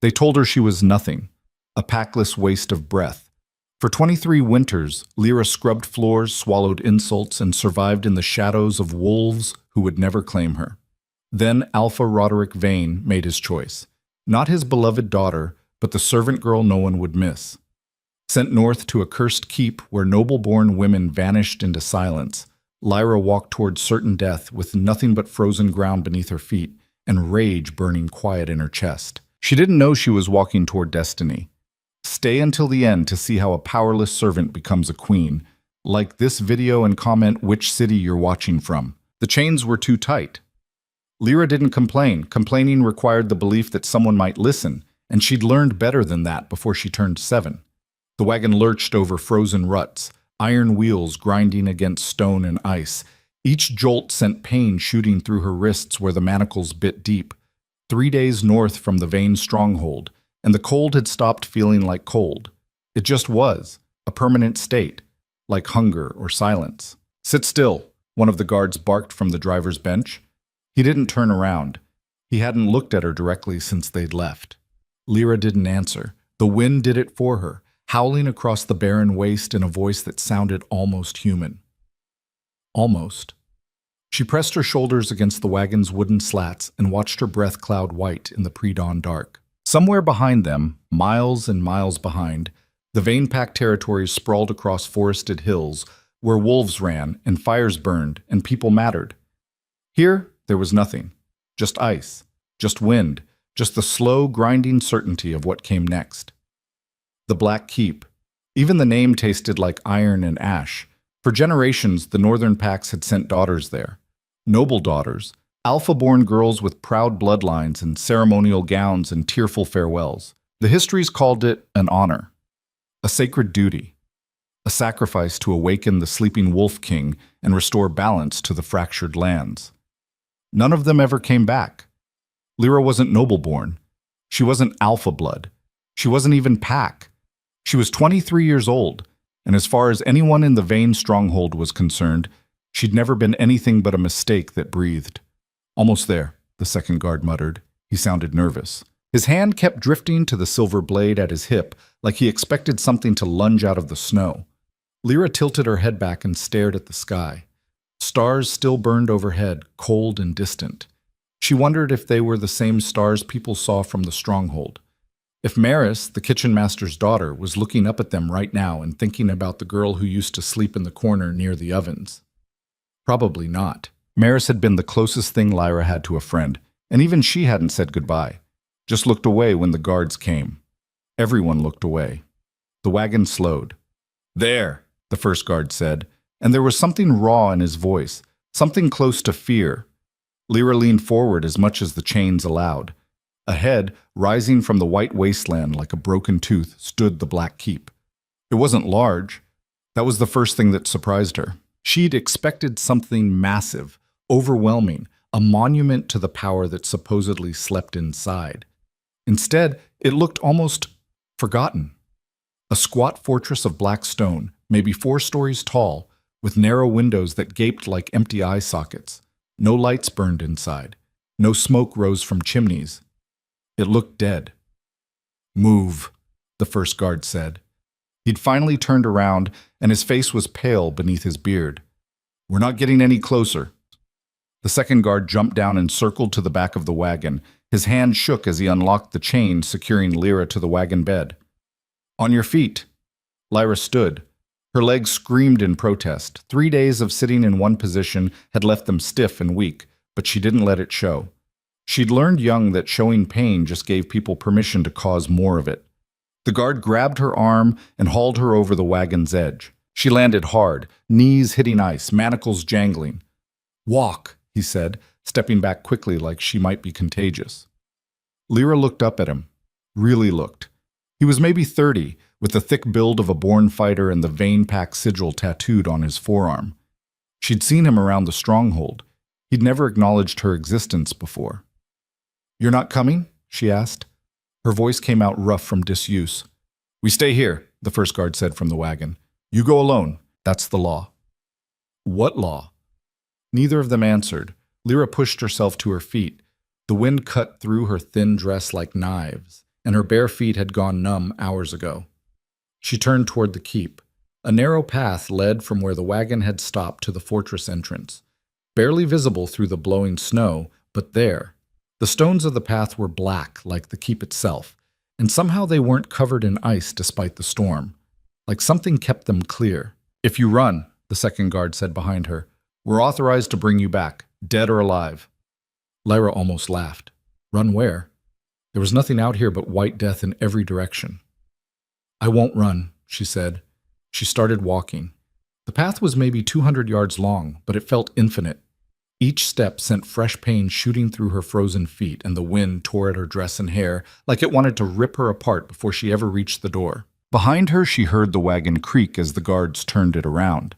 They told her she was nothing, a packless waste of breath. For 23 winters, Lyra scrubbed floors, swallowed insults, and survived in the shadows of wolves who would never claim her. Then Alpha Roderick Vane made his choice. Not his beloved daughter, but the servant girl no one would miss. Sent north to a cursed keep where noble-born women vanished into silence, Lyra walked toward certain death with nothing but frozen ground beneath her feet and rage burning quiet in her chest. She didn't know she was walking toward destiny. Stay until the end to see how a powerless servant becomes a queen. Like this video and comment which city you're watching from. The chains were too tight. Lyra didn't complain. Complaining required the belief that someone might listen, and she'd learned better than that before she turned 7. The wagon lurched over frozen ruts, iron wheels grinding against stone and ice. Each jolt sent pain shooting through her wrists where the manacles bit deep. 3 days north from the Vane stronghold, and the cold had stopped feeling like cold. It just was, a permanent state, like hunger or silence. "Sit still," one of the guards barked from the driver's bench. He didn't turn around. He hadn't looked at her directly since they'd left. Lyra didn't answer. The wind did it for her, howling across the barren waste in a voice that sounded almost human. Almost. She pressed her shoulders against the wagon's wooden slats and watched her breath cloud white in the pre-dawn dark. Somewhere behind them, miles and miles behind, the Vane-packed territories sprawled across forested hills where wolves ran and fires burned and people mattered. Here, there was nothing. Just ice, just wind, just the slow, grinding certainty of what came next. The Black Keep. Even the name tasted like iron and ash. For generations, the northern packs had sent daughters there. Noble daughters, alpha-born girls with proud bloodlines and ceremonial gowns and tearful farewells. The histories called it an honor, a sacred duty, a sacrifice to awaken the sleeping wolf king and restore balance to the fractured lands. None of them ever came back. Lyra wasn't noble-born. She wasn't alpha blood. She wasn't even pack. She was 23 years old, and as far as anyone in the Vane stronghold was concerned, she'd never been anything but a mistake that breathed. "Almost there," the second guard muttered. He sounded nervous. His hand kept drifting to the silver blade at his hip, like he expected something to lunge out of the snow. Lyra tilted her head back and stared at the sky. Stars still burned overhead, cold and distant. She wondered if they were the same stars people saw from the stronghold. If Maris, the kitchen master's daughter, was looking up at them right now and thinking about the girl who used to sleep in the corner near the ovens. Probably not. Maris had been the closest thing Lyra had to a friend, and even she hadn't said goodbye. Just looked away when the guards came. Everyone looked away. The wagon slowed. "There," the first guard said, and there was something raw in his voice, something close to fear. Lyra leaned forward as much as the chains allowed. Ahead, rising from the white wasteland like a broken tooth, stood the Black Keep. It wasn't large. That was the first thing that surprised her. She'd expected something massive, overwhelming, a monument to the power that supposedly slept inside. Instead, it looked almost forgotten. A squat fortress of black stone, maybe 4 stories tall, with narrow windows that gaped like empty eye sockets. No lights burned inside. No smoke rose from chimneys. It looked dead. "Move," the first guard said. He'd finally turned around, and his face was pale beneath his beard. "We're not getting any closer." The second guard jumped down and circled to the back of the wagon. His hand shook as he unlocked the chain securing Lyra to the wagon bed. "On your feet." Lyra stood. Her legs screamed in protest. 3 days of sitting in one position had left them stiff and weak, but she didn't let it show. She'd learned young that showing pain just gave people permission to cause more of it. The guard grabbed her arm and hauled her over the wagon's edge. She landed hard, knees hitting ice, manacles jangling. "Walk," he said, stepping back quickly like she might be contagious. Lyra looked up at him. Really looked. He was maybe 30, with the thick build of a born fighter and the Vane pack sigil tattooed on his forearm. She'd seen him around the stronghold. He'd never acknowledged her existence before. "You're not coming?" she asked. Her voice came out rough from disuse. "We stay here," the first guard said from the wagon. "You go alone. That's the law." "What law?" Neither of them answered. Lyra pushed herself to her feet. The wind cut through her thin dress like knives. and her bare feet had gone numb hours ago. She turned toward the keep. A narrow path led from where the wagon had stopped to the fortress entrance, barely visible through the blowing snow, but there. The stones of the path were black, like the keep itself, and somehow they weren't covered in ice despite the storm, like something kept them clear. "If you run," the second guard said behind her, "we're authorized to bring you back, dead or alive." Lyra almost laughed. Run where? There was nothing out here but white death in every direction. "I won't run," she said. She started walking. The path was maybe 200 yards long, but it felt infinite. Each step sent fresh pain shooting through her frozen feet, and the wind tore at her dress and hair like it wanted to rip her apart before she ever reached the door. Behind her, she heard the wagon creak as the guards turned it around.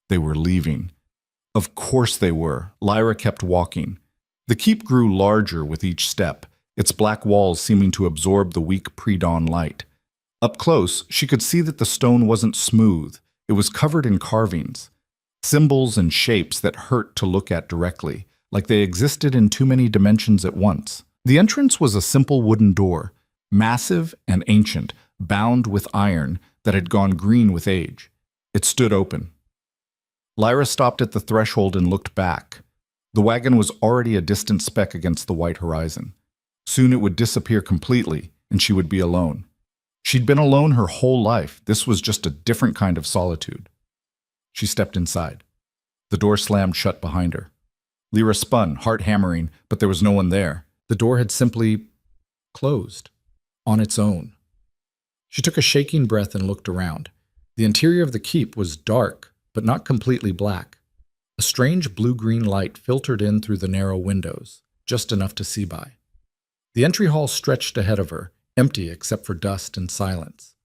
They were leaving. Of course they were. Lyra kept walking. The keep grew larger with each step, its black walls seeming to absorb the weak pre-dawn light. Up close, she could see that the stone wasn't smooth. It was covered in carvings, symbols and shapes that hurt to look at directly, like they existed in too many dimensions at once. The entrance was a simple wooden door, massive and ancient, bound with iron that had gone green with age. It stood open. Lyra stopped at the threshold and looked back. The wagon was already a distant speck against the white horizon. Soon it would disappear completely, and she would be alone. She'd been alone her whole life. This was just a different kind of solitude. She stepped inside. The door slammed shut behind her. Lyra spun, heart hammering, but there was no one there. The door had simply closed, on its own. She took a shaking breath and looked around. The interior of the keep was dark, but not completely black. A strange blue-green light filtered in through the narrow windows, just enough to see by. The entry hall stretched ahead of her, empty except for dust and silence.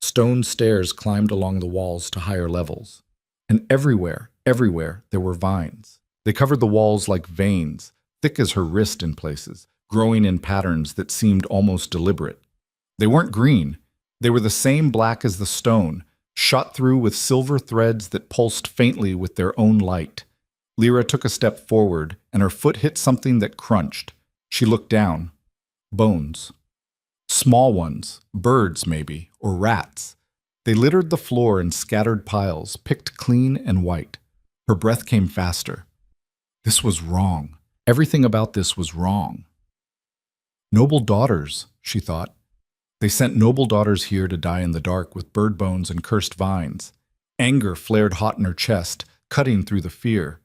Stone stairs climbed along the walls to higher levels. And everywhere, there were vines. They covered the walls like veins, thick as her wrist in places, growing in patterns that seemed almost deliberate. They weren't green. They were the same black as the stone, shot through with silver threads that pulsed faintly with their own light. Lyra took a step forward, and her foot hit something that crunched. She looked down. Bones. Small ones, birds maybe, or rats. They littered the floor in scattered piles, picked clean and white. Her breath came faster. This was wrong. Everything about this was wrong. Noble daughters, she thought. They sent noble daughters here to die in the dark with bird bones and cursed vines. Anger flared hot in her chest, cutting through the fear.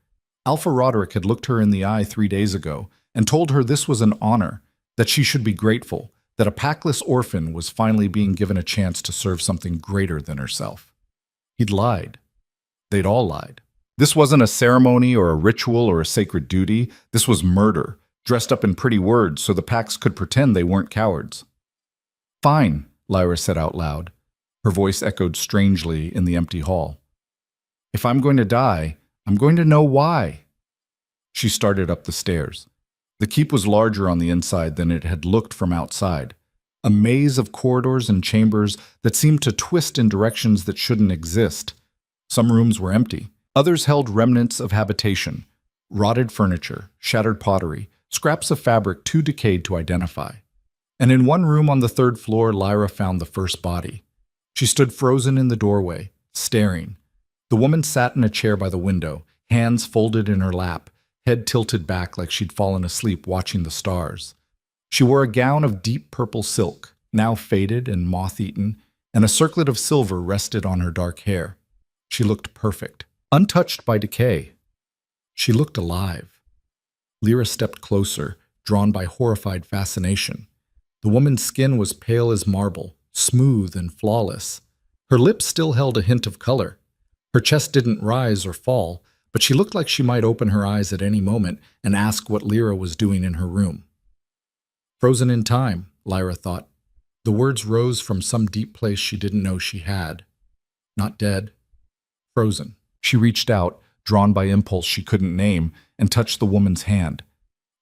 Alpha Roderick had looked her in the eye 3 days ago and told her this was an honor, that she should be grateful, that a Packless orphan was finally being given a chance to serve something greater than herself. He'd lied. They'd all lied. This wasn't a ceremony or a ritual or a sacred duty. This was murder, dressed up in pretty words so the Packs could pretend they weren't cowards. "Fine," Lyra said out loud. Her voice echoed strangely in the empty hall. "If I'm going to die, I'm going to know why." She started up the stairs. The keep was larger on the inside than it had looked from outside. A maze of corridors and chambers that seemed to twist in directions that shouldn't exist. Some rooms were empty. Others held remnants of habitation, rotted furniture, shattered pottery, scraps of fabric too decayed to identify. And in one room on the 3rd floor, Lyra found the first body. She stood frozen in the doorway, staring. The woman sat in a chair by the window, hands folded in her lap, head tilted back like she'd fallen asleep watching the stars. She wore a gown of deep purple silk, now faded and moth-eaten, and a circlet of silver rested on her dark hair. She looked perfect, untouched by decay. She looked alive. Lyra stepped closer, drawn by horrified fascination. The woman's skin was pale as marble, smooth and flawless. Her lips still held a hint of color. Her chest didn't rise or fall, but she looked like she might open her eyes at any moment and ask what Lyra was doing in her room. Frozen in time, Lyra thought. The words rose from some deep place she didn't know she had. Not dead. Frozen. She reached out, drawn by impulse she couldn't name, and touched the woman's hand.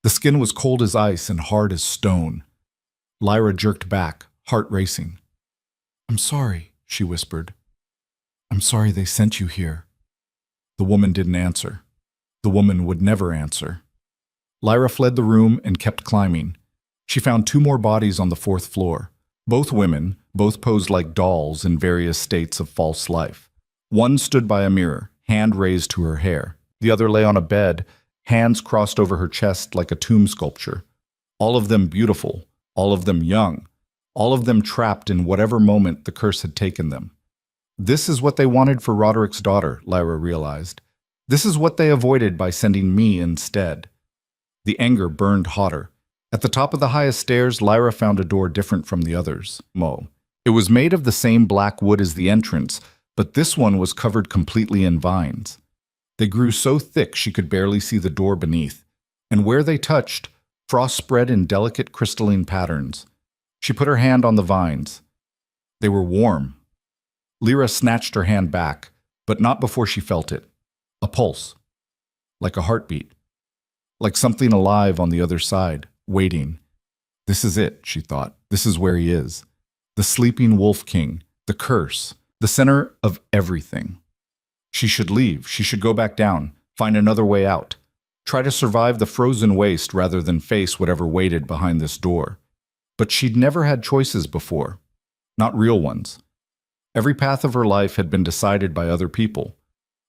The skin was cold as ice and hard as stone. Lyra jerked back, heart racing. "I'm sorry," she whispered. "I'm sorry they sent you here." The woman didn't answer. The woman would never answer. Lyra fled the room and kept climbing. She found two more bodies on the fourth floor. Both women, both posed like dolls in various states of false life. One stood by a mirror, hand raised to her hair. The other lay on a bed, hands crossed over her chest like a tomb sculpture. All of them beautiful, all of them young, all of them trapped in whatever moment the curse had taken them. This is what they wanted for Roderick's daughter, Lyra realized. This is what they avoided by sending me instead. The anger burned hotter. At the top of the highest stairs, Lyra found a door different from the others. It was made of the same black wood as the entrance, but this one was covered completely in vines. They grew so thick she could barely see the door beneath, and where they touched, frost spread in delicate crystalline patterns. She put her hand on the vines. They were warm. Lyra snatched her hand back, but not before she felt it. A pulse. Like a heartbeat. Like something alive on the other side, waiting. This is it, she thought. This is where he is. The sleeping wolf king, the curse, the center of everything. She should leave. She should go back down, find another way out. Try to survive the frozen waste rather than face whatever waited behind this door. But she'd never had choices before. Not real ones. Every path of her life had been decided by other people.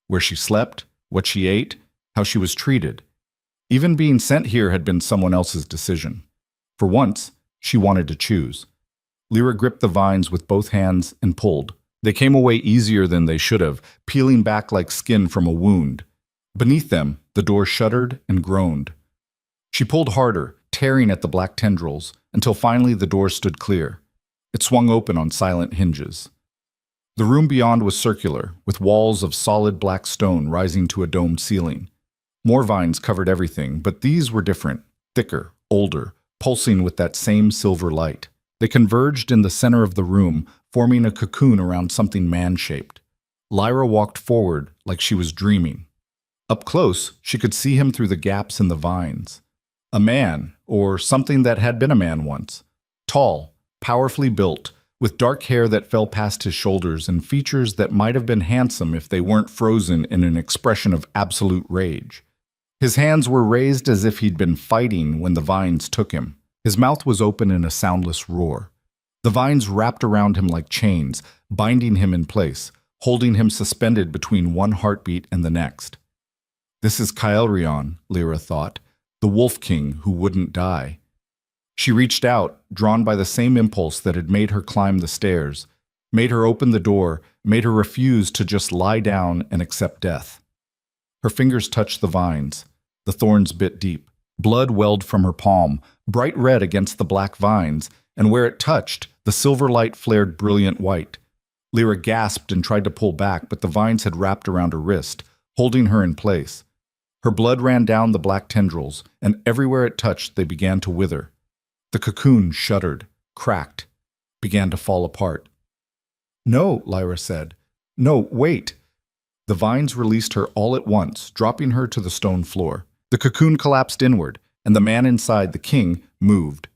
Where she slept, what she ate, how she was treated. Even being sent here had been someone else's decision. For once, she wanted to choose. Lyra gripped the vines with both hands and pulled. They came away easier than they should have, peeling back like skin from a wound. Beneath them, the door shuddered and groaned. She pulled harder, tearing at the black tendrils, until finally the door stood clear. It swung open on silent hinges. The room beyond was circular, with walls of solid black stone rising to a domed ceiling. More vines covered everything, but these were different, thicker, older, pulsing with that same silver light. They converged in the center of the room, forming a cocoon around something man-shaped. Lyra walked forward like she was dreaming. Up close, she could see him through the gaps in the vines. A man, or something that had been a man once. Tall, powerfully built, with dark hair that fell past his shoulders and features that might have been handsome if they weren't frozen in an expression of absolute rage. His hands were raised as if he'd been fighting when the vines took him. His mouth was open in a soundless roar. The vines wrapped around him like chains, binding him in place, holding him suspended between one heartbeat and the next. This is Kael'rion, Lyra thought, the Wolf King who wouldn't die. She reached out, drawn by the same impulse that had made her climb the stairs, made her open the door, made her refuse to just lie down and accept death. Her fingers touched the vines. The thorns bit deep. Blood welled from her palm, bright red against the black vines, and where it touched, the silver light flared brilliant white. Lyra gasped and tried to pull back, but the vines had wrapped around her wrist, holding her in place. Her blood ran down the black tendrils, and everywhere it touched, they began to wither. The cocoon shuddered, cracked, began to fall apart. "No," Lyra said. "No, wait." The vines released her all at once, dropping her to the stone floor. The cocoon collapsed inward, and the man inside, the king, moved.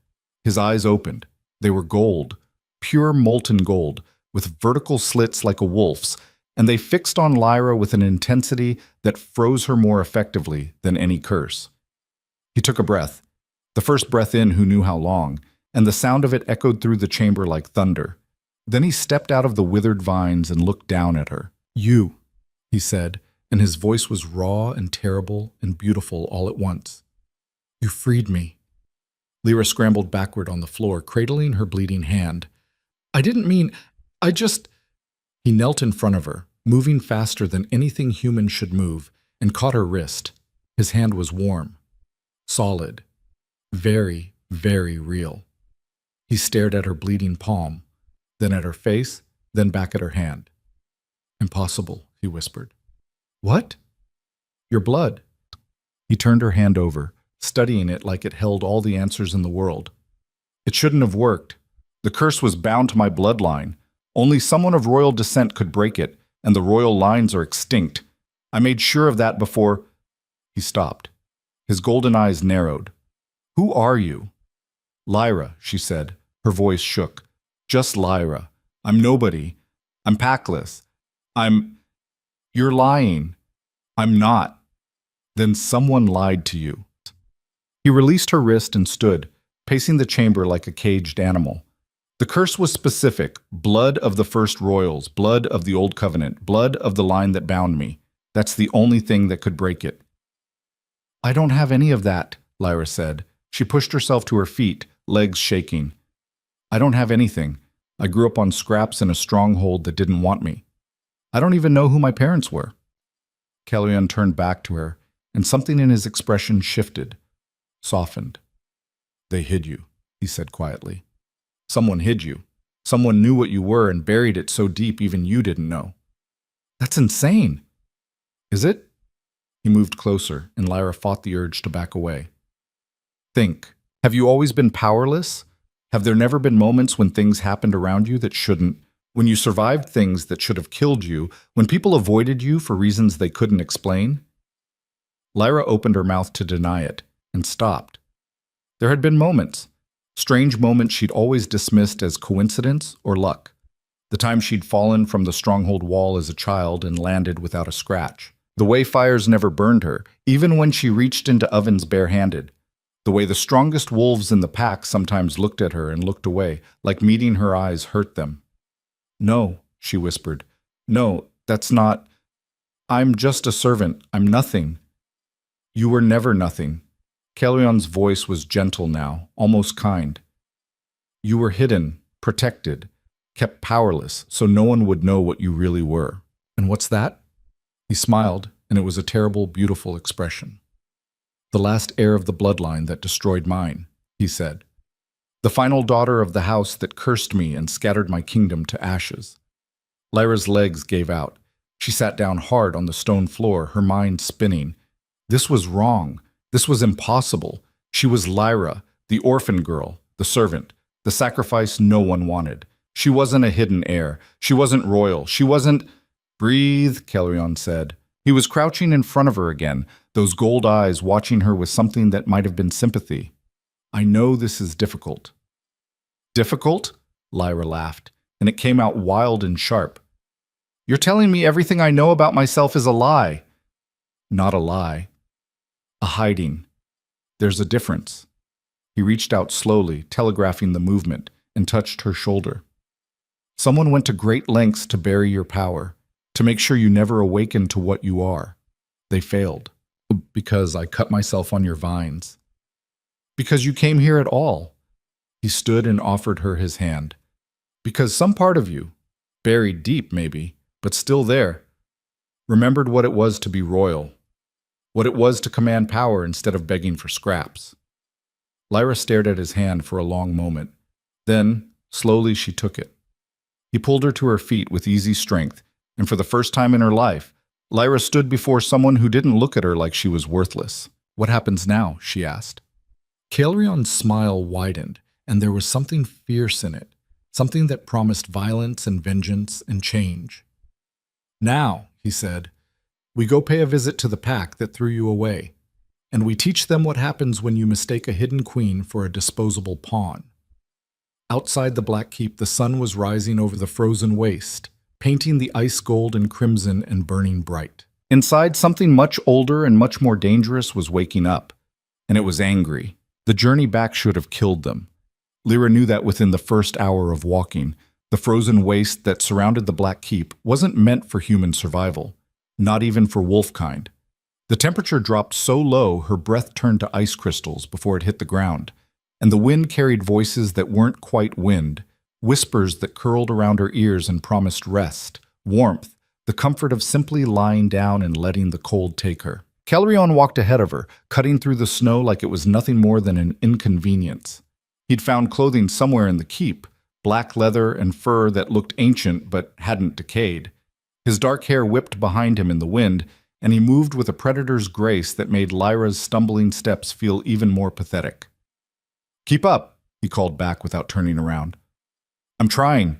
His eyes opened. They were gold, pure molten gold, with vertical slits like a wolf's, and they fixed on Lyra with an intensity that froze her more effectively than any curse. He took a breath, the first breath in who knew how long, and the sound of it echoed through the chamber like thunder. Then he stepped out of the withered vines and looked down at her. "You," he said, and his voice was raw and terrible and beautiful all at once. "You freed me." Lyra scrambled backward on the floor, cradling her bleeding hand. "I didn't mean, I just—" He knelt in front of her, moving faster than anything human should move, and caught her wrist. His hand was warm, solid, very, very real. He stared at her bleeding palm, then at her face, then back at her hand. "Impossible," he whispered. "What?" "Your blood." He turned her hand over, studying it like it held all the answers in the world. "It shouldn't have worked. The curse was bound to my bloodline. Only someone of royal descent could break it, and the royal lines are extinct. I made sure of that before—" He stopped. His golden eyes narrowed. "Who are you?" "Lyra," she said. Her voice shook. "Just Lyra. I'm nobody. I'm Packless. You're lying." "I'm not." "Then someone lied to you." He released her wrist and stood, pacing the chamber like a caged animal. The curse was specific: blood of the first royals, blood of the old covenant, blood of the line that bound me. That's the only thing that could break it. I don't have any of that, Lyra said. She pushed herself to her feet, legs shaking. I don't have anything. I grew up on scraps in a stronghold that didn't want me. I don't even know who my parents were. Caelion turned back to her, and something in his expression shifted, softened. They hid you, he said quietly. Someone hid you. Someone knew what you were and buried it so deep even you didn't know. That's insane. Is it? He moved closer, and Lyra fought the urge to back away. Think. Have you always been powerless? Have there never been moments when things happened around you that shouldn't? When you survived things that should have killed you? When people avoided you for reasons they couldn't explain? Lyra opened her mouth to deny it, and stopped. There had been moments. Strange moments she'd always dismissed as coincidence or luck. The time she'd fallen from the stronghold wall as a child and landed without a scratch. The way fires never burned her, even when she reached into ovens barehanded. The way the strongest wolves in the pack sometimes looked at her and looked away, like meeting her eyes hurt them. No, she whispered. No, that's not. I'm just a servant. I'm nothing. You were never nothing. Caelion's voice was gentle now, almost kind. You were hidden, protected, kept powerless, so no one would know what you really were. And what's that? He smiled, and it was a terrible, beautiful expression. The last heir of the bloodline that destroyed mine, he said. The final daughter of the house that cursed me and scattered my kingdom to ashes. Lyra's legs gave out. She sat down hard on the stone floor, her mind spinning. This was wrong. This was impossible. She was Lyra, the orphan girl, the servant, the sacrifice no one wanted. She wasn't a hidden heir. She wasn't royal. She wasn't... Breathe, Caelion said. He was crouching in front of her again, those gold eyes watching her with something that might have been sympathy. I know this is difficult. Difficult? Lyra laughed, and it came out wild and sharp. You're telling me everything I know about myself is a lie. Not a lie. A hiding. There's a difference. He reached out slowly, telegraphing the movement, and touched her shoulder. Someone went to great lengths to bury your power, to make sure you never awaken to what you are. They failed. Because I cut myself on your vines. Because you came here at all. He stood and offered her his hand. Because some part of you, buried deep maybe, but still there, remembered what it was to be royal, what it was to command power instead of begging for scraps. Lyra stared at his hand for a long moment. Then, slowly she took it. He pulled her to her feet with easy strength, and for the first time in her life, Lyra stood before someone who didn't look at her like she was worthless. What happens now? She asked. Caelion's smile widened, and there was something fierce in it, something that promised violence and vengeance and change. Now, he said, we go pay a visit to the pack that threw you away, and we teach them what happens when you mistake a hidden queen for a disposable pawn. Outside the Black Keep, the sun was rising over the frozen waste, painting the ice gold and crimson and burning bright. Inside, something much older and much more dangerous was waking up, and it was angry. The journey back should have killed them. Lyra knew that within the first hour of walking. The frozen waste that surrounded the Black Keep wasn't meant for human survival, not even for wolfkind. The temperature dropped so low her breath turned to ice crystals before it hit the ground, and the wind carried voices that weren't quite wind, whispers that curled around her ears and promised rest, warmth, the comfort of simply lying down and letting the cold take her. Caelion walked ahead of her, cutting through the snow like it was nothing more than an inconvenience. He'd found clothing somewhere in the keep, black leather and fur that looked ancient but hadn't decayed. His dark hair whipped behind him in the wind, and he moved with a predator's grace that made Lyra's stumbling steps feel even more pathetic. Keep up, he called back without turning around. I'm trying.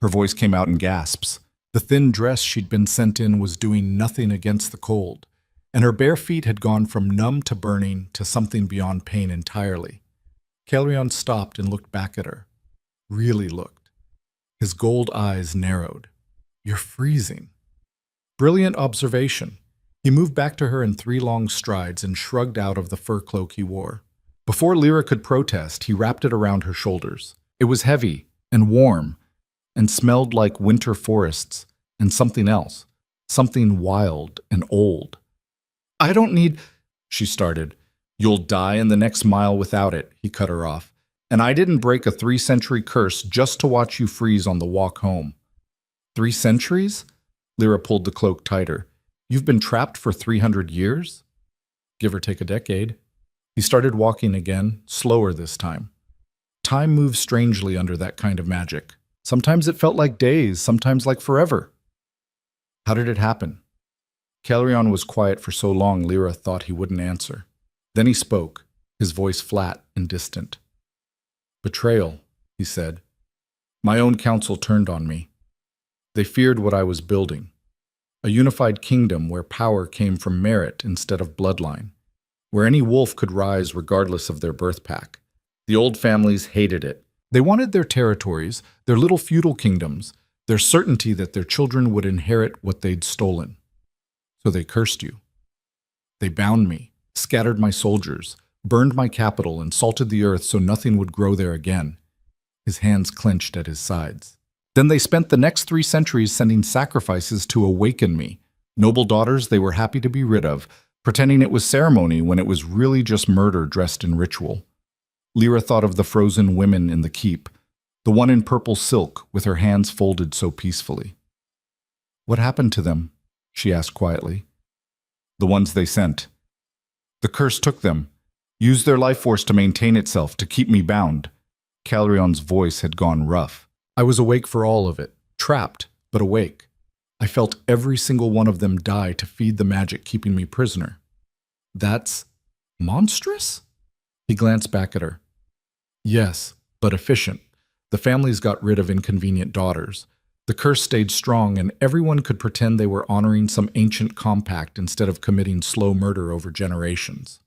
Her voice came out in gasps. The thin dress she'd been sent in was doing nothing against the cold, and her bare feet had gone from numb to burning to something beyond pain entirely. Caelion stopped and looked back at her. Really looked. His gold eyes narrowed. You're freezing. Brilliant observation. He moved back to her in 3 long strides and shrugged out of the fur cloak he wore. Before Lyra could protest, he wrapped it around her shoulders. It was heavy and warm and smelled like winter forests and something else, something wild and old. I don't need, she started. You'll die in the next mile without it, he cut her off. And I didn't break a 3-century curse just to watch you freeze on the walk home. 3 centuries? Lyra pulled the cloak tighter. You've been trapped for 300 years? Give or take a decade. He started walking again, slower this time. Time moves strangely under that kind of magic. Sometimes it felt like days, sometimes like forever. How did it happen? Caelryon was quiet for so long Lyra thought he wouldn't answer. Then he spoke, his voice flat and distant. Betrayal, he said. My own council turned on me. They feared what I was building. A unified kingdom where power came from merit instead of bloodline, where any wolf could rise regardless of their birth pack. The old families hated it. They wanted their territories, their little feudal kingdoms, their certainty that their children would inherit what they'd stolen. So they cursed you. They bound me, scattered my soldiers, burned my capital, and salted the earth so nothing would grow there again. His hands clenched at his sides. Then they spent the next 3 centuries sending sacrifices to awaken me, noble daughters they were happy to be rid of, pretending it was ceremony when it was really just murder dressed in ritual. Lyra thought of the frozen women in the keep, the one in purple silk with her hands folded so peacefully. What happened to them? She asked quietly. The ones they sent. The curse took them, used their life force to maintain itself, to keep me bound. Caelryon's voice had gone rough. I was awake for all of it, trapped, but awake. I felt every single one of them die to feed the magic keeping me prisoner. That's monstrous? He glanced back at her. Yes, but efficient. The families got rid of inconvenient daughters. The curse stayed strong, and everyone could pretend they were honoring some ancient compact instead of committing slow murder over generations.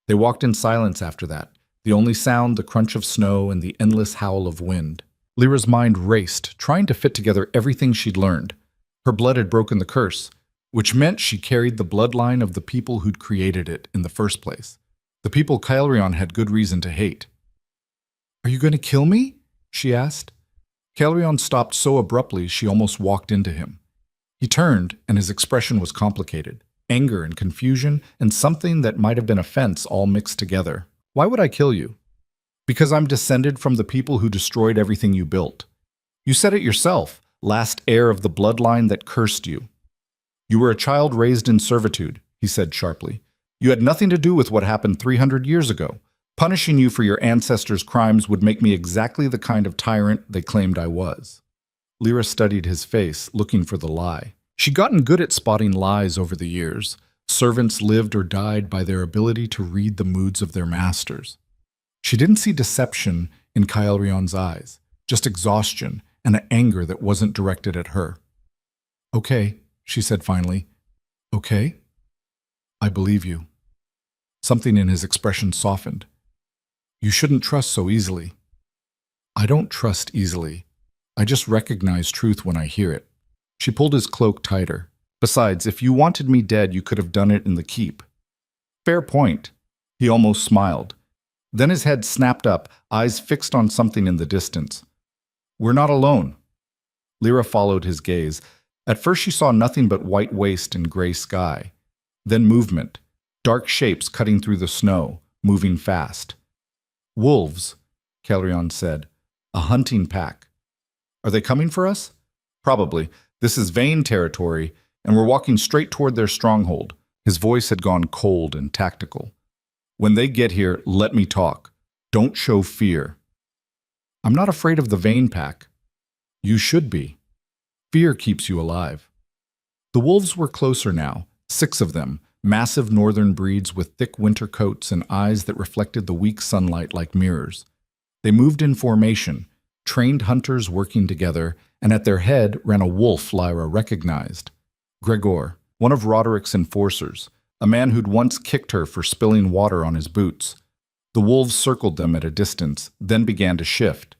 They walked in silence after that, the only sound the crunch of snow and the endless howl of wind. Lyra's mind raced, trying to fit together everything she'd learned. Her blood had broken the curse, which meant she carried the bloodline of the people who'd created it in the first place, the people Caelryon had good reason to hate. Are you going to kill me? She asked. Caelryon stopped so abruptly she almost walked into him. He turned, and his expression was complicated. Anger and confusion, and something that might have been offense all mixed together. Why would I kill you? Because I'm descended from the people who destroyed everything you built. You said it yourself, last heir of the bloodline that cursed you. You were a child raised in servitude, he said sharply. You had nothing to do with what happened 300 years ago. Punishing you for your ancestors' crimes would make me exactly the kind of tyrant they claimed I was. Lyra studied his face, looking for the lie. She'd gotten good at spotting lies over the years. Servants lived or died by their ability to read the moods of their masters. She didn't see deception in Caelryon's eyes, just exhaustion and an anger that wasn't directed at her. Okay, she said finally. Okay? I believe you. Something in his expression softened. You shouldn't trust so easily. I don't trust easily. I just recognize truth when I hear it. She pulled his cloak tighter. Besides, if you wanted me dead, you could have done it in the keep. Fair point. He almost smiled. Then his head snapped up, eyes fixed on something in the distance. We're not alone. Lyra followed his gaze. At first she saw nothing but white waste and gray sky. Then movement, dark shapes cutting through the snow, moving fast. Wolves, Caelryon said. A hunting pack. Are they coming for us? Probably. This is Vayne territory, and we're walking straight toward their stronghold. His voice had gone cold and tactical. When they get here, let me talk. Don't show fear. I'm not afraid of the Vayne pack. You should be. Fear keeps you alive. The wolves were closer now, 6 of them, massive northern breeds with thick winter coats and eyes that reflected the weak sunlight like mirrors. They moved in formation, trained hunters working together, and at their head ran a wolf Lyra recognized. Gregor, one of Roderick's enforcers, a man who'd once kicked her for spilling water on his boots. The wolves circled them at a distance, then began to shift.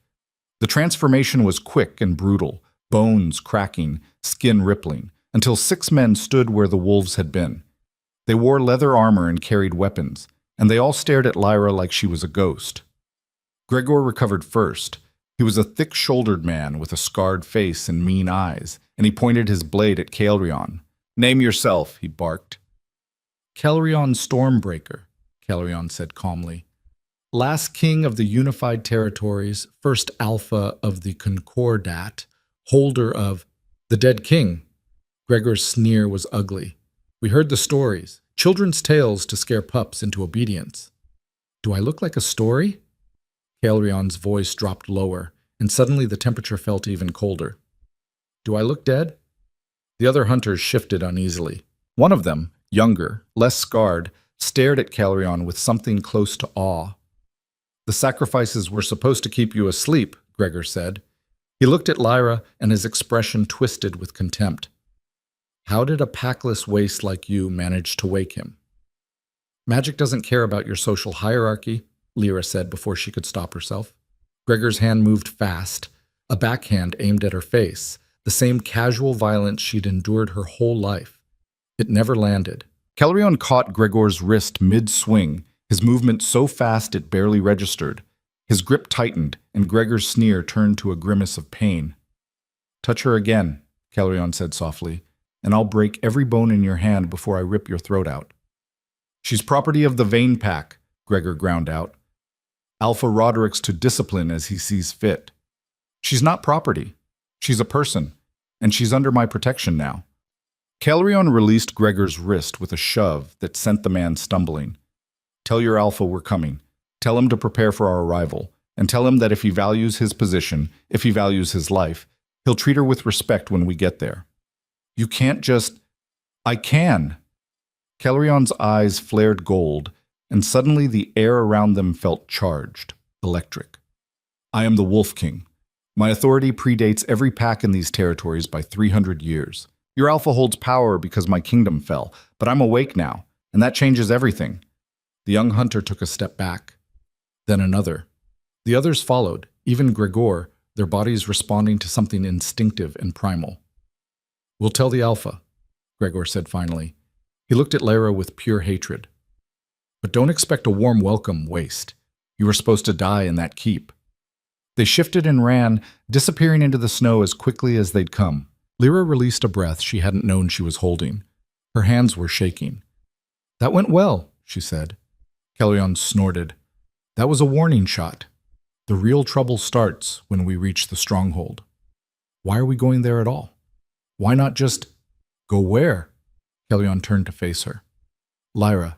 The transformation was quick and brutal, bones cracking, skin rippling, until 6 men stood where the wolves had been. They wore leather armor and carried weapons. and they all stared at Lyra like she was a ghost. Gregor recovered first. He was a thick-shouldered man with a scarred face and mean eyes, and he pointed his blade at Caelryon. "Name yourself," he barked. "Caelryon Stormbreaker," Caelryon said calmly. "Last king of the unified territories, first alpha of the Concordat, holder of the dead king." Gregor's sneer was ugly. "We heard the stories, children's tales to scare pups into obedience." "Do I look like a story?" Caelryon's voice dropped lower, and suddenly the temperature felt even colder. "Do I look dead?" The other hunters shifted uneasily. One of them, younger, less scarred, stared at Caelryon with something close to awe. "The sacrifices were supposed to keep you asleep," Gregor said. He looked at Lyra, and his expression twisted with contempt. "How did a packless waste like you manage to wake him?" "Magic doesn't care about your social hierarchy," Lyra said before she could stop herself. Gregor's hand moved fast, a backhand aimed at her face, the same casual violence she'd endured her whole life. It never landed. Caelryon caught Gregor's wrist mid-swing, his movement so fast it barely registered. His grip tightened, and Gregor's sneer turned to a grimace of pain. "Touch her again," Caelryon said softly, "and I'll break every bone in your hand before I rip your throat out." "She's property of the Vein Pack," Gregor ground out. "Alpha Roderick's to discipline as he sees fit." "She's not property. She's a person, and she's under my protection now." Caelryon released Gregor's wrist with a shove that sent the man stumbling. "Tell your Alpha we're coming. Tell him to prepare for our arrival, and tell him that if he values his position, if he values his life, he'll treat her with respect when we get there." "You can't just—" "I can." Caelryon's eyes flared gold, and suddenly the air around them felt charged, electric. "I am the Wolf King. My authority predates every pack in these territories by 300 years. Your Alpha holds power because my kingdom fell, but I'm awake now, and that changes everything." The young hunter took a step back. Then another. The others followed, even Gregor, their bodies responding to something instinctive and primal. "We'll tell the Alpha," Gregor said finally. He looked at Lyra with pure hatred. "But don't expect a warm welcome, waste. You were supposed to die in that keep." They shifted and ran, disappearing into the snow as quickly as they'd come. Lyra released a breath she hadn't known she was holding. Her hands were shaking. "That went well," she said. Caelryon snorted. "That was a warning shot. The real trouble starts when we reach the stronghold. Why are we going there at all? Why not just—" "Go where?" Caelryon turned to face her. "Lyra,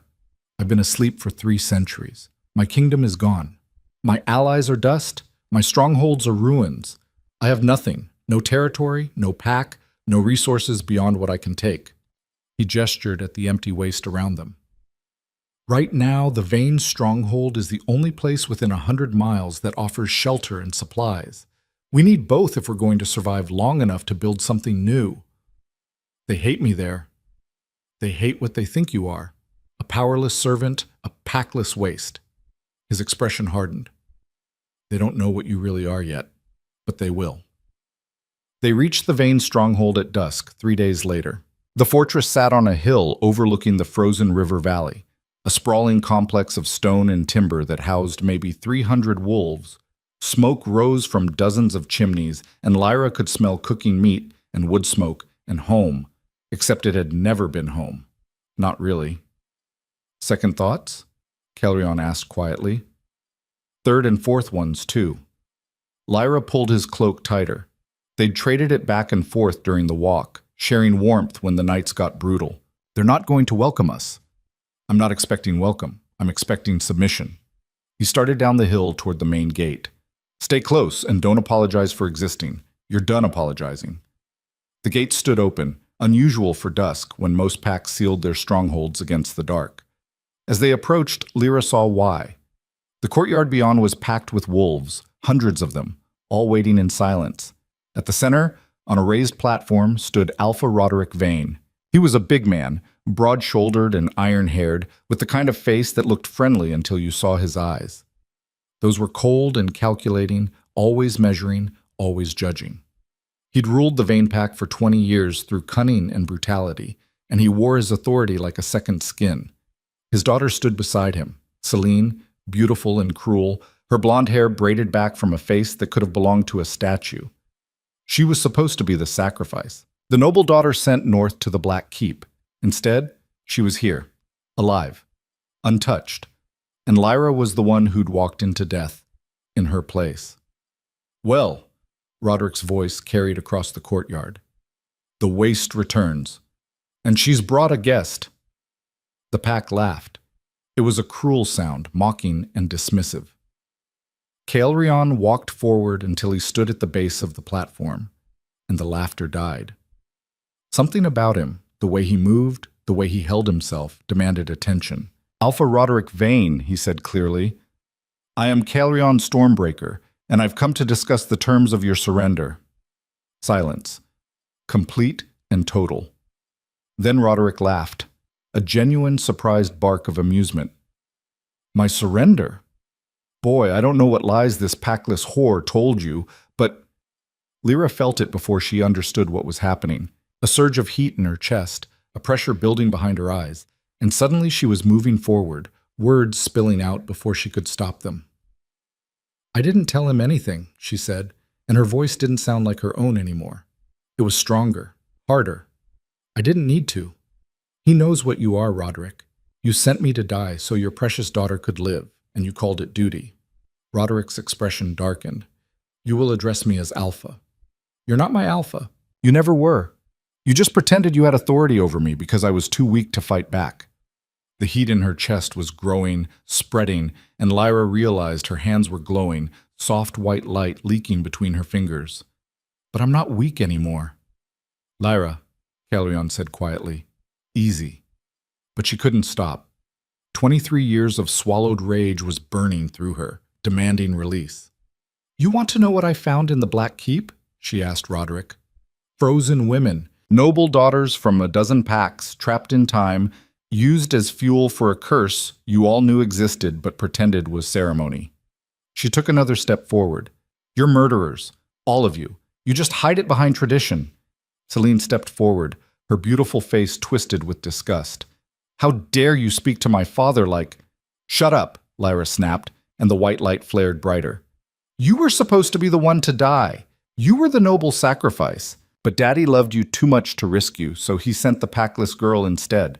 I've been asleep for 3 centuries. My kingdom is gone. My allies are dust. My strongholds are ruins. I have nothing, no territory, no pack, no resources beyond what I can take." He gestured at the empty waste around them. "Right now, the Vein stronghold is the only place within 100 miles that offers shelter and supplies. We need both if we're going to survive long enough to build something new. They hate me there. They hate what they think you are. A powerless servant, a packless waste." His expression hardened. "They don't know what you really are yet, but they will." They reached the Vein stronghold at dusk 3 days later. The fortress sat on a hill overlooking the frozen river valley, a sprawling complex of stone and timber that housed maybe 300 wolves. Smoke rose from dozens of chimneys, and Lyra could smell cooking meat and wood smoke and home, except it had never been home. Not really. "Second thoughts?" Caelryon asked quietly. "Third and fourth ones, too." Lyra pulled his cloak tighter. They'd traded it back and forth during the walk, sharing warmth when the nights got brutal. "They're not going to welcome us." "I'm not expecting welcome. I'm expecting submission." He started down the hill toward the main gate. "Stay close and don't apologize for existing. You're done apologizing." The gate stood open, unusual for dusk when most packs sealed their strongholds against the dark. As they approached, Lyra saw why. The courtyard beyond was packed with wolves, hundreds of them, all waiting in silence. At the center, on a raised platform, stood Alpha Roderick Vane. He was a big man, broad-shouldered and iron-haired, with the kind of face that looked friendly until you saw his eyes. Those were cold and calculating, always measuring, always judging. He'd ruled the Vein Pack for 20 years through cunning and brutality, and he wore his authority like a second skin. His daughter stood beside him, Celine, beautiful and cruel, her blonde hair braided back from a face that could have belonged to a statue. She was supposed to be the sacrifice. The noble daughter sent north to the Black Keep. Instead, she was here, alive, untouched, and Lyra was the one who'd walked into death, in her place. Well, Roderick's voice carried across the courtyard. The waste returns, and she's brought a guest. The pack laughed. It was a cruel sound, mocking and dismissive. Caelryon walked forward until he stood at the base of the platform, and the laughter died. Something about him, the way he moved, the way he held himself, demanded attention. Alpha Roderick Vane, he said clearly. I am Caelryon Stormbreaker, and I've come to discuss the terms of your surrender. Silence. Complete and total. Then Roderick laughed, a genuine surprised bark of amusement. My surrender? Boy, I don't know what lies this Packless whore told you, but Lyra felt it before she understood what was happening. A surge of heat in her chest, a pressure building behind her eyes, and suddenly she was moving forward, words spilling out before she could stop them. I didn't tell him anything, she said, and her voice didn't sound like her own anymore. It was stronger, harder. I didn't need to. He knows what you are, Roderick. You sent me to die so your precious daughter could live, and you called it duty. Roderick's expression darkened. You will address me as Alpha. You're not my Alpha. You never were. You just pretended you had authority over me because I was too weak to fight back. The heat in her chest was growing, spreading, and Lyra realized her hands were glowing, soft white light leaking between her fingers. But I'm not weak anymore. Lyra, Caelryon said quietly. Easy. But she couldn't stop. 23 years of swallowed rage was burning through her, demanding release. You want to know what I found in the Black Keep? She asked Roderick. Frozen women, noble daughters from a dozen packs, trapped in time, used as fuel for a curse you all knew existed but pretended was ceremony. She took another step forward. You're murderers, all of you. You just hide it behind tradition. Celine stepped forward, her beautiful face twisted with disgust. How dare you speak to my father like— Shut up, Lyra snapped, and the white light flared brighter. You were supposed to be the one to die. You were the noble sacrifice. But Daddy loved you too much to risk you, so he sent the Packless girl instead.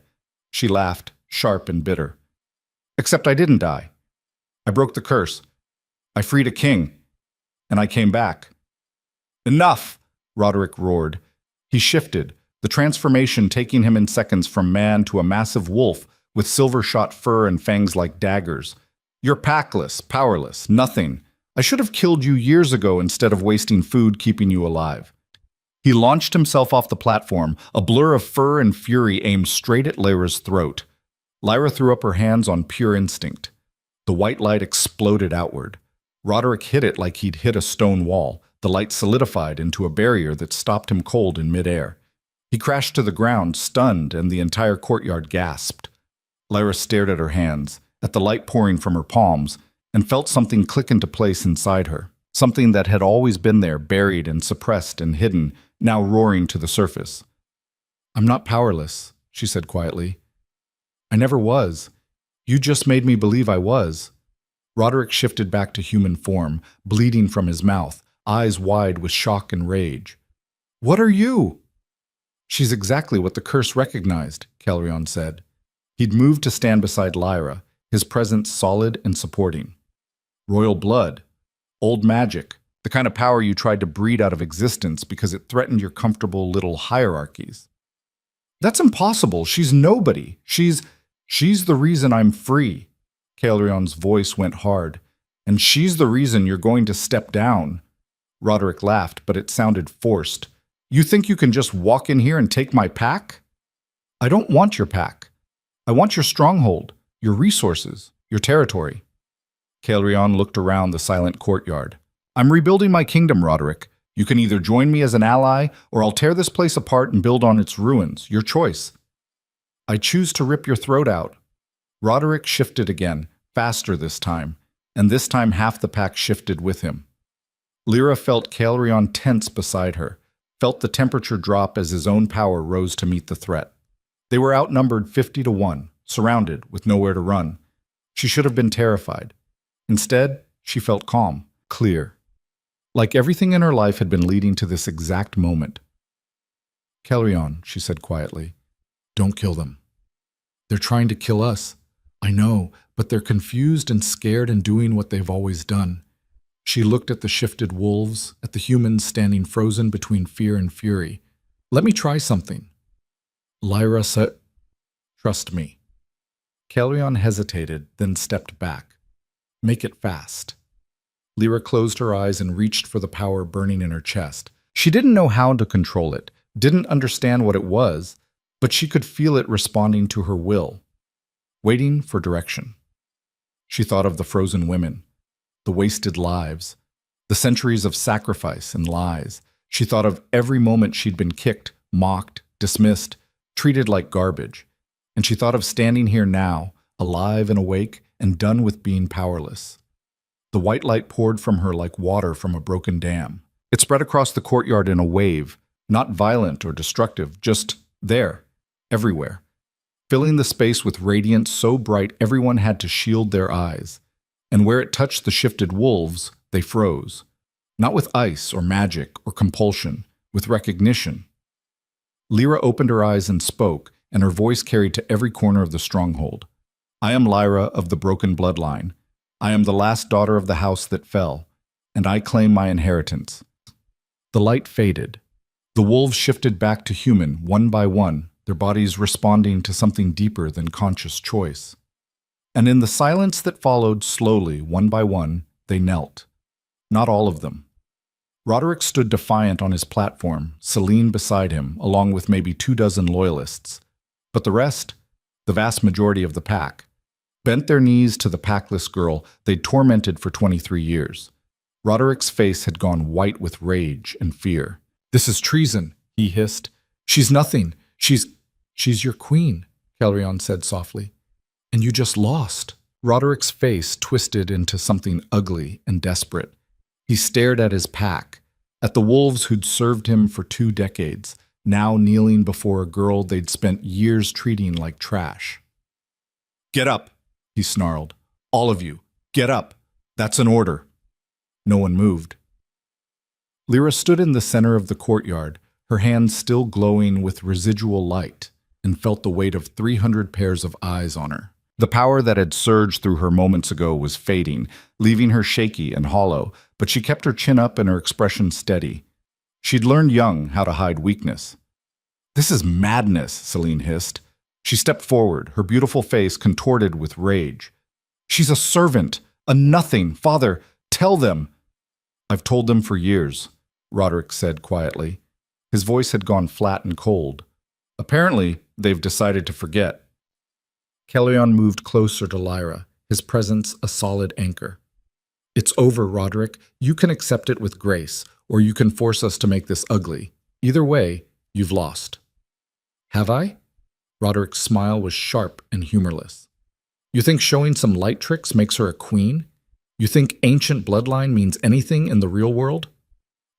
She laughed, sharp and bitter. Except I didn't die. I broke the curse. I freed a king. And I came back. Enough, Roderick roared. He shifted, the transformation taking him in seconds from man to a massive wolf with silver-shot fur and fangs like daggers. You're Packless, powerless, nothing. I should have killed you years ago instead of wasting food keeping you alive. He launched himself off the platform, a blur of fur and fury aimed straight at Lyra's throat. Lyra threw up her hands on pure instinct. The white light exploded outward. Roderick hit it like he'd hit a stone wall. The light solidified into a barrier that stopped him cold in midair. He crashed to the ground, stunned, and the entire courtyard gasped. Lyra stared at her hands, at the light pouring from her palms, and felt something click into place inside her. Something that had always been there, buried and suppressed and hidden, now roaring to the surface. I'm not powerless, she said quietly. I never was. You just made me believe I was. Roderick shifted back to human form, bleeding from his mouth, eyes wide with shock and rage. What are you? She's exactly what the curse recognized, Caelryon said. He'd moved to stand beside Lyra, his presence solid and supporting. Royal blood. Old magic. The kind of power you tried to breed out of existence because it threatened your comfortable little hierarchies. That's impossible. She's nobody. She's the reason I'm free. Caelryon's voice went hard. And she's the reason you're going to step down. Roderick laughed, but it sounded forced. You think you can just walk in here and take my pack? I don't want your pack. I want your stronghold, your resources, your territory. Caelryon looked around the silent courtyard. I'm rebuilding my kingdom, Roderick. You can either join me as an ally, or I'll tear this place apart and build on its ruins. Your choice. I choose to rip your throat out. Roderick shifted again, faster this time, and this time half the pack shifted with him. Lyra felt Caelryon tense beside her, felt the temperature drop as his own power rose to meet the threat. They were outnumbered 50-1, surrounded, with nowhere to run. She should have been terrified. Instead, she felt calm, clear. Like everything in her life had been leading to this exact moment. "Kelrion," she said quietly, "don't kill them. They're trying to kill us. I know, but they're confused and scared and doing what they've always done." She looked at the shifted wolves, at the humans standing frozen between fear and fury. "Let me try something." Lyra said, "Trust me." Kelrion hesitated, then stepped back. "Make it fast." Lyra closed her eyes and reached for the power burning in her chest. She didn't know how to control it, didn't understand what it was, but she could feel it responding to her will, waiting for direction. She thought of the frozen women, the wasted lives, the centuries of sacrifice and lies. She thought of every moment she'd been kicked, mocked, dismissed, treated like garbage. And she thought of standing here now, alive and awake and done with being powerless. The white light poured from her like water from a broken dam. It spread across the courtyard in a wave, not violent or destructive, just there, everywhere, filling the space with radiance so bright everyone had to shield their eyes. And where it touched the shifted wolves, they froze. Not with ice or magic or compulsion, with recognition. Lyra opened her eyes and spoke, and her voice carried to every corner of the stronghold. "I am Lyra of the broken bloodline. I am the last daughter of the house that fell, and I claim my inheritance." The light faded. The wolves shifted back to human, one by one, their bodies responding to something deeper than conscious choice. And in the silence that followed, slowly, one by one, they knelt. Not all of them. Roderick stood defiant on his platform, Celine beside him, along with maybe 24 loyalists. But the rest, the vast majority of the pack, bent their knees to the Packless girl they'd tormented for 23 years. Roderick's face had gone white with rage and fear. "This is treason," he hissed. "She's nothing. She's your queen," Kelrion said softly. "And you just lost." Roderick's face twisted into something ugly and desperate. He stared at his pack, at the wolves who'd served him for 2 decades, now kneeling before a girl they'd spent years treating like trash. "Get up," he snarled. "All of you, get up. That's an order." No one moved. Lyra stood in the center of the courtyard, her hands still glowing with residual light, and felt the weight of 300 pairs of eyes on her. The power that had surged through her moments ago was fading, leaving her shaky and hollow, but she kept her chin up and her expression steady. She'd learned young how to hide weakness. "This is madness," Celine hissed. She stepped forward, her beautiful face contorted with rage. "She's a servant, a nothing. Father, tell them." "I've told them for years," Roderick said quietly. His voice had gone flat and cold. "Apparently, they've decided to forget." Kelrion moved closer to Lyra, his presence a solid anchor. "It's over, Roderick. You can accept it with grace, or you can force us to make this ugly. Either way, you've lost." "Have I?" Roderick's smile was sharp and humorless. "You think showing some light tricks makes her a queen? You think ancient bloodline means anything in the real world?"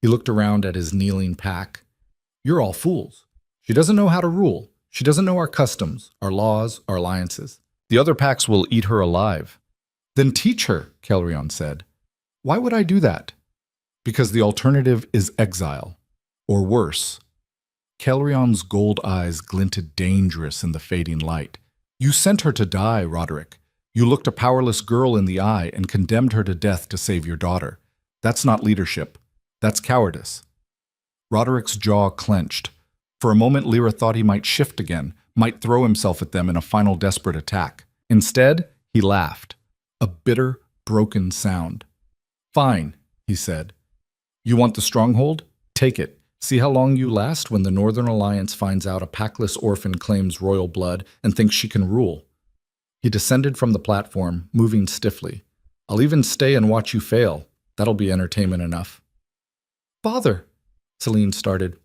He looked around at his kneeling pack. "You're all fools. She doesn't know how to rule. She doesn't know our customs, our laws, our alliances. The other packs will eat her alive." "Then teach her," Kelrion said. "Why would I do that?" "Because the alternative is exile. Or worse." Kelrion's gold eyes glinted dangerous in the fading light. "You sent her to die, Roderick. You looked a powerless girl in the eye and condemned her to death to save your daughter. That's not leadership. That's cowardice." Roderick's jaw clenched. For a moment, Lyra thought he might shift again, might throw himself at them in a final desperate attack. Instead, he laughed. A bitter, broken sound. "Fine," he said. "You want the stronghold? Take it. See how long you last when the Northern Alliance finds out a Packless orphan claims royal blood and thinks she can rule." He descended from the platform, moving stiffly. "I'll even stay and watch you fail. That'll be entertainment enough." "Father," Celine started.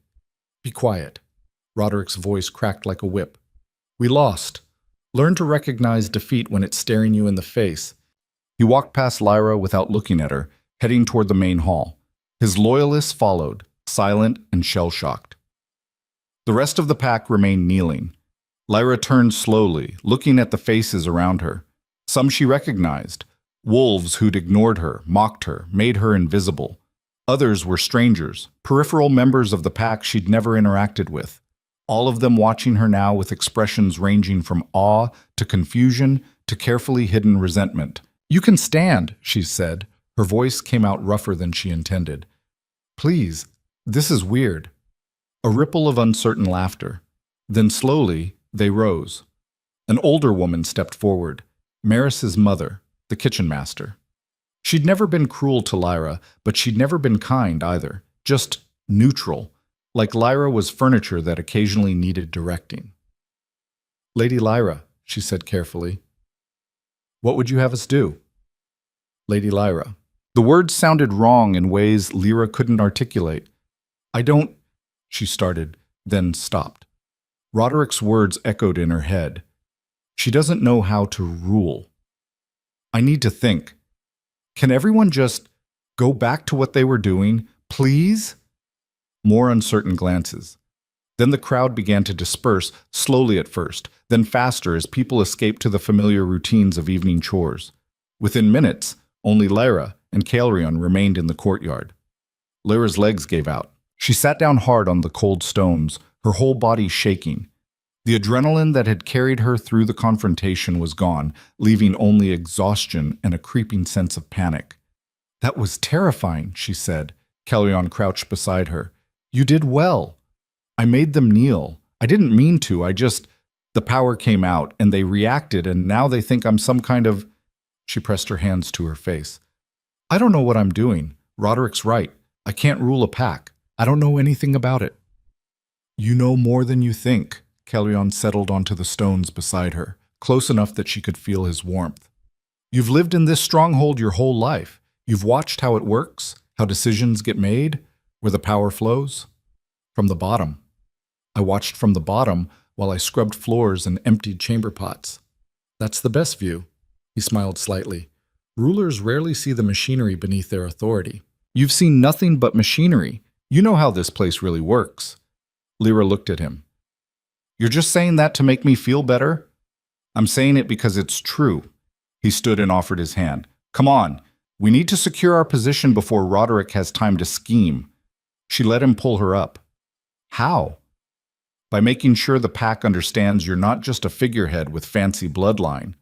"Be quiet." Roderick's voice cracked like a whip. "We lost. Learn to recognize defeat when it's staring you in the face." He walked past Lyra without looking at her, heading toward the main hall. His loyalists followed, silent and shell-shocked. The rest of the pack remained kneeling. Lyra turned slowly, looking at the faces around her. Some she recognized. Wolves who'd ignored her, mocked her, made her invisible. Others were strangers, peripheral members of the pack she'd never interacted with. All of them watching her now with expressions ranging from awe to confusion to carefully hidden resentment. "You can stand," she said. Her voice came out rougher than she intended. "Please, this is weird." A ripple of uncertain laughter. Then slowly, they rose. An older woman stepped forward, Maris's mother, the kitchen master. She'd never been cruel to Lyra, but she'd never been kind either, just neutral, like Lyra was furniture that occasionally needed directing. "Lady Lyra," she said carefully, "what would you have us do?" Lady Lyra. The words sounded wrong in ways Lyra couldn't articulate. "I don't," she started, then stopped. Roderick's words echoed in her head. "She doesn't know how to rule. I need to think. Can everyone just go back to what they were doing, please?" More uncertain glances. Then the crowd began to disperse, slowly at first, then faster as people escaped to the familiar routines of evening chores. Within minutes, only Lyra and Caelryon remained in the courtyard. Lyra's legs gave out. She sat down hard on the cold stones, her whole body shaking. The adrenaline that had carried her through the confrontation was gone, leaving only exhaustion and a creeping sense of panic. "That was terrifying," she said. Caelryon crouched beside her. "You did well. I made them kneel. I didn't mean to, the power came out, and they reacted, and now they think I'm some kind of—" She pressed her hands to her face. "I don't know what I'm doing. Roderick's right. I can't rule a pack. I don't know anything about it." "You know more than you think." Caelryon settled onto the stones beside her, close enough that she could feel his warmth. "You've lived in this stronghold your whole life. You've watched how it works, how decisions get made, where the power flows. From the bottom. I watched from the bottom while I scrubbed floors and emptied chamber pots. That's the best view." He smiled slightly. "Rulers rarely see the machinery beneath their authority." "You've seen nothing but machinery. You know how this place really works." Lyra looked at him. "You're just saying that to make me feel better?" "I'm saying it because it's true." He stood and offered his hand. "Come on. We need to secure our position before Roderick has time to scheme." She let him pull her up. "How?" "By making sure the pack understands you're not just a figurehead with fancy bloodline."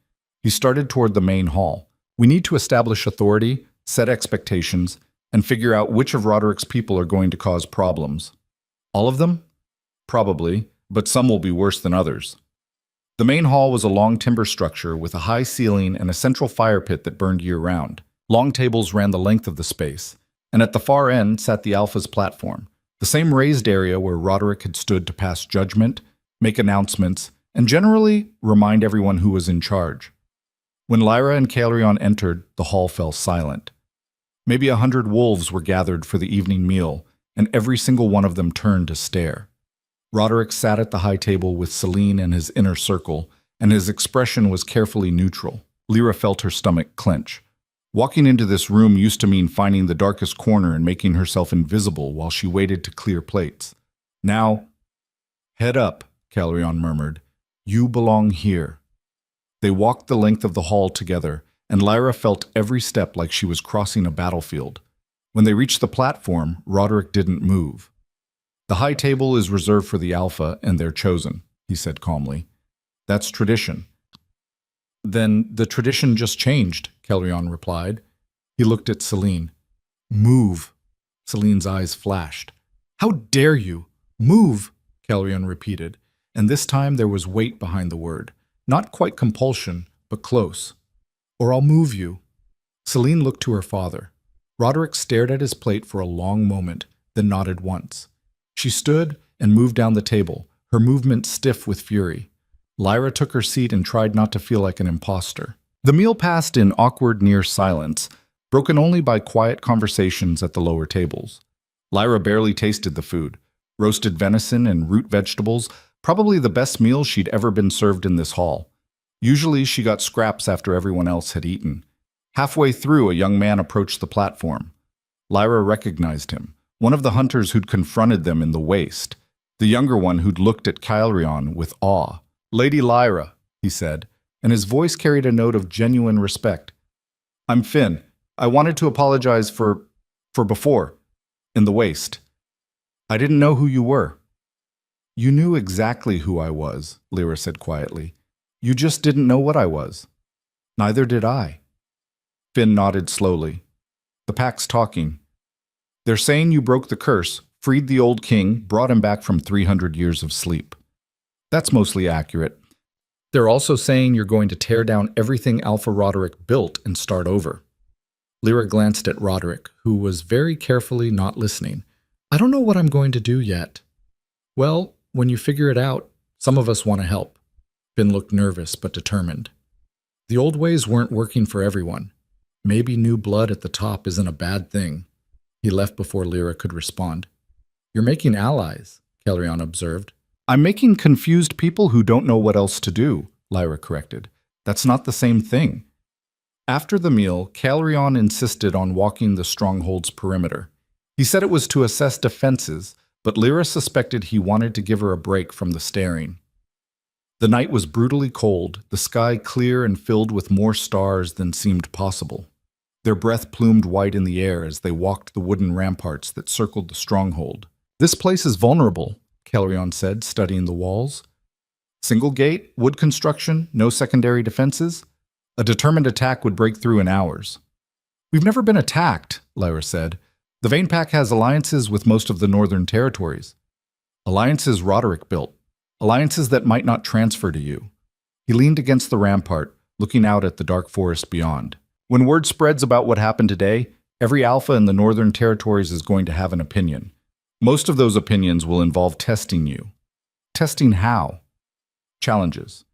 He started toward the main hall. "We need to establish authority, set expectations, and figure out which of Roderick's people are going to cause problems." "All of them?" "Probably, but some will be worse than others." The main hall was a long timber structure with a high ceiling and a central fire pit that burned year-round. Long tables ran the length of the space, and at the far end sat the Alpha's platform, the same raised area where Roderick had stood to pass judgment, make announcements, and generally remind everyone who was in charge. When Lyra and Caelryon entered, the hall fell silent. Maybe 100 wolves were gathered for the evening meal, and every single one of them turned to stare. Roderick sat at the high table with Selene and his inner circle, and his expression was carefully neutral. Lyra felt her stomach clench. Walking into this room used to mean finding the darkest corner and making herself invisible while she waited to clear plates. Now, "Head up," Caelryon murmured. "You belong here." They walked the length of the hall together, and Lyra felt every step like she was crossing a battlefield. When they reached the platform, Roderick didn't move. "The high table is reserved for the Alpha and their chosen," he said calmly. "That's tradition." "Then the tradition just changed," Caelryon replied. He looked at Selene. "Move." Selene's eyes flashed. "How dare you? Move," Caelryon repeated, and this time there was weight behind the word. Not quite compulsion, but close. "Or I'll move you." Selene looked to her father. Roderick stared at his plate for a long moment, then nodded once. She stood and moved down the table, her movement stiff with fury. Lyra took her seat and tried not to feel like an imposter. The meal passed in awkward near silence, broken only by quiet conversations at the lower tables. Lyra barely tasted the food. Roasted venison and root vegetables, probably the best meal she'd ever been served in this hall. Usually she got scraps after everyone else had eaten. Halfway through, a young man approached the platform. Lyra recognized him, one of the hunters who'd confronted them in the waste, the younger one who'd looked at Caelryon with awe. "Lady Lyra," he said. and his voice carried a note of genuine respect. I'm Finn. I wanted to apologize for before, in the waste. I didn't know who you were. You knew exactly who I was, Lyra said quietly. You just didn't know what I was. Neither did I. Finn nodded slowly. The pack's talking. They're saying you broke the curse, freed the old king, brought him back from 300 years of sleep. That's mostly accurate. They're also saying you're going to tear down everything Alpha Roderick built and start over. Lyra glanced at Roderick, who was very carefully not listening. I don't know what I'm going to do yet. Well, when you figure it out, some of us want to help. Finn looked nervous but determined. The old ways weren't working for everyone. Maybe new blood at the top isn't a bad thing. He left before Lyra could respond. You're making allies, Kelrion observed. I'm making confused people who don't know what else to do, Lyra corrected. That's not the same thing. After the meal, Kelrion insisted on walking the stronghold's perimeter. He said it was to assess defenses, but Lyra suspected he wanted to give her a break from the staring. The night was brutally cold, the sky clear and filled with more stars than seemed possible. Their breath plumed white in the air as they walked the wooden ramparts that circled the stronghold. This place is vulnerable, Kelrion said, studying the walls. Single gate, wood construction, no secondary defenses. A determined attack would break through in hours. We've never been attacked, Lyra said. The Vane Pack has alliances with most of the northern territories. Alliances Roderick built. Alliances that might not transfer to you. He leaned against the rampart, looking out at the dark forest beyond. When word spreads about what happened today, every alpha in the northern territories is going to have an opinion. Most of those opinions will involve testing you. Testing how? Challenges.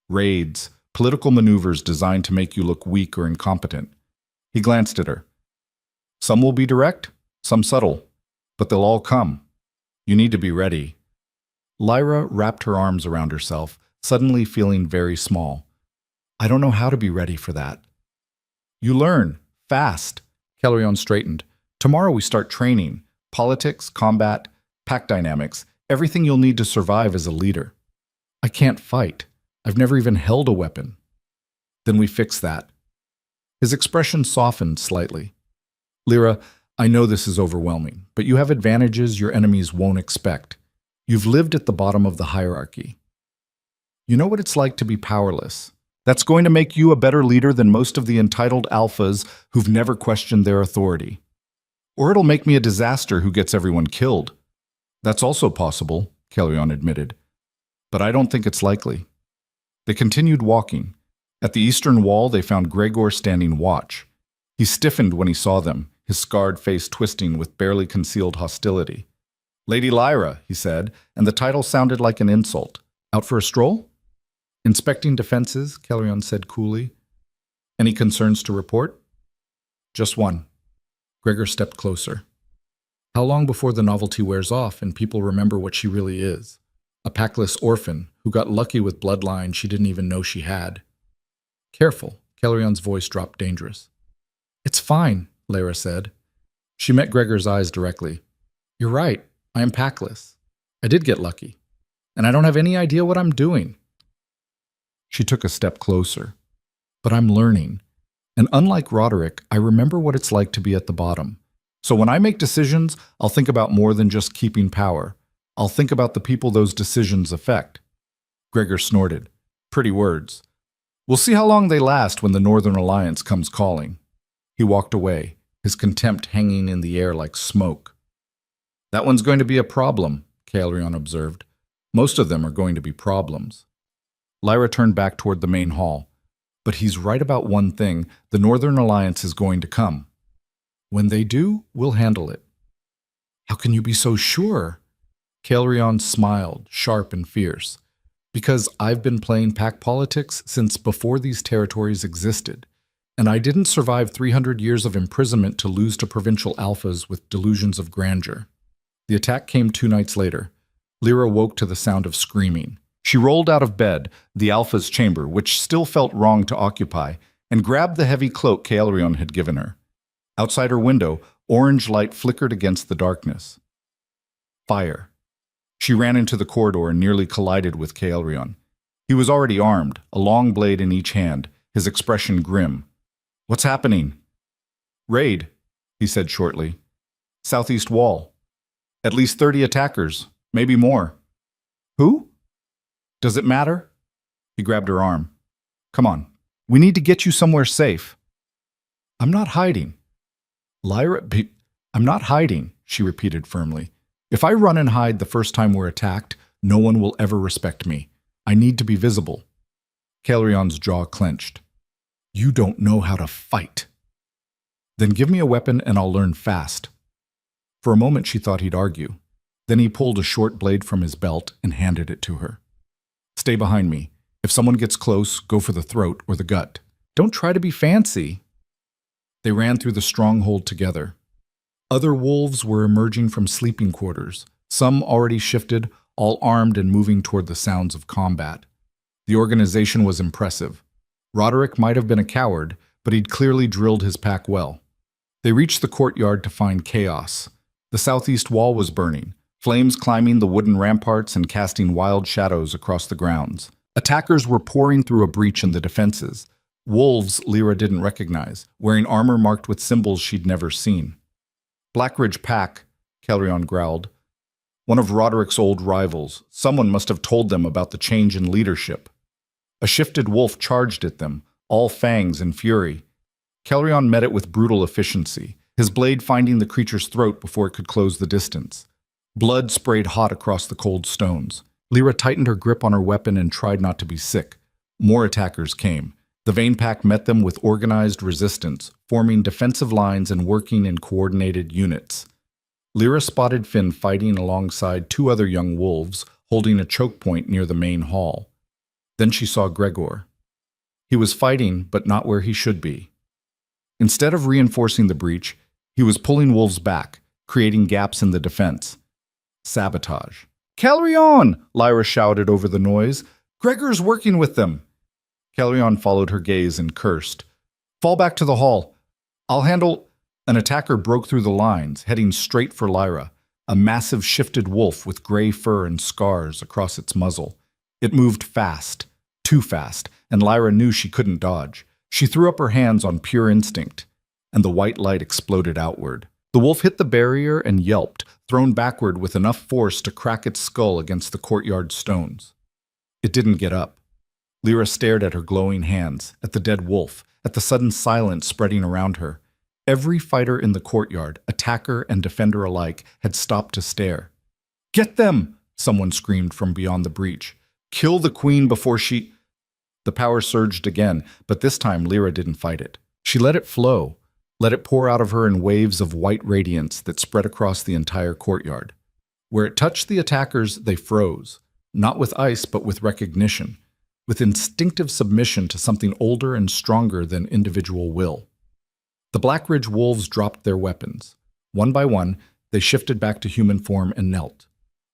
Raids. Political maneuvers designed to make you look weak or incompetent. He glanced at her. Some will be direct, some subtle, but they'll all come. You need to be ready. Lyra wrapped her arms around herself, suddenly feeling very small. I don't know how to be ready for that. You learn, fast. Kelrion straightened. Tomorrow we start training. Politics, combat, pack dynamics, everything you'll need to survive as a leader. I can't fight. I've never even held a weapon. Then we fix that. His expression softened slightly. Lyra, I know this is overwhelming, but you have advantages your enemies won't expect. You've lived at the bottom of the hierarchy. You know what it's like to be powerless. That's going to make you a better leader than most of the entitled alphas who've never questioned their authority. Or it'll make me a disaster who gets everyone killed. That's also possible, Kelrion admitted. But I don't think it's likely. They continued walking. At the eastern wall, they found Gregor standing watch. He stiffened when he saw them, his scarred face twisting with barely concealed hostility. Lady Lyra, he said, and the title sounded like an insult. Out for a stroll? Inspecting defenses, Kelrion said coolly. Any concerns to report? Just one. Gregor stepped closer. How long before the novelty wears off and people remember what she really is? A packless orphan who got lucky with bloodline she didn't even know she had. Careful, Kelrion's voice dropped dangerous. It's fine, Lyra said. She met Gregor's eyes directly. You're right, I am packless. I did get lucky, and I don't have any idea what I'm doing. She took a step closer. But I'm learning, and unlike Roderick, I remember what it's like to be at the bottom. So when I make decisions, I'll think about more than just keeping power. I'll think about the people those decisions affect. Gregor snorted. Pretty words. We'll see how long they last when the Northern Alliance comes calling. He walked away, his contempt hanging in the air like smoke. That one's going to be a problem, Kelrion observed. Most of them are going to be problems. Lyra turned back toward the main hall. But he's right about one thing. The Northern Alliance is going to come. When they do, we'll handle it. How can you be so sure? Kelrion smiled, sharp and fierce. Because I've been playing pack politics since before these territories existed, and I didn't survive 300 years of imprisonment to lose to provincial alphas with delusions of grandeur. The attack came 2 nights later. Lyra woke to the sound of screaming. She rolled out of bed, the alpha's chamber, which still felt wrong to occupy, and grabbed the heavy cloak Kelrion had given her. Outside her window, orange light flickered against the darkness. Fire. She ran into the corridor and nearly collided with Kelrion. He He was already armed, a long blade in each hand, his expression grim. "What's happening?" "Raid," he said shortly. "Southeast wall. At least 30 attackers, maybe more." "Who?" "Does it matter?" He grabbed her arm. "Come on. We need to get you somewhere safe." "I'm not hiding." I'm not hiding," she repeated firmly. "If I run and hide the first time we're attacked, no one will ever respect me. I need to be visible." Calerion's jaw clenched. "You don't know how to fight." "Then give me a weapon and I'll learn fast." For a moment she thought he'd argue. Then he pulled a short blade from his belt and handed it to her. "Stay behind me. If someone gets close, go for the throat or the gut. Don't try to be fancy." They ran through the stronghold together. Other wolves were emerging from sleeping quarters, some already shifted, all armed and moving toward the sounds of combat. The organization was impressive. Roderick might have been a coward, but he'd clearly drilled his pack well. They reached the courtyard to find chaos. The southeast wall was burning, flames climbing the wooden ramparts and casting wild shadows across the grounds. Attackers were pouring through a breach in the defenses. Wolves Lyra didn't recognize, wearing armor marked with symbols she'd never seen. "Blackridge Pack," Calrion growled. "One of Roderick's old rivals. Someone must have told them about the change in leadership." A shifted wolf charged at them, all fangs and fury. Calrion met it with brutal efficiency, his blade finding the creature's throat before it could close the distance. Blood sprayed hot across the cold stones. Lyra tightened her grip on her weapon and tried not to be sick. More attackers came. The Vane Pack met them with organized resistance, forming defensive lines and working in coordinated units. Lyra spotted Finn fighting alongside 2 other young wolves, holding a choke point near the main hall. Then she saw Gregor. He was fighting, but not where he should be. Instead of reinforcing the breach, he was pulling wolves back, creating gaps in the defense. Sabotage. "Calrion!" Lyra shouted over the noise. "Gregor's working with them." Calrion followed her gaze and cursed. "Fall back to the hall. I'll handle—" An attacker broke through the lines, heading straight for Lyra, a massive shifted wolf with gray fur and scars across its muzzle. It moved fast, too fast, and Lyra knew she couldn't dodge. She threw up her hands on pure instinct, and the white light exploded outward. The wolf hit the barrier and yelped, thrown backward with enough force to crack its skull against the courtyard stones. It didn't get up. Lyra stared at her glowing hands, at the dead wolf, at the sudden silence spreading around her. Every fighter in the courtyard, attacker and defender alike, had stopped to stare. "Get them!" someone screamed from beyond the breach. "Kill the queen before she—" The power surged again, but this time Lyra didn't fight it. She let it flow, let it pour out of her in waves of white radiance that spread across the entire courtyard. Where it touched the attackers, they froze, not with ice but with recognition, with instinctive submission to something older and stronger than individual will. The Blackridge wolves dropped their weapons. One by one, they shifted back to human form and knelt.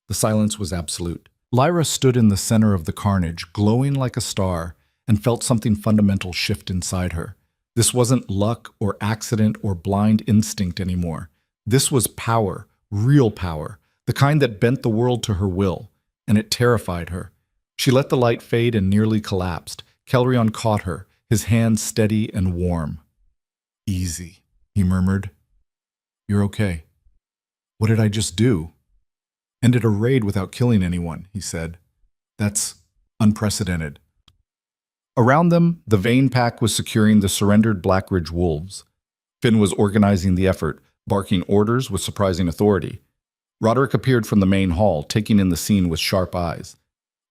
The silence was absolute. Lyra stood in the center of the carnage, glowing like a star, and felt something fundamental shift inside her. This wasn't luck or accident or blind instinct anymore. This was power, real power, the kind that bent the world to her will, and it terrified her. She let the light fade and nearly collapsed. Calrion caught her, his hands steady and warm. "Easy," he murmured. "You're okay." "What did I just do?" "Ended a raid without killing anyone," he said. "That's unprecedented." Around them, the Vane Pack was securing the surrendered Blackridge wolves. Finn was organizing the effort, barking orders with surprising authority. Roderick appeared from the main hall, taking in the scene with sharp eyes.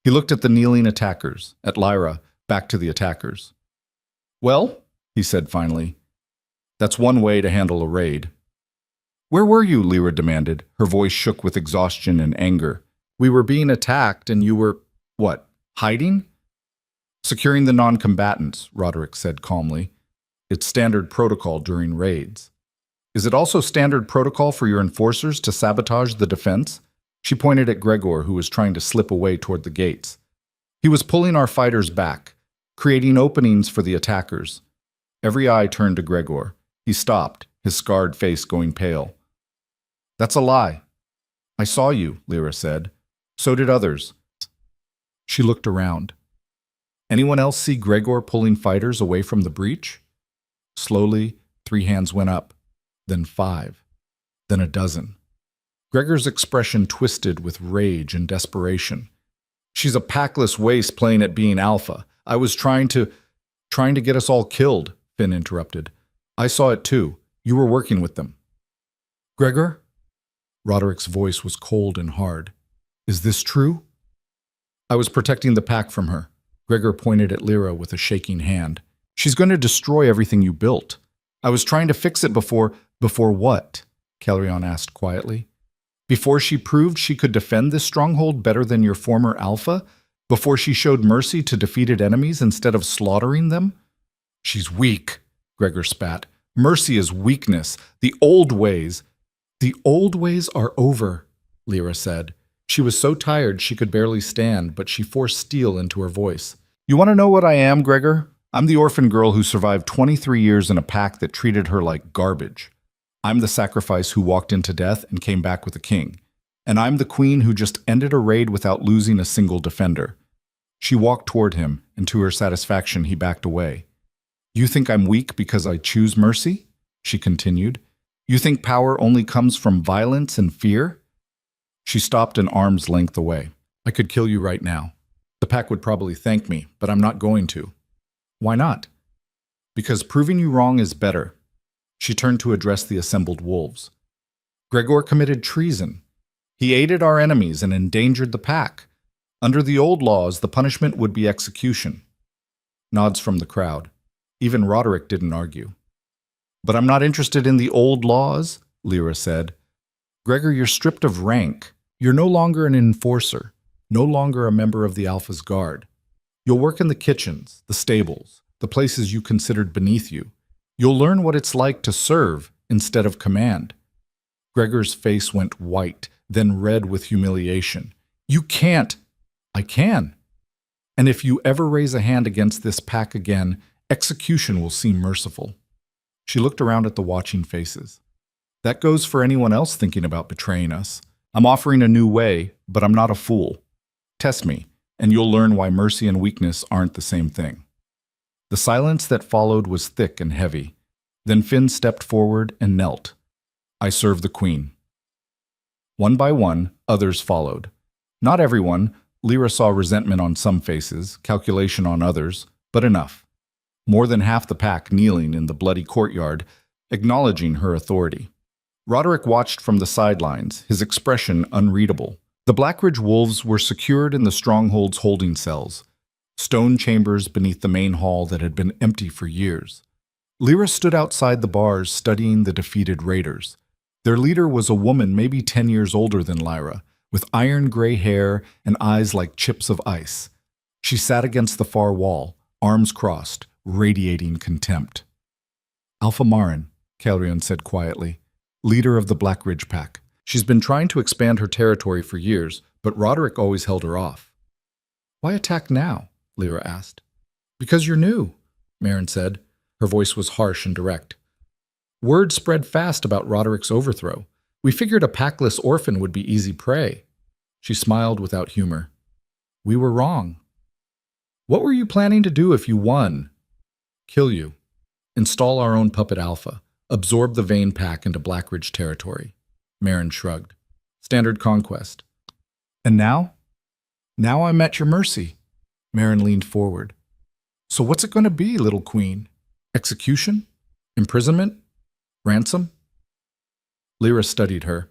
He looked at the kneeling attackers, at Lyra, back to the attackers. "Well," he said finally, "that's one way to handle a raid." "Where were you?" Lyra demanded. Her voice shook with exhaustion and anger. "We were being attacked and you were, what, hiding?" "Securing the non-combatants," Roderick said calmly. "It's standard protocol during raids." "Is it also standard protocol for your enforcers to sabotage the defense?" She pointed at Gregor, who was trying to slip away toward the gates. "He was pulling our fighters back, creating openings for the attackers." Every eye turned to Gregor. He stopped, his scarred face going pale. "That's a lie." "I saw you," Lyra said. "So did others." She looked around. Anyone else see Gregor pulling fighters away from the breach? Slowly, 3 hands went up, then 5, then a dozen. Gregor's expression twisted with rage and desperation. She's a packless waste playing at being alpha. I was trying to get us all killed, Finn interrupted. I saw it too. You were working with them. Gregor? Roderick's voice was cold and hard. Is this true? I was protecting the pack from her. Gregor pointed at Lyra with a shaking hand. She's going to destroy everything you built. I was trying to fix it before what? Calrion asked quietly. Before she proved she could defend this stronghold better than your former alpha? Before she showed mercy to defeated enemies instead of slaughtering them? She's weak, Gregor spat. Mercy is weakness. The old ways are over, Lyra said. She was so tired she could barely stand, but she forced steel into her voice. You want to know what I am, Gregor? I'm the orphan girl who survived 23 years in a pack that treated her like garbage. I'm the sacrifice who walked into death and came back with a king. And I'm the queen who just ended a raid without losing a single defender. She walked toward him, and to her satisfaction he backed away. You think I'm weak because I choose mercy? She continued. You think power only comes from violence and fear? She stopped an arm's length away. I could kill you right now. The pack would probably thank me, but I'm not going to. Why not? Because proving you wrong is better. She turned to address the assembled wolves. Gregor committed treason. He aided our enemies and endangered the pack. Under the old laws, the punishment would be execution. Nods from the crowd. Even Roderick didn't argue. But I'm not interested in the old laws, Lyra said. Gregor, you're stripped of rank. You're no longer an enforcer, no longer a member of the Alpha's guard. You'll work in the kitchens, the stables, the places you considered beneath you. You'll learn what it's like to serve instead of command. Gregor's face went white, then red with humiliation. You can't. I can. And if you ever raise a hand against this pack again, execution will seem merciful. She looked around at the watching faces. That goes for anyone else thinking about betraying us. I'm offering a new way, but I'm not a fool. Test me, and you'll learn why mercy and weakness aren't the same thing. The silence that followed was thick and heavy. Then Finn stepped forward and knelt. I serve the queen. One by one, others followed. Not everyone. Lyra saw resentment on some faces, calculation on others, but enough. More than half the pack kneeling in the bloody courtyard, acknowledging her authority. Roderick watched from the sidelines, his expression unreadable. The Blackridge wolves were secured in the stronghold's holding cells, stone chambers beneath the main hall that had been empty for years. Lyra stood outside the bars studying the defeated raiders. Their leader was a woman maybe 10 years older than Lyra, with iron-gray hair and eyes like chips of ice. She sat against the far wall, arms crossed, radiating contempt. Alpha Marin, Calrion said quietly, leader of the Blackridge pack. She's been trying to expand her territory for years, but Roderick always held her off. Why attack now? Lyra asked. Because you're new, Marin said. Her voice was harsh and direct. Word spread fast about Roderick's overthrow. We figured a packless orphan would be easy prey. She smiled without humor. We were wrong. What were you planning to do if you won? Kill you. Install our own puppet Alpha. Absorb the Vane pack into Blackridge territory. Marin shrugged. Standard conquest. And now? Now I'm at your mercy. Marin leaned forward. So what's it going to be, little queen? Execution? Imprisonment? Ransom? Lyra studied her.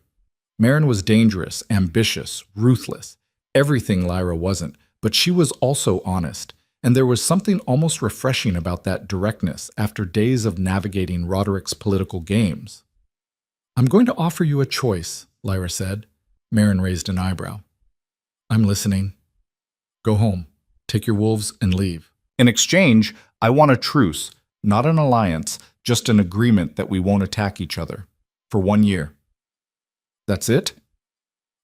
Marin was dangerous, ambitious, ruthless. Everything Lyra wasn't, but she was also honest. And there was something almost refreshing about that directness after days of navigating Roderick's political games. I'm going to offer you a choice, Lyra said. Marin raised an eyebrow. I'm listening. Go home. Take your wolves and leave. In exchange, I want a truce, not an alliance, just an agreement that we won't attack each other. For 1 year. That's it?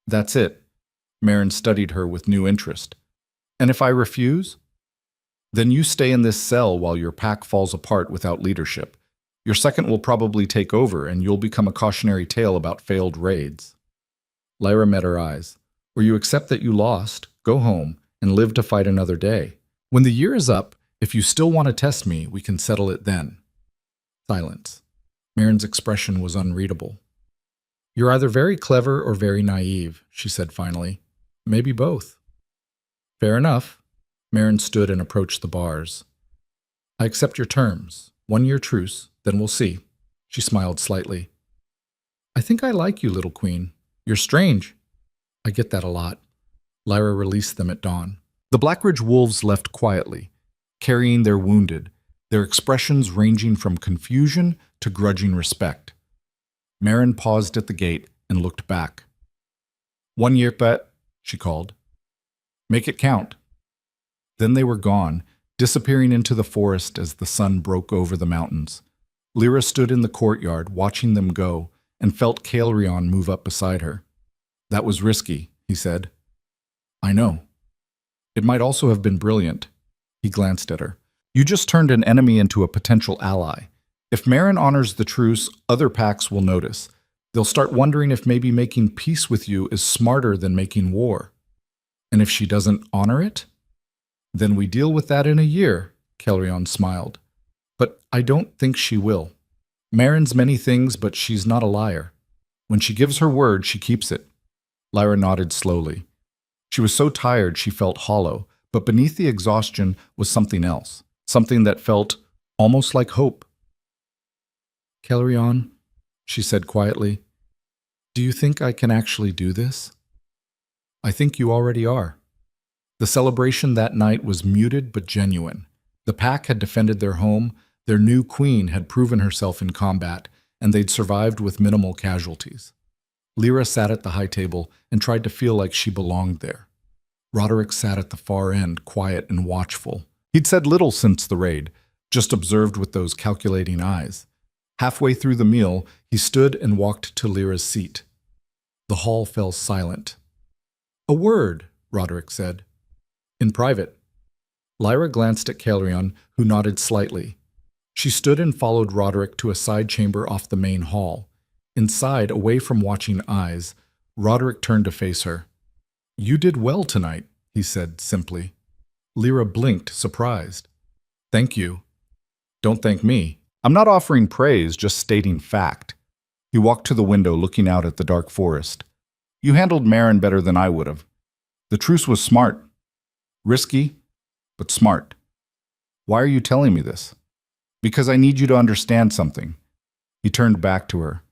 That's it. Marin studied her with new interest. And if I refuse? Then you stay in this cell while your pack falls apart without leadership. Your second will probably take over, and you'll become a cautionary tale about failed raids. Lyra met her eyes. Or you accept that you lost, go home, and live to fight another day. When the year is up, if you still want to test me, we can settle it then. Silence. Marin's expression was unreadable. You're either very clever or very naive, she said finally. Maybe both. Fair enough. Marin stood and approached the bars. I accept your terms. 1 year truce, then we'll see. She smiled slightly. I think I like you, little queen. You're strange. I get that a lot. Lyra released them at dawn. The Blackridge wolves left quietly, carrying their wounded, their expressions ranging from confusion to grudging respect. Marin paused at the gate and looked back. 1 year, pet, she called. Make it count. Then they were gone, disappearing into the forest as the sun broke over the mountains. Lyra stood in the courtyard, watching them go, and felt Caelryon move up beside her. That was risky, he said. I know. It might also have been brilliant. He glanced at her. You just turned an enemy into a potential ally. If Marin honors the truce, other packs will notice. They'll start wondering if maybe making peace with you is smarter than making war. And if she doesn't honor it? Then we deal with that in a year, Caelryon smiled. But I don't think she will. Marin's many things, but she's not a liar. When she gives her word, she keeps it. Lyra nodded slowly. She was so tired she felt hollow, but beneath the exhaustion was something else, something that felt almost like hope. Caelryon, she said quietly, do you think I can actually do this? I think you already are. The celebration that night was muted but genuine. The pack had defended their home, their new queen had proven herself in combat, and they'd survived with minimal casualties. Lyra sat at the high table and tried to feel like she belonged there. Roderick sat at the far end, quiet and watchful. He'd said little since the raid, just observed with those calculating eyes. Halfway through the meal, he stood and walked to Lyra's seat. The hall fell silent. A word, Roderick said. In private. Lyra glanced at Caelryon, who nodded slightly. She stood and followed Roderick to a side chamber off the main hall. Inside, away from watching eyes, Roderick turned to face her. You did well tonight, he said simply. Lyra blinked, surprised. Thank you. Don't thank me. I'm not offering praise, just stating fact. He walked to the window, looking out at the dark forest. You handled Marin better than I would have. The truce was smart. Risky, but smart. Why are you telling me this? Because I need you to understand something. He turned back to her.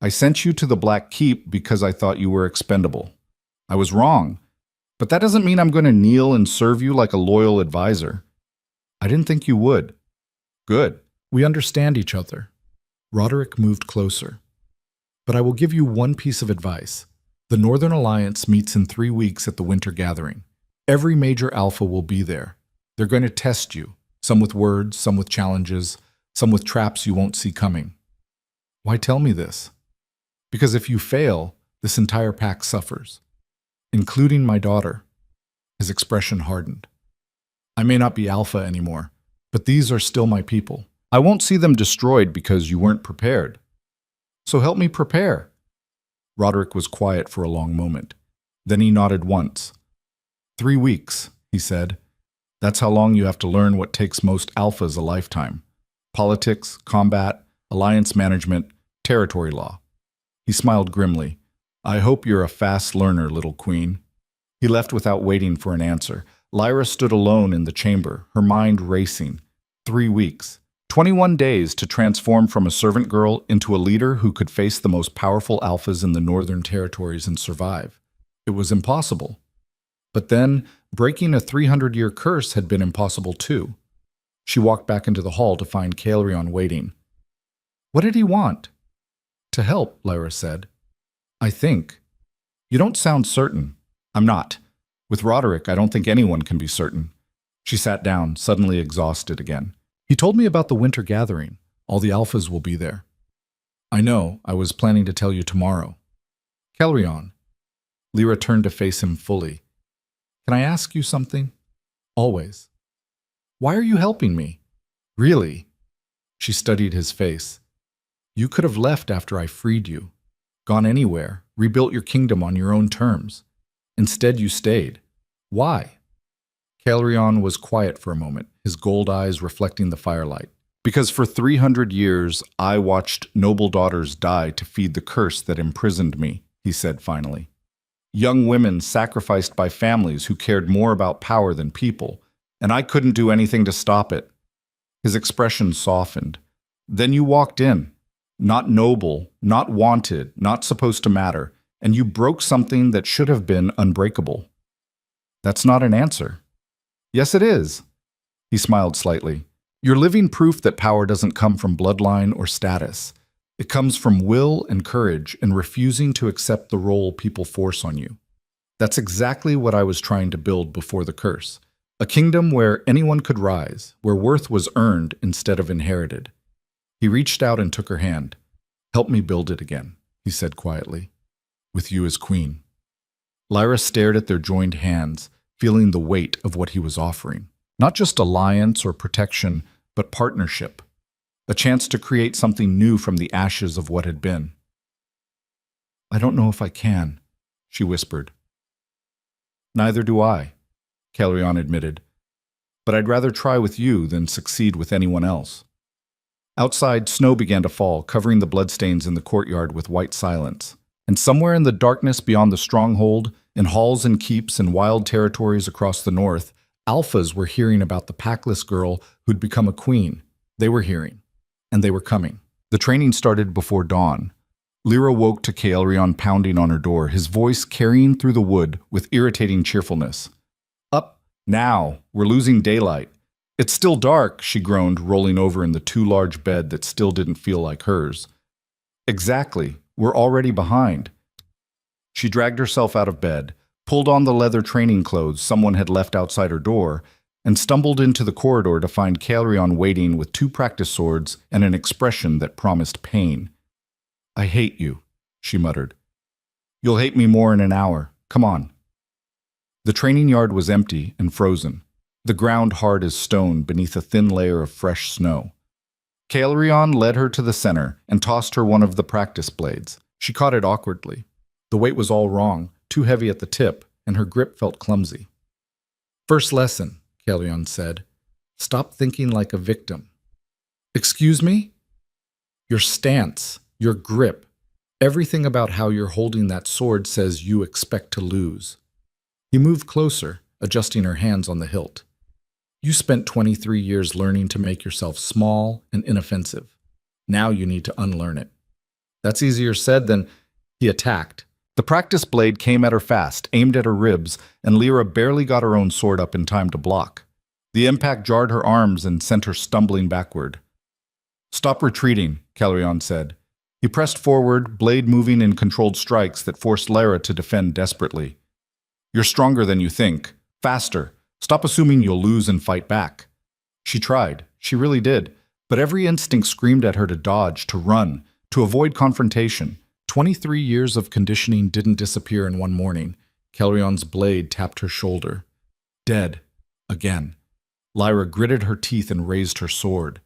I sent you to the Black Keep because I thought you were expendable. I was wrong, but that doesn't mean I'm going to kneel and serve you like a loyal advisor. I didn't think you would. Good. We understand each other. Roderick moved closer. But I will give you one piece of advice. The Northern Alliance meets in 3 weeks at the Winter Gathering. Every major alpha will be there. They're going to test you, some with words, some with challenges, some with traps you won't see coming. Why tell me this? Because if you fail, this entire pack suffers, including my daughter. His expression hardened. I may not be alpha anymore, but these are still my people. I won't see them destroyed because you weren't prepared. So help me prepare. Roderick was quiet for a long moment. Then he nodded once. 3 weeks, he said. That's how long you have to learn what takes most alphas a lifetime. Politics, combat, alliance management, territory law. He smiled grimly. I hope you're a fast learner, little queen. He left without waiting for an answer. Lyra stood alone in the chamber, her mind racing. 3 weeks. 21 days to transform from a servant girl into a leader who could face the most powerful alphas in the Northern Territories and survive. It was impossible. But then, breaking a 300-year curse had been impossible too. She walked back into the hall to find Caelryon waiting. What did he want? To help, Lyra said. I think. You don't sound certain. I'm not. With Roderick, I don't think anyone can be certain. She sat down, suddenly exhausted again. He told me about the Winter Gathering. All the alphas will be there. I know. I was planning to tell you tomorrow. Caelryon. Lyra turned to face him fully. Can I ask you something? Always. Why are you helping me? Really? She studied his face. You could have left after I freed you, gone anywhere, rebuilt your kingdom on your own terms. Instead, you stayed. Why? Caelryon was quiet for a moment, his gold eyes reflecting the firelight. Because for 300 years, I watched noble daughters die to feed the curse that imprisoned me, he said finally. Young women sacrificed by families who cared more about power than people, and I couldn't do anything to stop it. His expression softened. Then you walked in. Not noble, not wanted, not supposed to matter, and you broke something that should have been unbreakable. That's not an answer. Yes, it is. He smiled slightly. You're living proof that power doesn't come from bloodline or status. It comes from will and courage and refusing to accept the role people force on you. That's exactly what I was trying to build before the curse. A kingdom where anyone could rise, where worth was earned instead of inherited. He reached out and took her hand. Help me build it again, he said quietly. With you as queen. Lyra stared at their joined hands, feeling the weight of what he was offering. Not just alliance or protection, but partnership. A chance to create something new from the ashes of what had been. I don't know if I can, she whispered. Neither do I, Caelryon admitted. But I'd rather try with you than succeed with anyone else. Outside, snow began to fall, covering the bloodstains in the courtyard with white silence. And somewhere in the darkness beyond the stronghold, in halls and keeps and wild territories across the north, alphas were hearing about the Packless girl who'd become a queen. They were hearing. And they were coming. The training started before dawn. Lyra woke to Caelryon pounding on her door, his voice carrying through the wood with irritating cheerfulness. Up, now, we're losing daylight. It's still dark, she groaned, rolling over in the too large bed that still didn't feel like hers. Exactly, we're already behind. She dragged herself out of bed, pulled on the leather training clothes someone had left outside her door, and stumbled into the corridor to find Caelryon waiting with 2 practice swords and an expression that promised pain. I hate you, she muttered. You'll hate me more in an hour. Come on. The training yard was empty and frozen, the ground hard as stone beneath a thin layer of fresh snow. Caelryon led her to the center and tossed her one of the practice blades. She caught it awkwardly. The weight was all wrong, too heavy at the tip, and her grip felt clumsy. First lesson, Caelryon said. Stop thinking like a victim. Excuse me? Your stance, your grip, everything about how you're holding that sword says you expect to lose. He moved closer, adjusting her hands on the hilt. You spent 23 years learning to make yourself small and inoffensive. Now you need to unlearn it. That's easier said than... He attacked. The practice blade came at her fast, aimed at her ribs, and Lyra barely got her own sword up in time to block. The impact jarred her arms and sent her stumbling backward. Stop retreating, Caelryon said. He pressed forward, blade moving in controlled strikes that forced Lyra to defend desperately. You're stronger than you think. Faster. Stop assuming you'll lose and fight back. She tried. She really did. But every instinct screamed at her to dodge, to run, to avoid confrontation. 23 years of conditioning didn't disappear in one morning. Caelryon's blade tapped her shoulder. Dead. Again. Lyra gritted her teeth and raised her sword.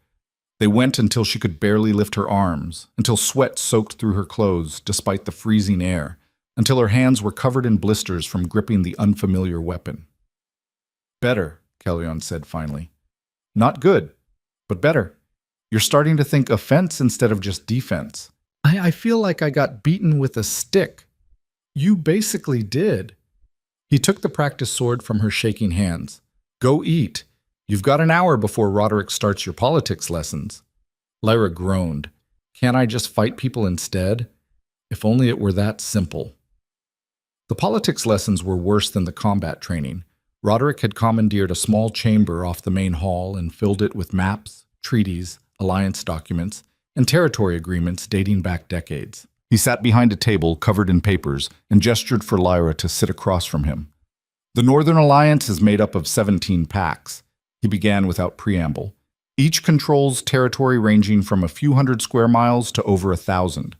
They went until she could barely lift her arms, until sweat soaked through her clothes despite the freezing air, until her hands were covered in blisters from gripping the unfamiliar weapon. Better, Caelryon said finally. Not good, but better. You're starting to think offense instead of just defense. I feel like I got beaten with a stick. You basically did. He took the practice sword from her shaking hands. Go eat. You've got an hour before Roderick starts your politics lessons. Lyra groaned. Can't I just fight people instead? If only it were that simple. The politics lessons were worse than the combat training. Roderick had commandeered a small chamber off the main hall and filled it with maps, treaties, alliance documents, and territory agreements dating back decades. He sat behind a table covered in papers and gestured for Lyra to sit across from him. The Northern Alliance is made up of 17 packs. He began without preamble. Each controls territory ranging from a few hundred square miles to over 1,000.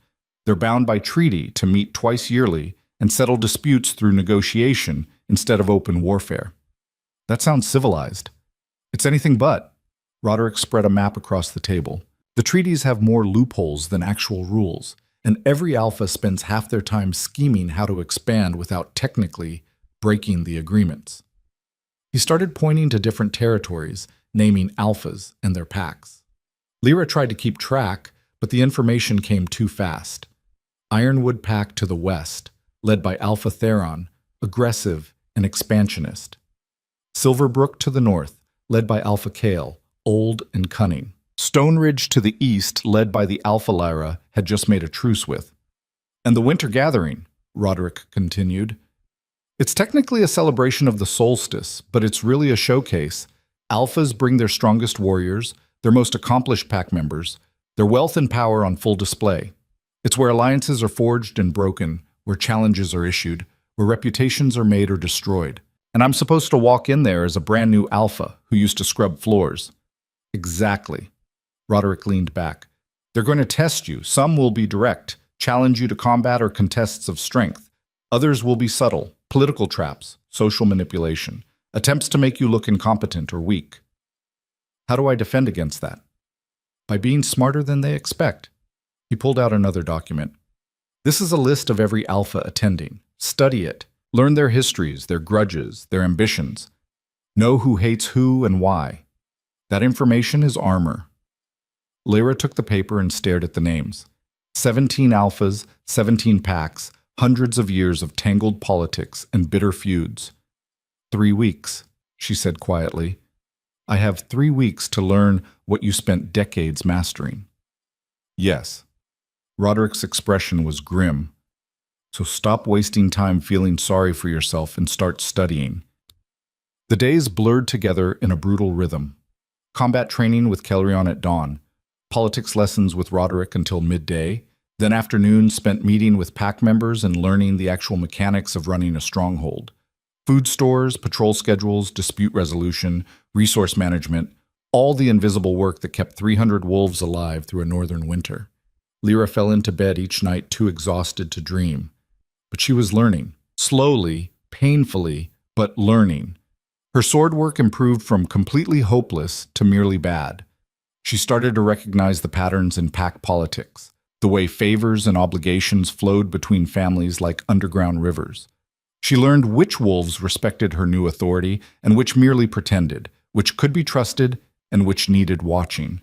They're bound by treaty to meet twice yearly and settle disputes through negotiation instead of open warfare. That sounds civilized. It's anything but. Roderick spread a map across the table. The treaties have more loopholes than actual rules, and every alpha spends half their time scheming how to expand without technically breaking the agreements. He started pointing to different territories, naming alphas and their packs. Lyra tried to keep track, but the information came too fast. Ironwood Pack to the west, led by Alpha Theron, aggressive and expansionist. Silverbrook to the north, led by Alpha Kale, old and cunning. Stone Ridge to the east, led by the Alpha Lyra, had just made a truce with. And the Winter Gathering, Roderick continued. It's technically a celebration of the solstice, but it's really a showcase. Alphas bring their strongest warriors, their most accomplished pack members, their wealth and power on full display. It's where alliances are forged and broken, where challenges are issued, where reputations are made or destroyed. And I'm supposed to walk in there as a brand new alpha who used to scrub floors. Exactly. Roderick leaned back. They're going to test you. Some will be direct, challenge you to combat or contests of strength. Others will be subtle, political traps, social manipulation, attempts to make you look incompetent or weak. How do I defend against that? By being smarter than they expect. He pulled out another document. This is a list of every alpha attending. Study it. Learn their histories, their grudges, their ambitions. Know who hates who and why. That information is armor. Lyra took the paper and stared at the names. 17 alphas, 17 packs, hundreds of years of tangled politics and bitter feuds. 3 weeks, she said quietly. I have 3 weeks to learn what you spent decades mastering. Yes. Roderick's expression was grim. So stop wasting time feeling sorry for yourself and start studying. The days blurred together in a brutal rhythm. Combat training with Kelrion at dawn, politics lessons with Roderick until midday, then afternoon spent meeting with pack members and learning the actual mechanics of running a stronghold. Food stores, patrol schedules, dispute resolution, resource management, all the invisible work that kept 300 wolves alive through a northern winter. Lyra fell into bed each night too exhausted to dream. But she was learning, slowly, painfully, but learning. Her sword work improved from completely hopeless to merely bad. She started to recognize the patterns in pack politics, the way favors and obligations flowed between families like underground rivers. She learned which wolves respected her new authority and which merely pretended, which could be trusted and which needed watching.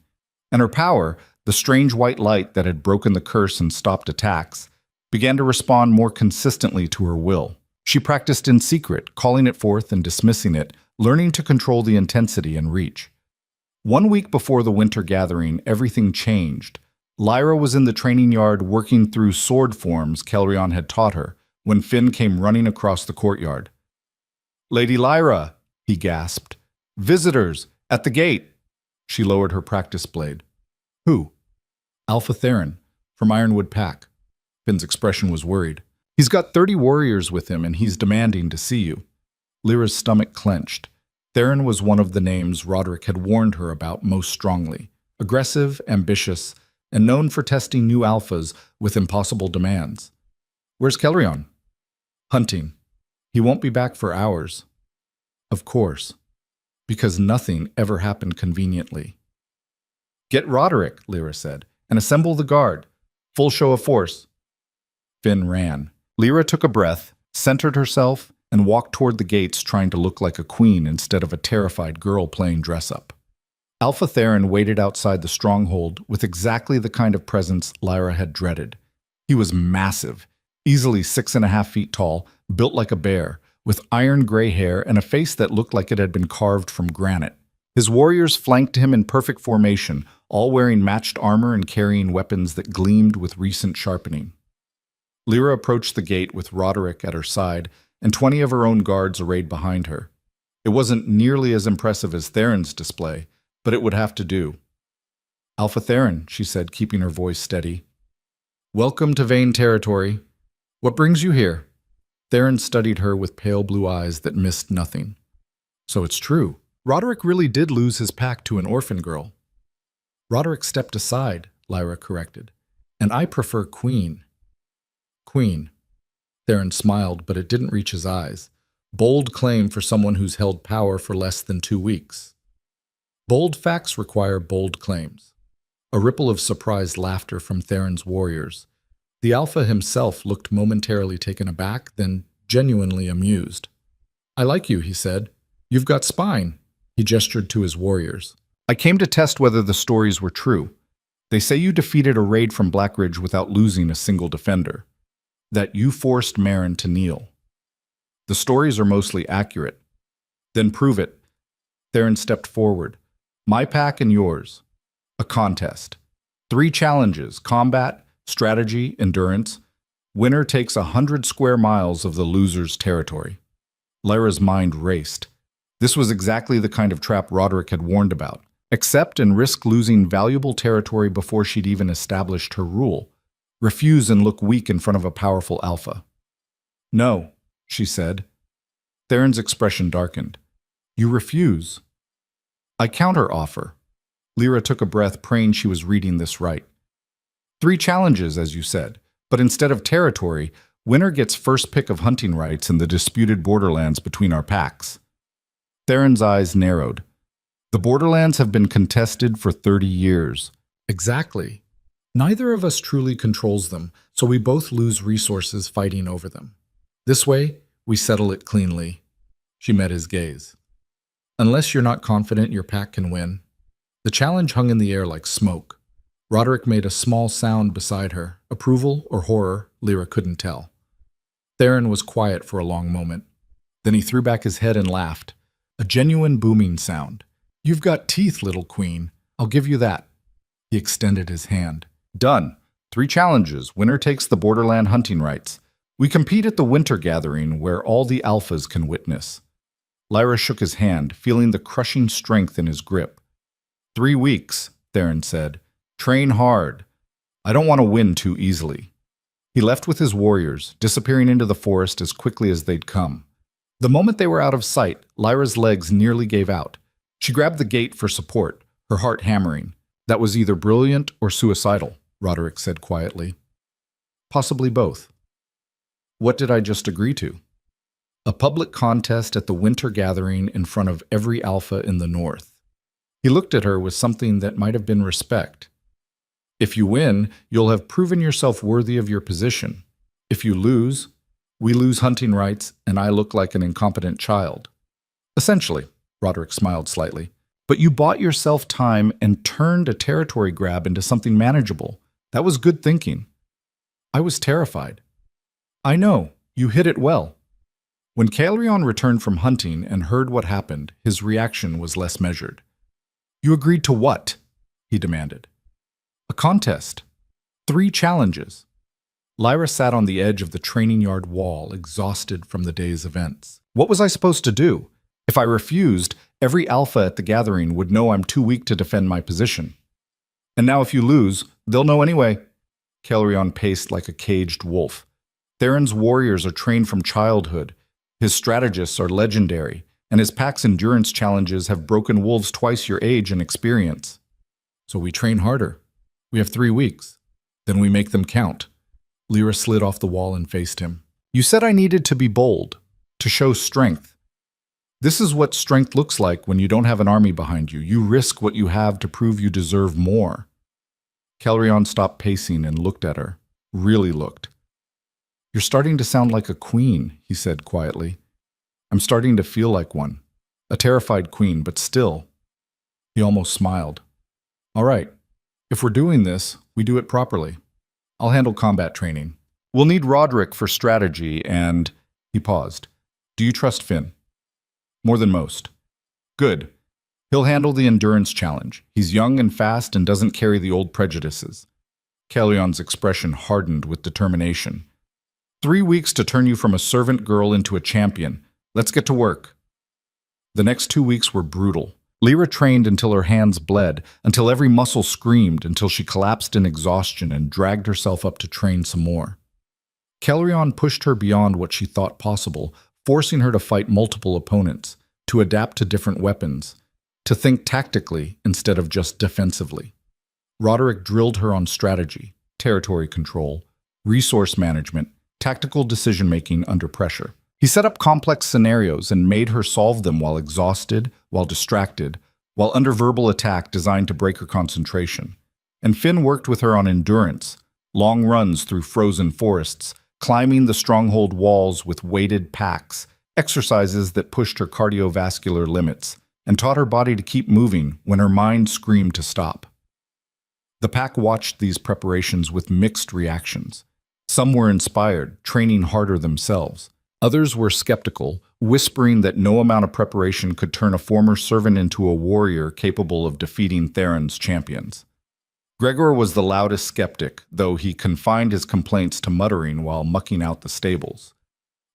And her power, the strange white light that had broken the curse and stopped attacks, began to respond more consistently to her will. She practiced in secret, calling it forth and dismissing it, learning to control the intensity and reach. 1 week before the Winter Gathering, everything changed. Lyra was in the training yard working through sword forms Kelrion had taught her, when Finn came running across the courtyard. "Lady Lyra," he gasped. "Visitors, at the gate." She lowered her practice blade. "Who?" "Alpha Theron, from Ironwood Pack." Finn's expression was worried. "He's got 30 warriors with him, and he's demanding to see you." Lyra's stomach clenched. Theron was one of the names Roderick had warned her about most strongly. Aggressive, ambitious, and known for testing new alphas with impossible demands. "Where's Kelrion?" "Hunting. He won't be back for hours." "Of course. Because nothing ever happened conveniently." "Get Roderick," Lyra said, "and assemble the guard. Full show of force." Finn ran. Lyra took a breath, centered herself, and walked toward the gates trying to look like a queen instead of a terrified girl playing dress-up. Alpha Theron waited outside the stronghold with exactly the kind of presence Lyra had dreaded. He was massive, easily 6.5 feet tall, built like a bear, with iron gray hair and a face that looked like it had been carved from granite. His warriors flanked him in perfect formation, all wearing matched armor and carrying weapons that gleamed with recent sharpening. Lyra approached the gate with Roderick at her side and 20 of her own guards arrayed behind her. It wasn't nearly as impressive as Theron's display, but it would have to do. "Alpha Theron," she said, keeping her voice steady. "Welcome to Vane territory. What brings you here?" Theron studied her with pale blue eyes that missed nothing. "So it's true. Roderick really did lose his pack to an orphan girl." "Roderick stepped aside," Lyra corrected. "And I prefer Queen." "Queen." Theron smiled, but it didn't reach his eyes. Bold claim for someone who's held power for less than 2 weeks. Bold facts require bold claims. A ripple of surprised laughter from Theron's warriors. The Alpha himself looked momentarily taken aback, then genuinely amused. "I like you," he said. You've got spine. He gestured to his warriors. I came to test whether the stories were true. They say you defeated a raid from Blackridge without losing a single defender. That you forced Marin to kneel. The stories are mostly accurate. Then prove it. Theron stepped forward. My pack and yours. A contest. 3 challenges: combat, strategy, endurance. Winner takes 100 square miles of the loser's territory. Lyra's mind raced. This was exactly the kind of trap Roderick had warned about. Accept and risk losing valuable territory before she'd even established her rule. Refuse and look weak in front of a powerful alpha. No, she said. Theron's expression darkened. You refuse. I counter-offer. Lyra took a breath, praying she was reading this right. 3 challenges, as you said, but instead of territory, winner gets first pick of hunting rights in the disputed borderlands between our packs. Theron's eyes narrowed. The borderlands have been contested for 30 years. Exactly. Neither of us truly controls them, so we both lose resources fighting over them. This way, we settle it cleanly. She met his gaze. Unless you're not confident your pack can win. The challenge hung in the air like smoke. Roderick made a small sound beside her. Approval or horror, Lyra couldn't tell. Theron was quiet for a long moment. Then he threw back his head and laughed. A genuine booming sound. You've got teeth, little queen. I'll give you that. He extended his hand. Done. 3 challenges. Winner takes the borderland hunting rights. We compete at the winter gathering where all the alphas can witness. Lyra shook his hand, feeling the crushing strength in his grip. 3 weeks, Theron said. Train hard. I don't want to win too easily. He left with his warriors, disappearing into the forest as quickly as they'd come. The moment they were out of sight, Lyra's legs nearly gave out. She grabbed the gate for support, her heart hammering. That was either brilliant or suicidal, Roderick said quietly. Possibly both. What did I just agree to? A public contest at the winter gathering in front of every alpha in the north. He looked at her with something that might have been respect. If you win, you'll have proven yourself worthy of your position. If you lose, we lose hunting rights and I look like an incompetent child. Essentially, Roderick smiled slightly. But you bought yourself time and turned a territory grab into something manageable. That was good thinking. I was terrified. I know, you hit it well. When Caelryon returned from hunting and heard what happened, his reaction was less measured. You agreed to what? He demanded. A contest. 3 challenges. Lyra sat on the edge of the training yard wall, exhausted from the day's events. What was I supposed to do? If I refused, every alpha at the gathering would know I'm too weak to defend my position. And now if you lose, they'll know anyway. Caelryon paced like a caged wolf. Theron's warriors are trained from childhood. His strategists are legendary, and his pack's endurance challenges have broken wolves twice your age and experience. So we train harder. We have 3 weeks. Then we make them count. Lyra slid off the wall and faced him. You said I needed to be bold, to show strength. This is what strength looks like when you don't have an army behind you. You risk what you have to prove you deserve more. Caelryon stopped pacing and looked at her. Really looked. You're starting to sound like a queen, he said quietly. I'm starting to feel like one. A terrified queen, but still. He almost smiled. All right. If we're doing this, we do it properly. I'll handle combat training. We'll need Roderick for strategy and... He paused. Do you trust Finn? More than most. Good. He'll handle the endurance challenge. He's young and fast and doesn't carry the old prejudices. Caelyon's expression hardened with determination. 3 weeks to turn you from a servant girl into a champion. Let's get to work. The next 2 weeks were brutal. Lyra trained until her hands bled, until every muscle screamed, until she collapsed in exhaustion and dragged herself up to train some more. Caelryon pushed her beyond what she thought possible, forcing her to fight multiple opponents, to adapt to different weapons, to think tactically instead of just defensively. Roderick drilled her on strategy, territory control, resource management, tactical decision-making under pressure. He set up complex scenarios and made her solve them while exhausted, while distracted, while under verbal attack designed to break her concentration. And Finn worked with her on endurance, long runs through frozen forests, climbing the stronghold walls with weighted packs, exercises that pushed her cardiovascular limits and taught her body to keep moving when her mind screamed to stop. The pack watched these preparations with mixed reactions. Some were inspired, training harder themselves. Others were skeptical, whispering that no amount of preparation could turn a former servant into a warrior capable of defeating Theron's champions. Gregor was the loudest skeptic, though he confined his complaints to muttering while mucking out the stables.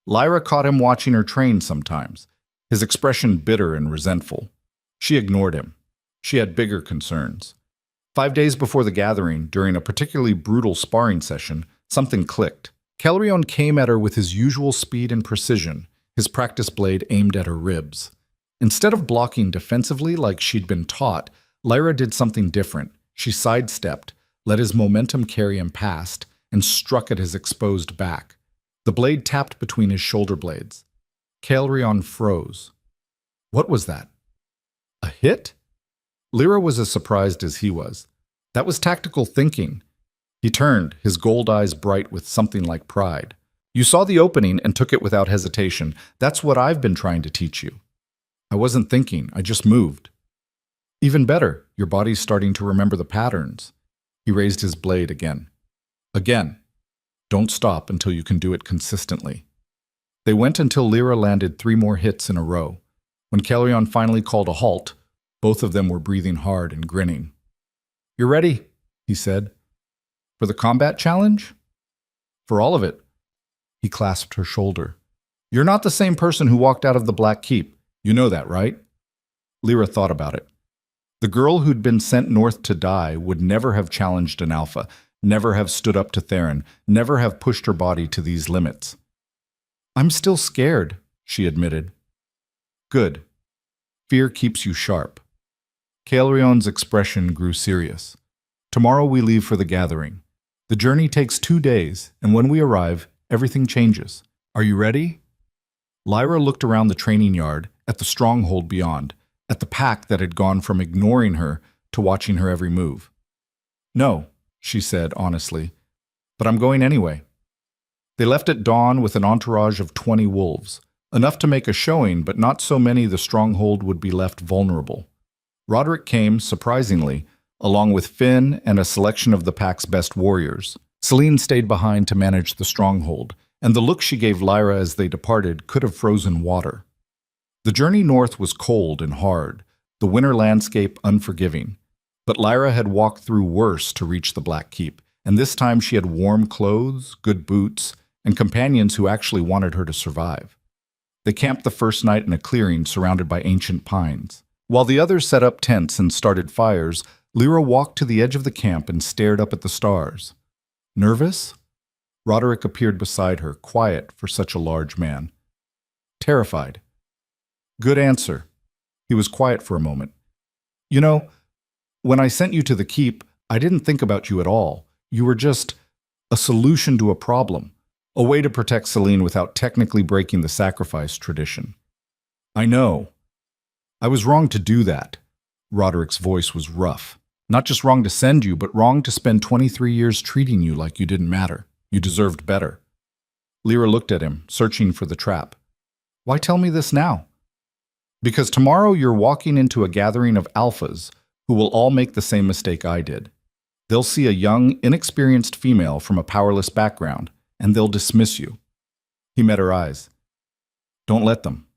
Lyra caught him watching her train sometimes, his expression bitter and resentful. She ignored him. She had bigger concerns. 5 days before the gathering, during a particularly brutal sparring session, something clicked. Kelrion came at her with his usual speed and precision, his practice blade aimed at her ribs. Instead of blocking defensively like she'd been taught, Lyra did something different. She sidestepped, let his momentum carry him past, and struck at his exposed back. The blade tapped between his shoulder blades. Kelrion froze. What was that? A hit? Lyra was as surprised as he was. That was tactical thinking. He turned, his gold eyes bright with something like pride. You saw the opening and took it without hesitation. That's what I've been trying to teach you. I wasn't thinking, I just moved. Even better, your body's starting to remember the patterns. He raised his blade again. Again. Don't stop until you can do it consistently. They went until Lyra landed 3 more hits in a row. When Kelrion finally called a halt, both of them were breathing hard and grinning. You're ready, he said. For the combat challenge? For all of it. He clasped her shoulder. You're not the same person who walked out of the Black Keep. You know that, right? Lyra thought about it. The girl who'd been sent north to die would never have challenged an alpha, never have stood up to Theron, never have pushed her body to these limits. I'm still scared, she admitted. Good. Fear keeps you sharp. Kelrion's expression grew serious. Tomorrow we leave for the gathering. The journey takes 2 days, and when we arrive, everything changes. Are you ready? Lyra looked around the training yard, at the stronghold beyond, at the pack that had gone from ignoring her to watching her every move. No, she said honestly, but I'm going anyway. They left at dawn with an entourage of 20 wolves, enough to make a showing, but not so many the stronghold would be left vulnerable. Roderick came, surprisingly, along with Finn and a selection of the pack's best warriors. Celine stayed behind to manage the stronghold, and the look she gave Lyra as they departed could have frozen water. The journey north was cold and hard, the winter landscape unforgiving. But Lyra had walked through worse to reach the Black Keep, and this time she had warm clothes, good boots, and companions who actually wanted her to survive. They camped the first night in a clearing surrounded by ancient pines. While the others set up tents and started fires, Lyra walked to the edge of the camp and stared up at the stars. Nervous? Roderick appeared beside her, quiet for such a large man. Terrified. Good answer. He was quiet for a moment. You know, when I sent you to the keep, I didn't think about you at all. You were just a solution to a problem, a way to protect Celine without technically breaking the sacrifice tradition. I know. I was wrong to do that. Roderick's voice was rough. Not just wrong to send you, but wrong to spend 23 years treating you like you didn't matter. You deserved better. Lyra looked at him, searching for the trap. Why tell me this now? Because tomorrow you're walking into a gathering of alphas who will all make the same mistake I did. They'll see a young, inexperienced female from a powerless background, and they'll dismiss you. He met her eyes. Don't let them.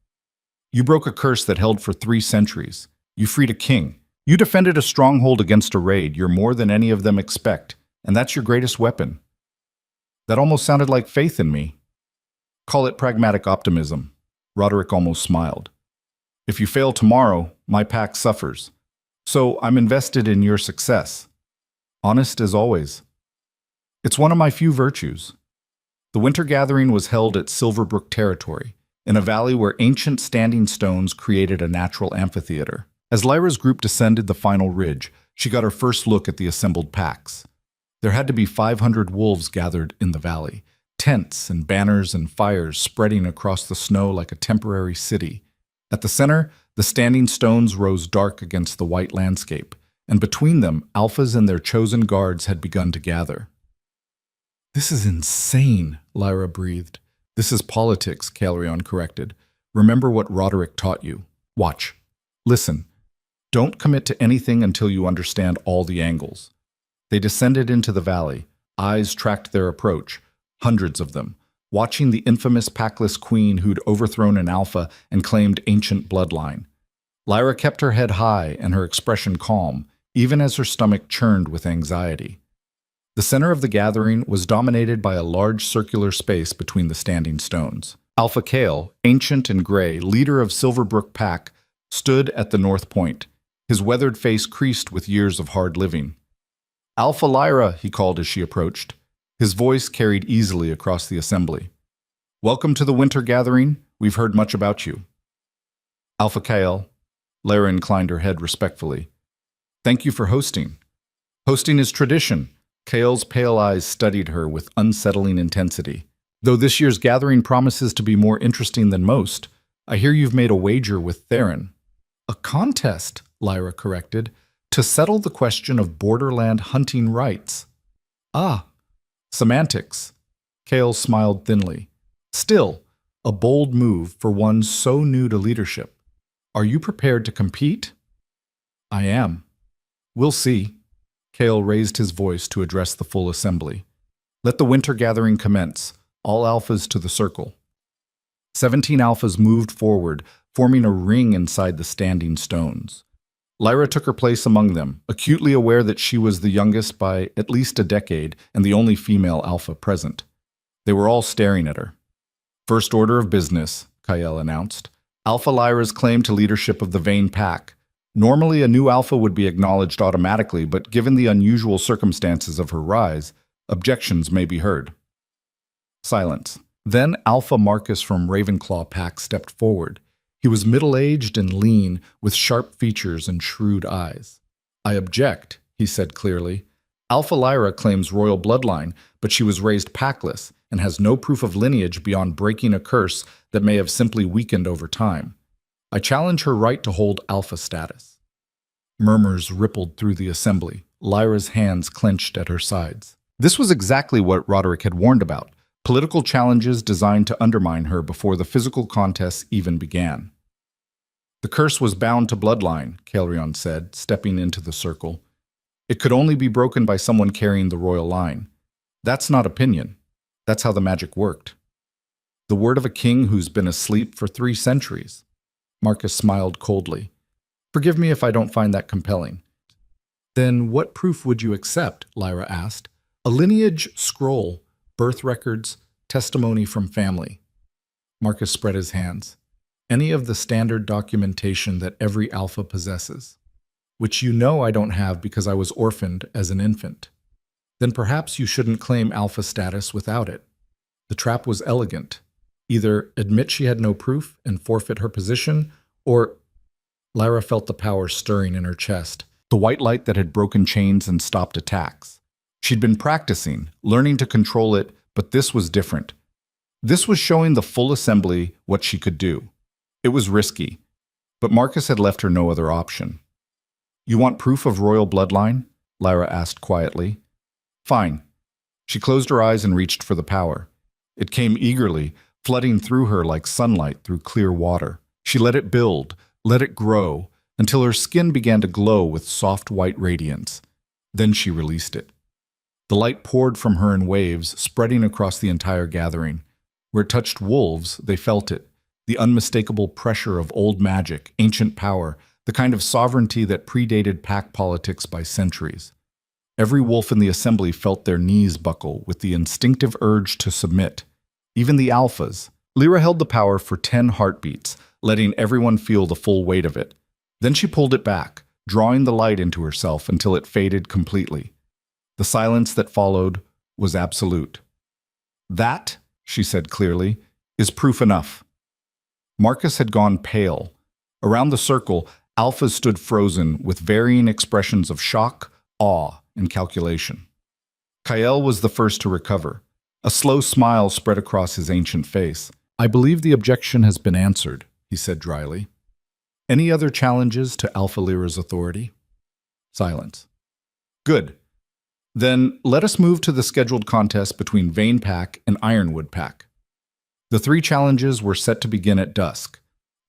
You broke a curse that held for 3 centuries. You freed a king. You defended a stronghold against a raid. You're more than any of them expect, and that's your greatest weapon. That almost sounded like faith in me. Call it pragmatic optimism. Roderick almost smiled. If you fail tomorrow, my pack suffers. So I'm invested in your success. Honest as always. It's one of my few virtues. The winter gathering was held at Silverbrook Territory, in a valley where ancient standing stones created a natural amphitheater. As Lyra's group descended the final ridge, she got her first look at the assembled packs. There had to be 500 wolves gathered in the valley, tents and banners and fires spreading across the snow like a temporary city. At the center, the standing stones rose dark against the white landscape, and between them, alphas and their chosen guards had begun to gather. This is insane, Lyra breathed. This is politics, Kelrion corrected. Remember what Roderick taught you. Watch. Listen. Don't commit to anything until you understand all the angles. They descended into the valley. Eyes tracked their approach, hundreds of them, watching the infamous Packless queen who'd overthrown an alpha and claimed ancient bloodline. Lyra kept her head high and her expression calm, even as her stomach churned with anxiety. The center of the gathering was dominated by a large circular space between the standing stones. Alpha Kale, ancient and gray, leader of Silverbrook Pack, stood at the north point, his weathered face creased with years of hard living. "Alpha Lyra," he called as she approached. His voice carried easily across the assembly. "Welcome to the winter gathering. We've heard much about you." "Alpha Kale," Lyra inclined her head respectfully. "Thank you for hosting." "Hosting is tradition." Kale's pale eyes studied her with unsettling intensity. "Though this year's gathering promises to be more interesting than most, I hear you've made a wager with Theron." "A contest," Lyra corrected, "to settle the question of borderland hunting rights." "Ah, semantics." Kale smiled thinly. "Still, a bold move for one so new to leadership. Are you prepared to compete?" "I am." "We'll see." Kale raised his voice to address the full assembly. "Let the winter gathering commence. All alphas to the circle." 17 alphas moved forward, forming a ring inside the standing stones. Lyra took her place among them, acutely aware that she was the youngest by at least a decade and the only female alpha present. They were all staring at her. "First order of business," Kyle announced. "Alpha Lyra's claim to leadership of the Vane Pack. Normally, a new alpha would be acknowledged automatically, but given the unusual circumstances of her rise, objections may be heard." Silence. Then Alpha Marcus from Ravenclaw Pack stepped forward. He was middle-aged and lean, with sharp features and shrewd eyes. "I object," he said clearly. "Alpha Lyra claims royal bloodline, but she was raised packless and has no proof of lineage beyond breaking a curse that may have simply weakened over time. I challenge her right to hold alpha status." Murmurs rippled through the assembly. Lyra's hands clenched at her sides. This was exactly what Roderick had warned about. Political challenges designed to undermine her before the physical contests even began. "The curse was bound to bloodline," Caelrion said, stepping into the circle. "It could only be broken by someone carrying the royal line. That's not opinion. That's how the magic worked." "The word of a king who's been asleep for 3 centuries. Marcus smiled coldly. "Forgive me if I don't find that compelling." "Then what proof would you accept?" Lyra asked. "A lineage scroll, birth records, testimony from family." Marcus spread his hands. "Any of the standard documentation that every alpha possesses, which you know I don't have because I was orphaned as an infant. Then perhaps you shouldn't claim alpha status without it." The trap was elegant. Either admit she had no proof and forfeit her position, or... Lyra felt the power stirring in her chest, the white light that had broken chains and stopped attacks. She'd been practicing, learning to control it, but this was different. This was showing the full assembly what she could do. It was risky, but Marcus had left her no other option. "You want proof of royal bloodline?" Lyra asked quietly. "Fine." She closed her eyes and reached for the power. It came eagerly, flooding through her like sunlight through clear water. She let it build, let it grow, until her skin began to glow with soft white radiance. Then she released it. The light poured from her in waves, spreading across the entire gathering. Where it touched wolves, they felt it, the unmistakable pressure of old magic, ancient power, the kind of sovereignty that predated pack politics by centuries. Every wolf in the assembly felt their knees buckle with the instinctive urge to submit. Even the alphas. Lyra held the power for 10 heartbeats, letting everyone feel the full weight of it. Then she pulled it back, drawing the light into herself until it faded completely. The silence that followed was absolute. "That," she said clearly, "is proof enough." Marcus had gone pale. Around the circle, alphas stood frozen with varying expressions of shock, awe, and calculation. Kyle was the first to recover. A slow smile spread across his ancient face. "I believe the objection has been answered," he said dryly. "Any other challenges to Alpha Lyra's authority?" Silence. "Good. Then let us move to the scheduled contest between Vane Pack and Ironwood Pack." The 3 challenges were set to begin at dusk.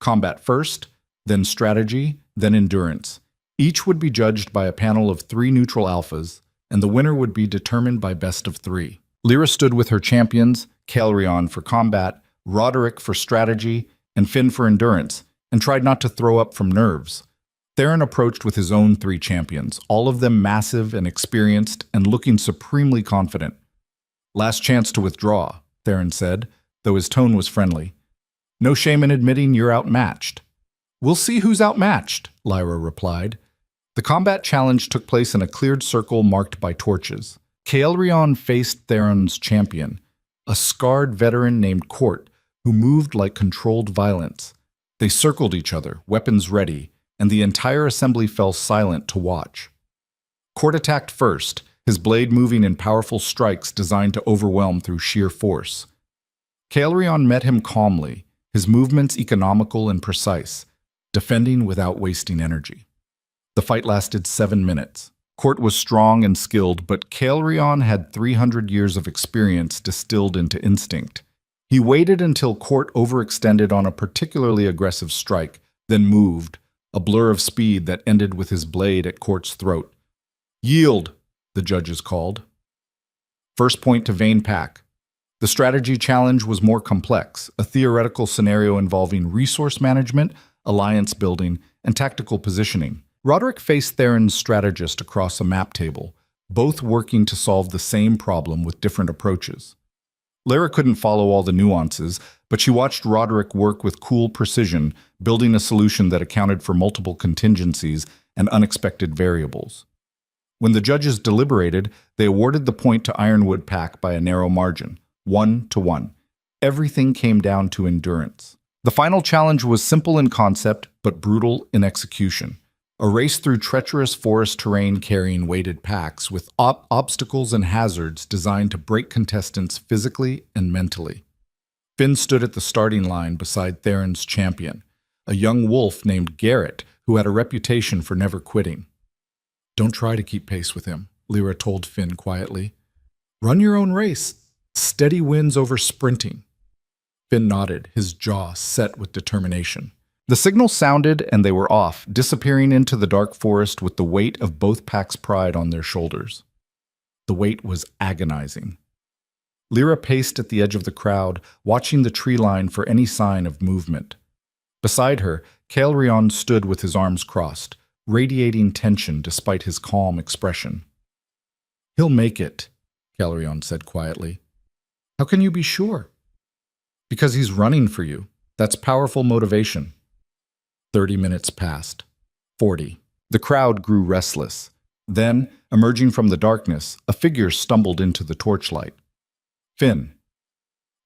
Combat first, then strategy, then endurance. Each would be judged by a panel of 3 neutral alphas, and the winner would be determined by best of 3. Lyra stood with her champions, Caelryon for combat, Roderick for strategy, and Finn for endurance, and tried not to throw up from nerves. Theron approached with his own 3 champions, all of them massive and experienced and looking supremely confident. "Last chance to withdraw," Theron said, though his tone was friendly. "No shame in admitting you're outmatched." "We'll see who's outmatched," Lyra replied. The combat challenge took place in a cleared circle marked by torches. Caelryon faced Theron's champion, a scarred veteran named Court, who moved like controlled violence. They circled each other, weapons ready, and the entire assembly fell silent to watch. Court attacked first, his blade moving in powerful strikes designed to overwhelm through sheer force. Caelryon met him calmly, his movements economical and precise, defending without wasting energy. The fight lasted 7 minutes. Court was strong and skilled, but Caelryon had 300 years of experience distilled into instinct. He waited until Court overextended on a particularly aggressive strike, then moved, a blur of speed that ended with his blade at Court's throat. "Yield," the judges called. First point to Vane Pack. The strategy challenge was more complex, a theoretical scenario involving resource management, alliance building, and tactical positioning. Roderick faced Theron's strategist across a map table, both working to solve the same problem with different approaches. Lyra couldn't follow all the nuances, but she watched Roderick work with cool precision, building a solution that accounted for multiple contingencies and unexpected variables. When the judges deliberated, they awarded the point to Ironwood Pack by a narrow margin, 1-1. Everything came down to endurance. The final challenge was simple in concept, but brutal in execution. A race through treacherous forest terrain carrying weighted packs with obstacles and hazards designed to break contestants physically and mentally. Finn stood at the starting line beside Theron's champion, a young wolf named Garrett who had a reputation for never quitting. "Don't try to keep pace with him," Lyra told Finn quietly. "Run your own race. Steady wins over sprinting." Finn nodded, his jaw set with determination. The signal sounded and they were off, disappearing into the dark forest with the weight of both packs' pride on their shoulders. The weight was agonizing. Lyra paced at the edge of the crowd, watching the tree line for any sign of movement. Beside her, Caelryon stood with his arms crossed, radiating tension despite his calm expression. "He'll make it," Caelryon said quietly. "How can you be sure?" "Because he's running for you. That's powerful motivation." 30 minutes passed. 40. The crowd grew restless. Then, emerging from the darkness, a figure stumbled into the torchlight. Finn.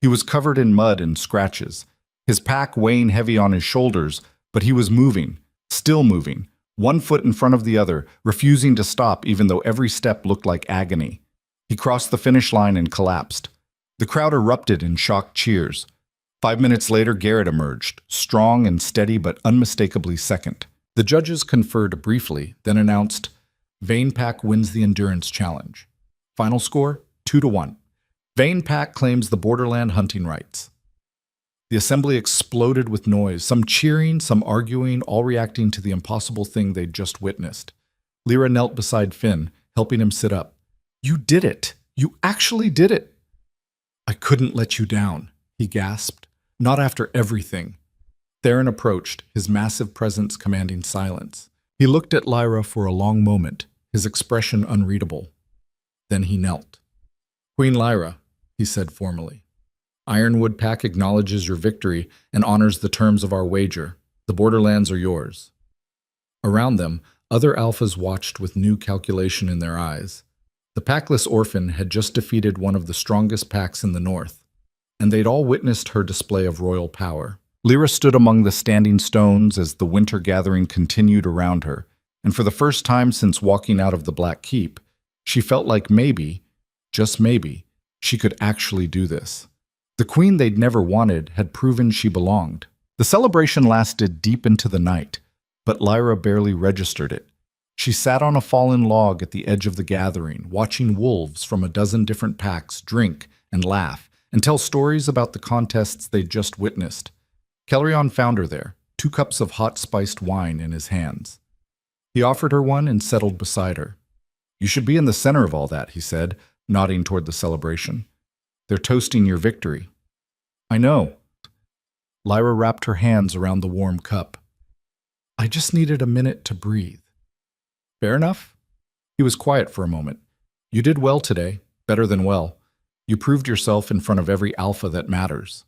He was covered in mud and scratches, his pack weighing heavy on his shoulders, but he was moving, still moving, one foot in front of the other, refusing to stop even though every step looked like agony. He crossed the finish line and collapsed. The crowd erupted in shocked cheers. 5 minutes later, Garrett emerged, strong and steady but unmistakably second. The judges conferred briefly, then announced, "Vane Pack wins the endurance challenge. Final score, 2-1. Vane Pack claims the borderland hunting rights." The assembly exploded with noise, some cheering, some arguing, all reacting to the impossible thing they'd just witnessed. Lyra knelt beside Finn, helping him sit up. "You did it! You actually did it!" "I couldn't let you down," he gasped. "Not after everything." Theron approached, his massive presence commanding silence. He looked at Lyra for a long moment, his expression unreadable. Then he knelt. "Queen Lyra," he said formally, "Ironwood Pack acknowledges your victory and honors the terms of our wager. The borderlands are yours." Around them, other alphas watched with new calculation in their eyes. The Packless orphan had just defeated one of the strongest packs in the north, and they'd all witnessed her display of royal power. Lyra stood among the standing stones as the winter gathering continued around her, and for the first time since walking out of the Black Keep, she felt like maybe, just maybe, she could actually do this. The queen they'd never wanted had proven she belonged. The celebration lasted deep into the night, but Lyra barely registered it. She sat on a fallen log at the edge of the gathering, watching wolves from a dozen different packs drink and laugh and tell stories about the contests they'd just witnessed. Caelryon found her there, 2 cups of hot spiced wine in his hands. He offered her one and settled beside her. "You should be in the center of all that," he said, nodding toward the celebration. "They're toasting your victory." "I know." Lyra wrapped her hands around the warm cup. "I just needed a minute to breathe." "Fair enough." He was quiet for a moment. "You did well today, better than well. You proved yourself in front of every alpha that matters."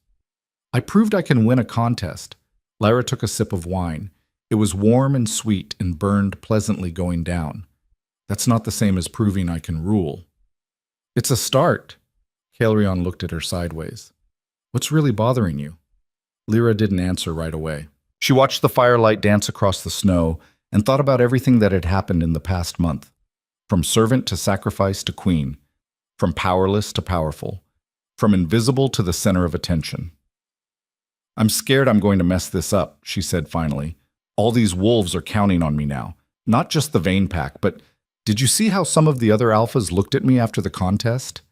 "I proved I can win a contest." Lyra took a sip of wine. It was warm and sweet and burned pleasantly going down. "That's not the same as proving I can rule." "It's a start." Caelryon looked at her sideways. "What's really bothering you?" Lyra didn't answer right away. She watched the firelight dance across the snow and thought about everything that had happened in the past month. From servant to sacrifice to queen. From powerless to powerful. From invisible to the center of attention. "I'm scared I'm going to mess this up," she said finally. "All these wolves are counting on me now. Not just the Vane Pack, but did you see how some of the other alphas looked at me after the contest?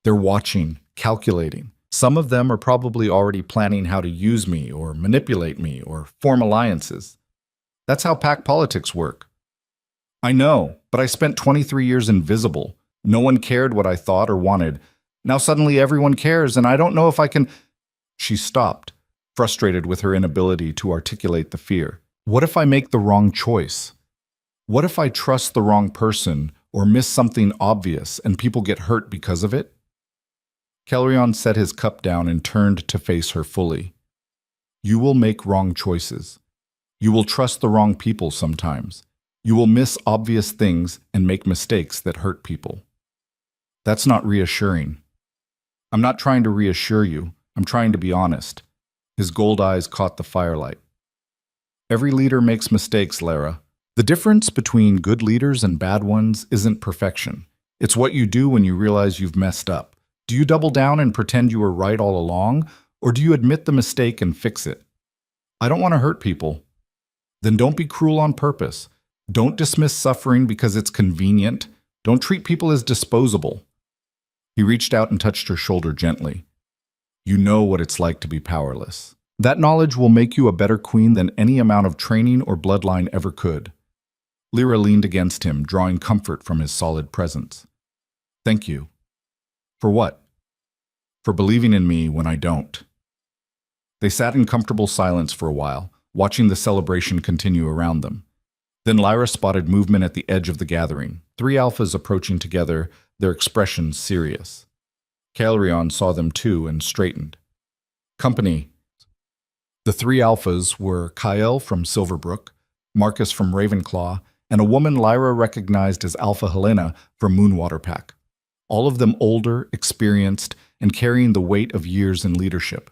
They're watching, calculating. Some of them are probably already planning how to use me or manipulate me or form alliances. That's how pack politics work." "I know, but I spent 23 years invisible. No one cared what I thought or wanted. Now suddenly everyone cares, and I don't know if I can—" She stopped, frustrated with her inability to articulate the fear. What if I make the wrong choice? What if I trust the wrong person or miss something obvious and people get hurt because of it? Caelryon set his cup down and turned to face her fully. "You will make wrong choices. You will trust the wrong people sometimes. You will miss obvious things and make mistakes that hurt people. That's not reassuring." "I'm not trying to reassure you. I'm trying to be honest." His gold eyes caught the firelight. "Every leader makes mistakes, Lara. The difference between good leaders and bad ones isn't perfection. It's what you do when you realize you've messed up. Do you double down and pretend you were right all along, or do you admit the mistake and fix it? I don't want to hurt people. Then don't be cruel on purpose. Don't dismiss suffering because it's convenient. Don't treat people as disposable." He reached out and touched her shoulder gently. "You know what it's like to be powerless. That knowledge will make you a better queen than any amount of training or bloodline ever could." Lyra leaned against him, drawing comfort from his solid presence. "Thank you." "For what?" "For believing in me when I don't." They sat in comfortable silence for a while, watching the celebration continue around them. Then Lyra spotted movement at the edge of the gathering, 3 alphas approaching together, their expressions serious. Caelryon saw them too and straightened. "Company." The 3 alphas were Kyle from Silverbrook, Marcus from Ravenclaw, and a woman Lyra recognized as Alpha Helena from Moonwater Pack. All of them older, experienced, and carrying the weight of years in leadership.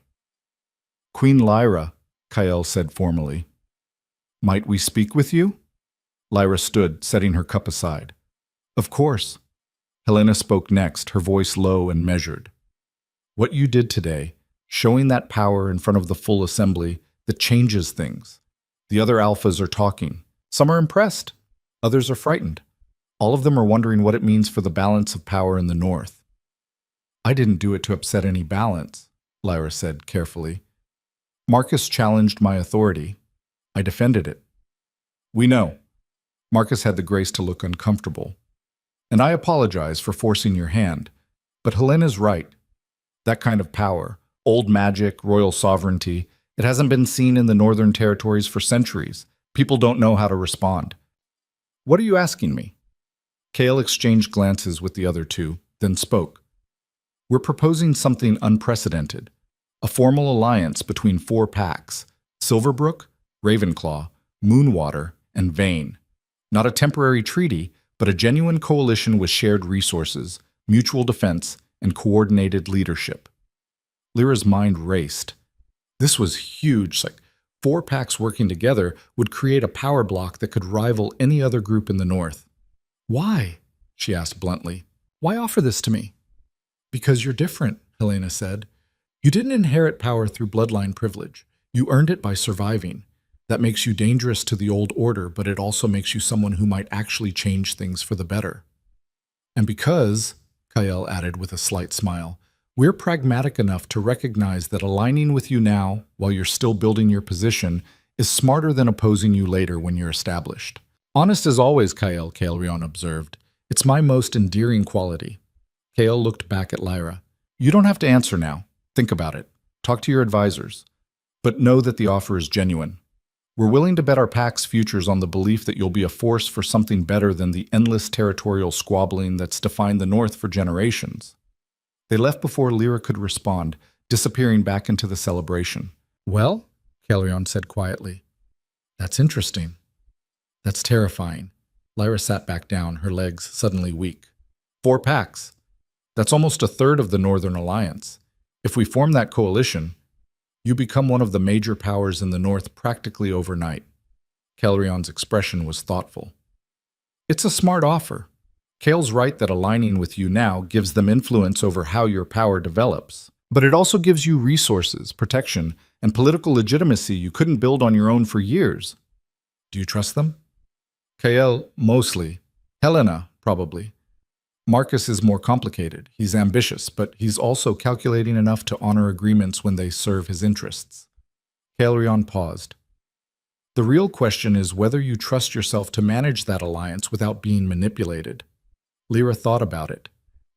"Queen Lyra," Kyle said formally. "Might we speak with you?" Lyra stood, setting her cup aside. "Of course." Helena spoke next, her voice low and measured. "What you did today, showing that power in front of the full assembly, that changes things. The other alphas are talking. Some are impressed. Others are frightened. All of them are wondering what it means for the balance of power in the North." "I didn't do it to upset any balance," Lyra said carefully. "Marcus challenged my authority. I defended it." "We know." Marcus had the grace to look uncomfortable. "And I apologize for forcing your hand. But Helena's right. That kind of power, old magic, royal sovereignty, it hasn't been seen in the Northern Territories for centuries. People don't know how to respond." "What are you asking me?" Kale exchanged glances with the other 2, then spoke. "We're proposing something unprecedented. A formal alliance between 4 packs, Silverbrook, Ravenclaw, Moonwater, and Vane. Not a temporary treaty, but a genuine coalition with shared resources, mutual defense, and coordinated leadership." Lyra's mind raced. This was huge. Like 4 packs working together would create a power block that could rival any other group in the North. "Why?" she asked bluntly. "Why offer this to me?" "Because you're different," Helena said. "You didn't inherit power through bloodline privilege. You earned it by surviving. That makes you dangerous to the old order, but it also makes you someone who might actually change things for the better. And because," Kyle added with a slight smile, "we're pragmatic enough to recognize that aligning with you now, while you're still building your position, is smarter than opposing you later when you're established. Honest as always, Kael, Kaelrion observed. It's my most endearing quality. Kael looked back at Lyra. You don't have to answer now. Think about it. Talk to your advisors. But know that the offer is genuine. We're willing to bet our pack's futures on the belief that you'll be a force for something better than the endless territorial squabbling that's defined the North for generations. They left before Lyra could respond, disappearing back into the celebration. Well, Kaelrion said quietly, that's interesting. That's terrifying. Lyra sat back down, her legs suddenly weak. 4 packs. That's almost a third of the Northern Alliance. If we form that coalition, you become one of the major powers in the North practically overnight. Kaelrion's expression was thoughtful. It's a smart offer. Kael's right that aligning with you now gives them influence over how your power develops. But it also gives you resources, protection, and political legitimacy you couldn't build on your own for years. Do you trust them? Kael, mostly. Helena, probably. Marcus is more complicated. He's ambitious, but he's also calculating enough to honor agreements when they serve his interests. Kaelrion paused. The real question is whether you trust yourself to manage that alliance without being manipulated. Lyra thought about it.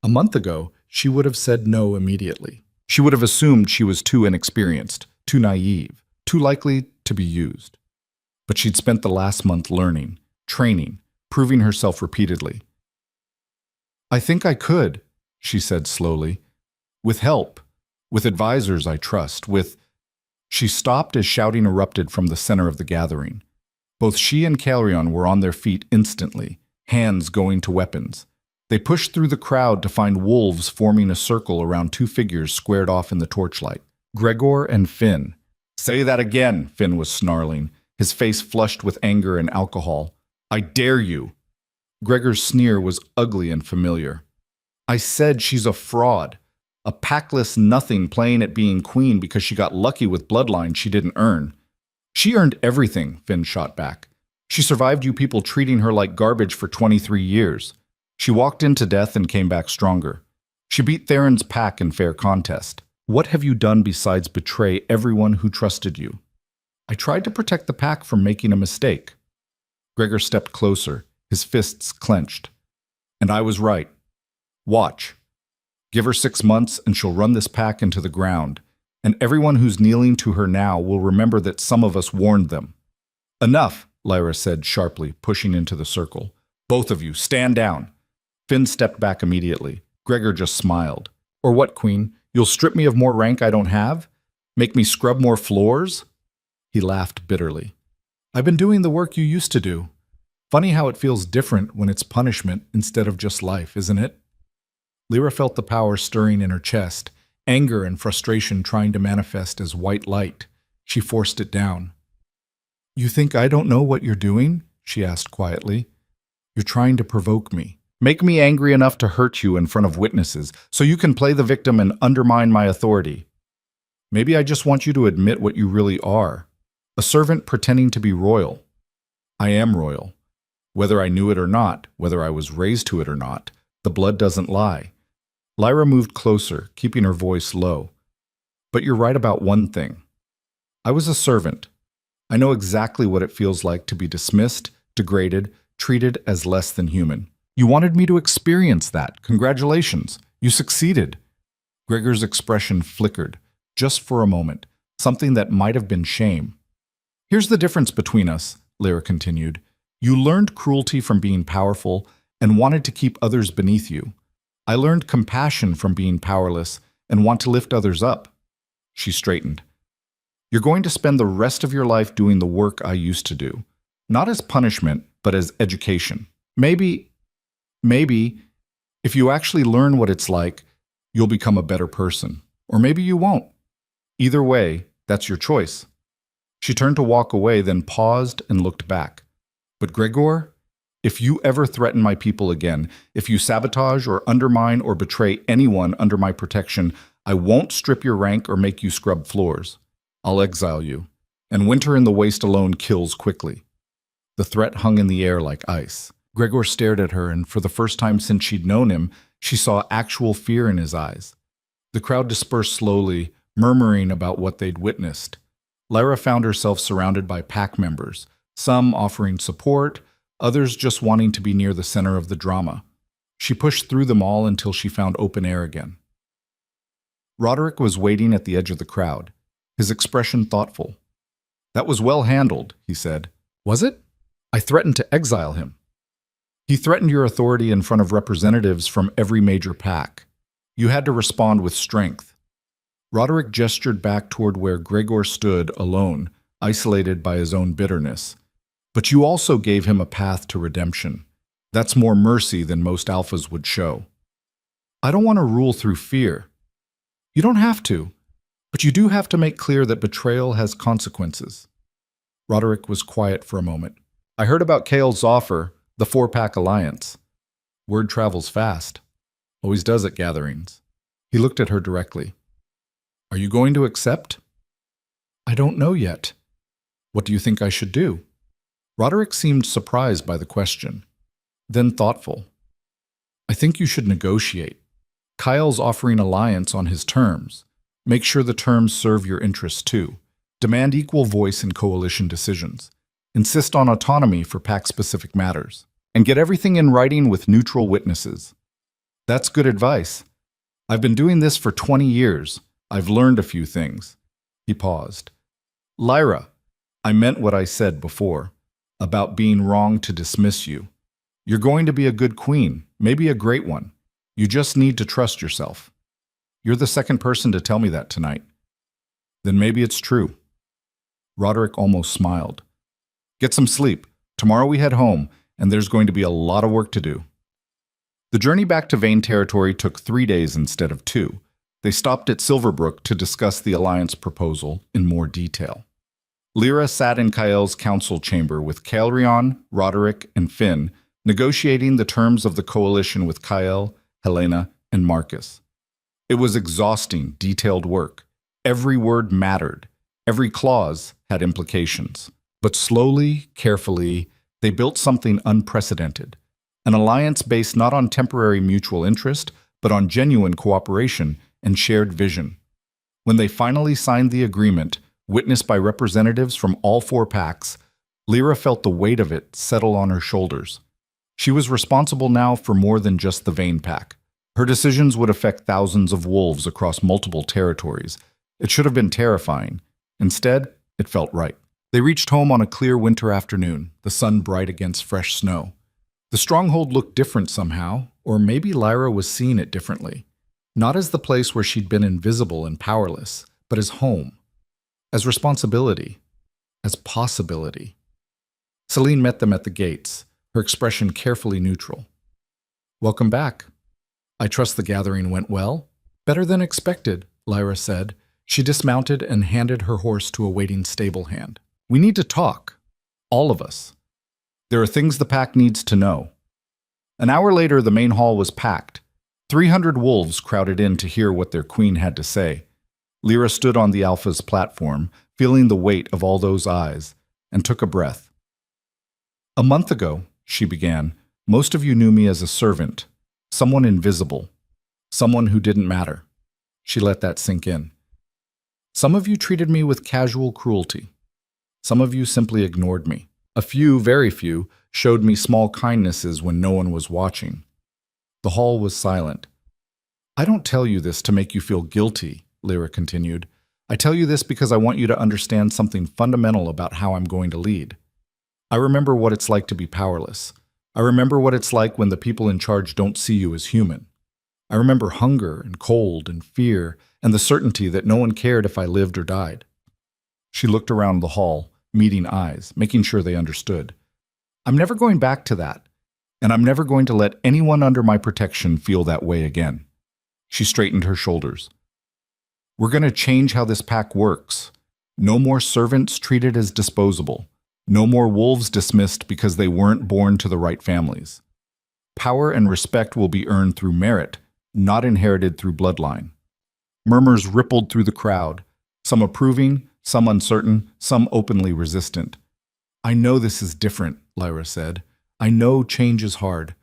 A month ago, she would have said no immediately. She would have assumed she was too inexperienced, too naive, too likely to be used. But she'd spent the last month learning, training, proving herself repeatedly. I think I could, she said slowly. With help, with advisors I trust, with... She stopped as shouting erupted from the center of the gathering. Both she and Kaelrion were on their feet instantly, hands going to weapons. They pushed through the crowd to find wolves forming a circle around 2 figures squared off in the torchlight. Gregor and Finn. Say that again, Finn was snarling, his face flushed with anger and alcohol. I dare you. Gregor's sneer was ugly and familiar. I said she's a fraud. A packless nothing playing at being queen because she got lucky with bloodline she didn't earn. She earned everything, Finn shot back. She survived you people treating her like garbage for 23 years. She walked into death and came back stronger. She beat Theron's pack in fair contest. What have you done besides betray everyone who trusted you? I tried to protect the pack from making a mistake. Gregor stepped closer, his fists clenched. And I was right. Watch. Give her 6 months and she'll run this pack into the ground, and everyone who's kneeling to her now will remember that some of us warned them. Enough, Lyra said sharply, pushing into the circle. Both of you, stand down. Finn stepped back immediately. Gregor just smiled. Or what, Queen? You'll strip me of more rank I don't have? Make me scrub more floors? He laughed bitterly. I've been doing the work you used to do. Funny how it feels different when it's punishment instead of just life, isn't it? Lyra felt the power stirring in her chest, anger and frustration trying to manifest as white light. She forced it down. You think I don't know what you're doing? She asked quietly. You're trying to provoke me. Make me angry enough to hurt you in front of witnesses, so you can play the victim and undermine my authority. Maybe I just want you to admit what you really are. A servant pretending to be royal. I am royal. Whether I knew it or not, whether I was raised to it or not, the blood doesn't lie. Lyra moved closer, keeping her voice low. But you're right about one thing. I was a servant. I know exactly what it feels like to be dismissed, degraded, treated as less than human. You wanted me to experience that. Congratulations. You succeeded. Gregor's expression flickered, just for a moment, something that might have been shame. Here's the difference between us, Lyra continued. You learned cruelty from being powerful and wanted to keep others beneath you. I learned compassion from being powerless and want to lift others up. She straightened. You're going to spend the rest of your life doing the work I used to do. Not as punishment, but as education. Maybe, if you actually learn what it's like, you'll become a better person. Or maybe you won't. Either way, that's your choice. She turned to walk away, then paused and looked back. But Gregor, if you ever threaten my people again, if you sabotage or undermine or betray anyone under my protection, I won't strip your rank or make you scrub floors. I'll exile you. And winter in the waste alone kills quickly. The threat hung in the air like ice. Gregor stared at her, and for the first time since she'd known him, she saw actual fear in his eyes. The crowd dispersed slowly, murmuring about what they'd witnessed. Lyra found herself surrounded by pack members, some offering support, others just wanting to be near the center of the drama. She pushed through them all until she found open air again. Roderick was waiting at the edge of the crowd, his expression thoughtful. "That was well handled," he said. "Was it? I threatened to exile him." "He threatened your authority in front of representatives from every major pack. You had to respond with strength." Roderick gestured back toward where Gregor stood alone, isolated by his own bitterness. "But you also gave him a path to redemption. That's more mercy than most alphas would show." "I don't want to rule through fear." "You don't have to, but you do have to make clear that betrayal has consequences." Roderick was quiet for a moment. "I heard about Kale's offer, the four-pack alliance. Word travels fast. Always does at gatherings." He looked at her directly. "Are you going to accept?" "I don't know yet." "What do you think I should do?" Roderick seemed surprised by the question, then thoughtful. "I think you should negotiate. Kyle's offering alliance on his terms. Make sure the terms serve your interests too. Demand equal voice in coalition decisions. Insist on autonomy for pack-specific matters. And get everything in writing with neutral witnesses." "That's good advice. I've been doing this for 20 years. I've learned a few things." He paused. "Lyra, I meant what I said before, about being wrong to dismiss you. You're going to be a good queen, maybe a great one. You just need to trust yourself. You're the second person to tell me that tonight." "Then maybe it's true." Roderick almost smiled. "Get some sleep. Tomorrow we head home, and there's going to be a lot of work to do." The journey back to Vane territory took 3 days instead of 2. They stopped at Silverbrook to discuss the alliance proposal in more detail. Lyra sat in Kael's council chamber with Caelrion, Roderick, and Finn, negotiating the terms of the coalition with Kael, Helena, and Marcus. It was exhausting, detailed work. Every word mattered. Every clause had implications. But slowly, carefully, they built something unprecedented. An alliance based not on temporary mutual interest, but on genuine cooperation and shared vision. When they finally signed the agreement, witnessed by representatives from all 4 packs, Lyra felt the weight of it settle on her shoulders. She was responsible now for more than just the Vane pack. Her decisions would affect thousands of wolves across multiple territories. It should have been terrifying. Instead, it felt right. They reached home on a clear winter afternoon, the sun bright against fresh snow. The stronghold looked different somehow, or maybe Lyra was seeing it differently. Not as the place where she'd been invisible and powerless, but as home, as responsibility, as possibility. Celine met them at the gates, her expression carefully neutral. "Welcome back. I trust the gathering went well?" "Better than expected," Lyra said. She dismounted and handed her horse to a waiting stable hand. "We need to talk. All of us. There are things the pack needs to know." An hour later, the main hall was packed. 300 wolves crowded in to hear what their queen had to say. Lyra stood on the Alpha's platform, feeling the weight of all those eyes, and took a breath. "A month ago," she began, "most of you knew me as a servant, someone invisible, someone who didn't matter." She let that sink in. "Some of you treated me with casual cruelty. Some of you simply ignored me. A few, very few, showed me small kindnesses when no one was watching." The hall was silent. "I don't tell you this to make you feel guilty," Lyra continued. "I tell you this because I want you to understand something fundamental about how I'm going to lead. I remember what it's like to be powerless. I remember what it's like when the people in charge don't see you as human. I remember hunger and cold and fear and the certainty that no one cared if I lived or died." She looked around the hall, meeting eyes, making sure they understood. "I'm never going back to that, and I'm never going to let anyone under my protection feel that way again." She straightened her shoulders. "We're going to change how this pack works. No more servants treated as disposable. No more wolves dismissed because they weren't born to the right families. Power and respect will be earned through merit, not inherited through bloodline." Murmurs rippled through the crowd, some approving, some uncertain, some openly resistant. "I know this is different," Lyra said. "I know change is hard,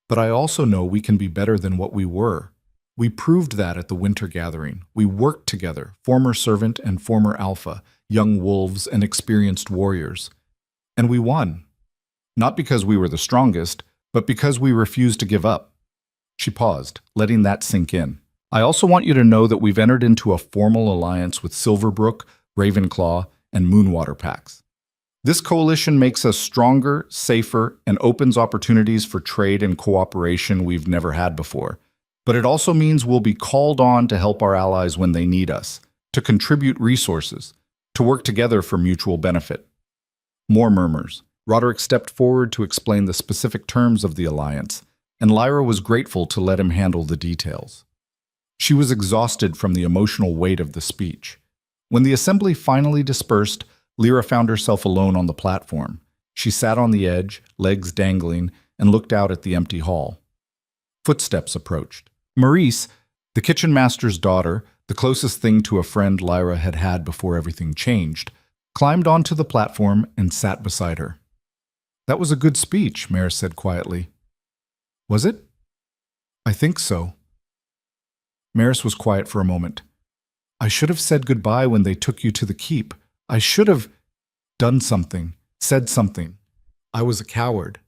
but I also know we can be better than what we were. We proved that at the winter gathering. We worked together, former servant and former alpha, young wolves and experienced warriors. And we won. Not because we were the strongest, but because we refused to give up. She paused, letting that sink in. I also want you to know that we've entered into a formal alliance with Silverbrook, Ravenclaw, and Moonwater packs. This coalition makes us stronger, safer, and opens opportunities for trade and cooperation we've never had before. But it also means we'll be called on to help our allies when they need us, to contribute resources, to work together for mutual benefit. More murmurs. Roderick stepped forward to explain the specific terms of the alliance, and Lyra was grateful to let him handle the details. She was exhausted from the emotional weight of the speech. When the assembly finally dispersed, Lyra found herself alone on the platform. She sat on the edge, legs dangling, and looked out at the empty hall. Footsteps approached. Maurice, the kitchen master's daughter, the closest thing to a friend Lyra had had before everything changed, climbed onto the platform and sat beside her. "That was a good speech," Maris said quietly. "Was it?" "I think so." Maris was quiet for a moment. "I should have said goodbye when they took you to the keep. I should have done something, said something. I was a coward."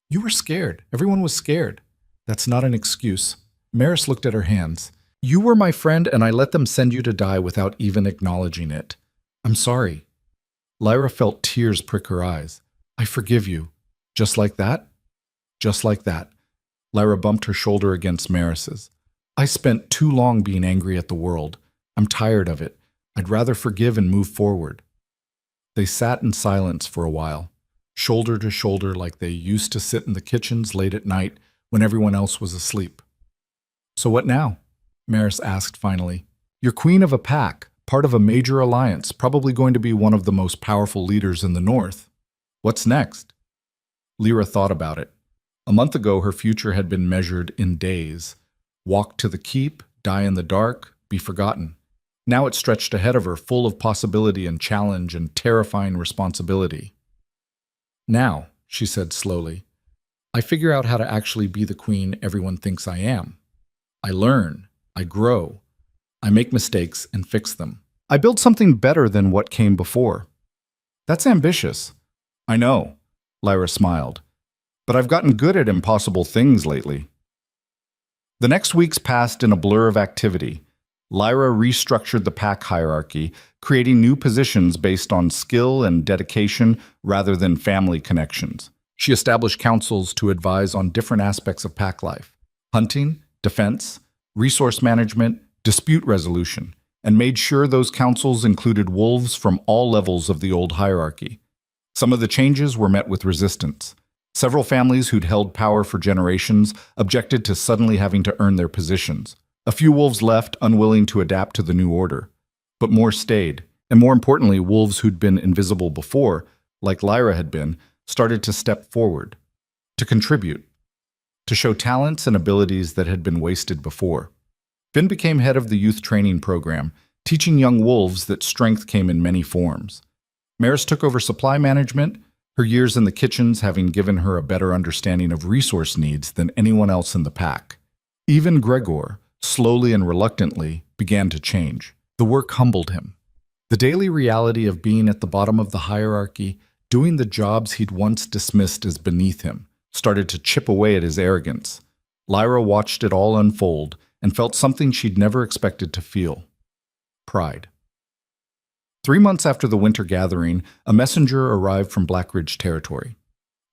"You were scared. Everyone was scared." "That's not an excuse." Maris looked at her hands. "You were my friend and I let them send you to die without even acknowledging it. I'm sorry." Lyra felt tears prick her eyes. "I forgive you." "Just like that?" "Just like that." Lyra bumped her shoulder against Maris's. "I spent too long being angry at the world. I'm tired of it. I'd rather forgive and move forward." They sat in silence for a while, shoulder to shoulder like they used to sit in the kitchens late at night when everyone else was asleep. "So what now?" Maris asked finally. "You're queen of a pack, part of a major alliance, probably going to be one of the most powerful leaders in the North. What's next?" Lyra thought about it. A month ago, her future had been measured in days. Walk to the keep, die in the dark, be forgotten. Now it stretched ahead of her, full of possibility and challenge and terrifying responsibility. "Now," she said slowly, "I figure out how to actually be the queen everyone thinks I am. I learn, I grow, I make mistakes and fix them. I build something better than what came before." "That's ambitious." "I know," Lyra smiled, "but I've gotten good at impossible things lately." The next weeks passed in a blur of activity. Lyra restructured the pack hierarchy, creating new positions based on skill and dedication rather than family connections. She established councils to advise on different aspects of pack life: hunting, defense, resource management, dispute resolution, and made sure those councils included wolves from all levels of the old hierarchy. Some of the changes were met with resistance. Several families who'd held power for generations objected to suddenly having to earn their positions. A few wolves left, unwilling to adapt to the new order. But more stayed, and more importantly, wolves who'd been invisible before, like Lyra had been, started to step forward, to contribute, to show talents and abilities that had been wasted before. Finn became head of the youth training program, teaching young wolves that strength came in many forms. Maris took over supply management, her years in the kitchens having given her a better understanding of resource needs than anyone else in the pack. Even Gregor, slowly and reluctantly, began to change. The work humbled him. The daily reality of being at the bottom of the hierarchy, doing the jobs he'd once dismissed as beneath him, started to chip away at his arrogance. Lyra watched it all unfold and felt something she'd never expected to feel: pride. 3 months after the winter gathering, a messenger arrived from Blackridge territory.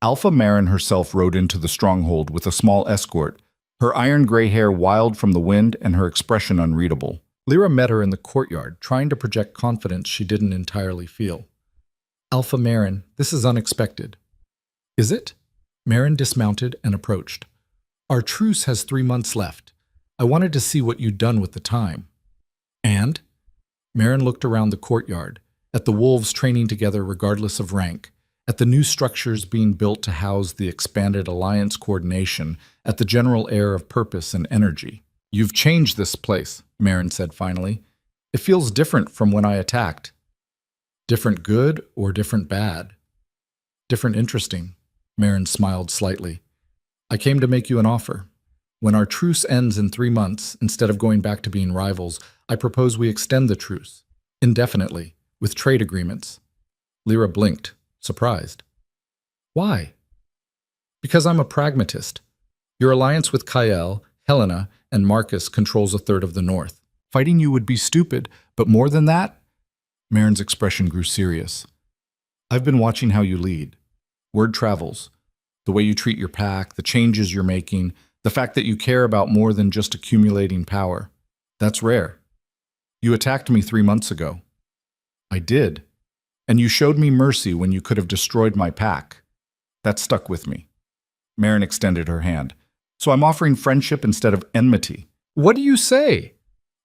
Alpha Marin herself rode into the stronghold with a small escort, her iron-gray hair wild from the wind and her expression unreadable. Lyra met her in the courtyard, trying to project confidence she didn't entirely feel. "Alpha Marin, this is unexpected." "Is it?" Marin dismounted and approached. "Our truce has 3 months left. I wanted to see what you'd done with the time." "And?" Marin looked around the courtyard, at the wolves training together regardless of rank, at the new structures being built to house the expanded alliance coordination, at the general air of purpose and energy. "You've changed this place," Marin said finally. "It feels different from when I attacked." "Different good or different bad?" "Different interesting." Marin smiled slightly. "I came to make you an offer. When our truce ends in 3 months, instead of going back to being rivals, I propose we extend the truce, indefinitely, with trade agreements. Lyra blinked, surprised. Why? Because I'm a pragmatist. Your alliance with Kael, Helena, and Marcus controls a third of the north. Fighting you would be stupid, but more than that? Marin's expression grew serious. I've been watching how you lead. Word travels. The way you treat your pack, the changes you're making, the fact that you care about more than just accumulating power. That's rare. You attacked me 3 months ago. I did. And you showed me mercy when you could have destroyed my pack. That stuck with me. Marin extended her hand. So I'm offering friendship instead of enmity. What do you say?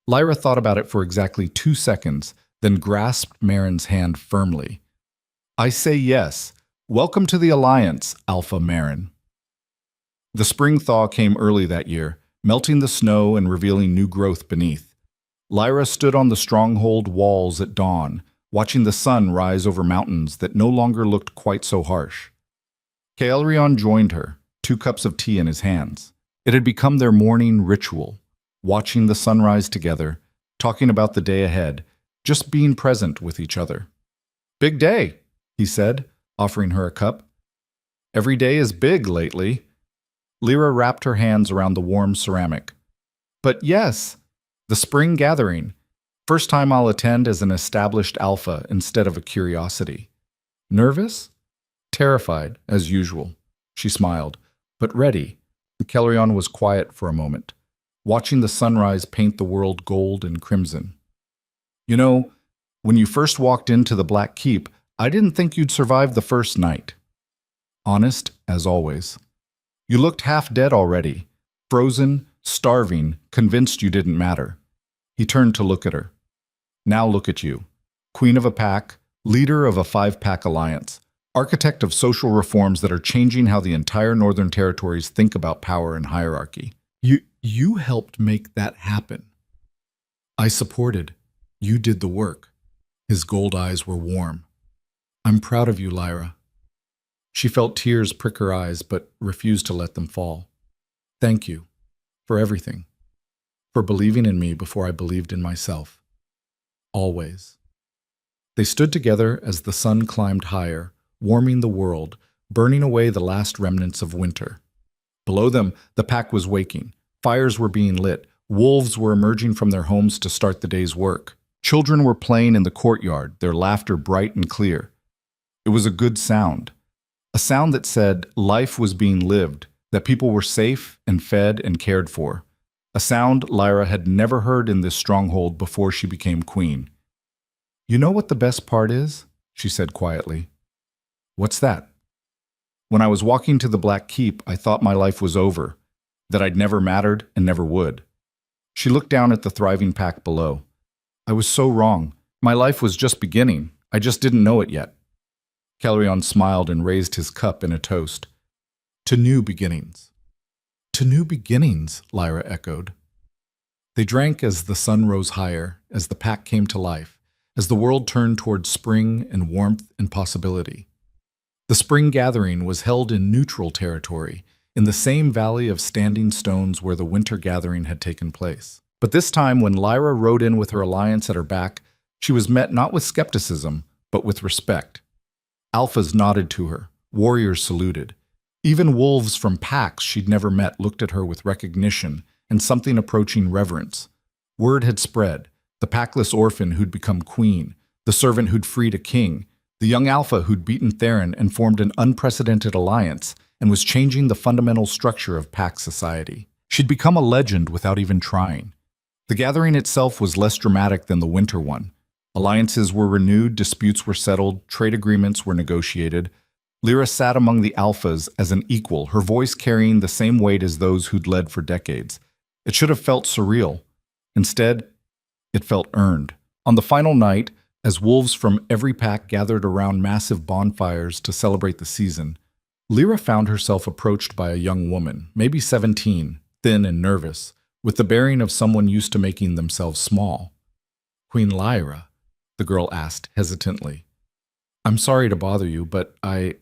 Lyra thought about it for exactly 2 seconds, then grasped Marin's hand firmly. I say yes. Welcome to the Alliance, Alpha Marin. The spring thaw came early that year, melting the snow and revealing new growth beneath. Lyra stood on the stronghold walls at dawn, watching the sun rise over mountains that no longer looked quite so harsh. Kaelrion joined her, 2 cups of tea in his hands. It had become their morning ritual, watching the sunrise together, talking about the day ahead, just being present with each other. Big day, he said, offering her a cup. Every day is big lately. Lyra wrapped her hands around the warm ceramic. But yes, the spring gathering. First time I'll attend as an established alpha instead of a curiosity. Nervous? Terrified, as usual. She smiled, but ready. Kaelrion was quiet for a moment, watching the sunrise paint the world gold and crimson. You know, when you first walked into the Black Keep, I didn't think you'd survive the first night. Honest, as always. You looked half dead already, frozen, starving, convinced you didn't matter. He turned to look at her. Now look at you, queen of a pack, leader of a 5-pack alliance, architect of social reforms that are changing how the entire Northern Territories think about power and hierarchy. You helped make that happen. I supported. You did the work. His gold eyes were warm. I'm proud of you, Lyra. She felt tears prick her eyes, but refused to let them fall. Thank you for everything, for believing in me before I believed in myself. Always. They stood together as the sun climbed higher, warming the world, burning away the last remnants of winter. Below them, the pack was waking. Fires were being lit. Wolves were emerging from their homes to start the day's work. Children were playing in the courtyard, their laughter bright and clear. It was a good sound. A sound that said life was being lived, that people were safe and fed and cared for. A sound Lyra had never heard in this stronghold before she became queen. You know what the best part is? She said quietly. What's that? When I was walking to the Black Keep, I thought my life was over, that I'd never mattered and never would. She looked down at the thriving pack below. I was so wrong. My life was just beginning. I just didn't know it yet. Kaelrion smiled and raised his cup in a toast. To new beginnings. To new beginnings, Lyra echoed. They drank as the sun rose higher, as the pack came to life, as the world turned toward spring and warmth and possibility. The spring gathering was held in neutral territory, in the same valley of standing stones where the winter gathering had taken place. But this time, when Lyra rode in with her alliance at her back, she was met not with skepticism, but with respect. Alphas nodded to her, warriors saluted. Even wolves from packs she'd never met looked at her with recognition and something approaching reverence. Word had spread, the Packless orphan who'd become queen, the servant who'd freed a king, the young alpha who'd beaten Theron and formed an unprecedented alliance and was changing the fundamental structure of pack society. She'd become a legend without even trying. The gathering itself was less dramatic than the winter one. Alliances were renewed, disputes were settled, trade agreements were negotiated. Lyra sat among the alphas as an equal, her voice carrying the same weight as those who'd led for decades. It should have felt surreal. Instead, it felt earned. On the final night, as wolves from every pack gathered around massive bonfires to celebrate the season, Lyra found herself approached by a young woman, maybe 17, thin and nervous, with the bearing of someone used to making themselves small. Queen Lyra, the girl asked hesitantly. I'm sorry to bother you, but I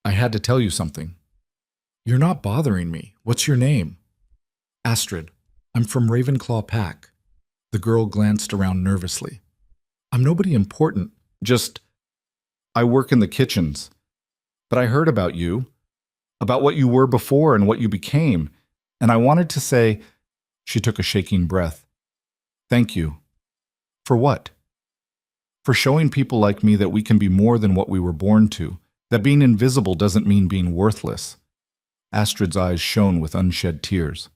had to tell you something. You're not bothering me. What's your name? Astrid, I'm from Ravenclaw Pack. The girl glanced around nervously. I'm nobody important, just I work in the kitchens. But I heard about you, about what you were before and what you became, and I wanted to say, she took a shaking breath, thank you. For what? For showing people like me that we can be more than what we were born to, that being invisible doesn't mean being worthless. Astrid's eyes shone with unshed tears.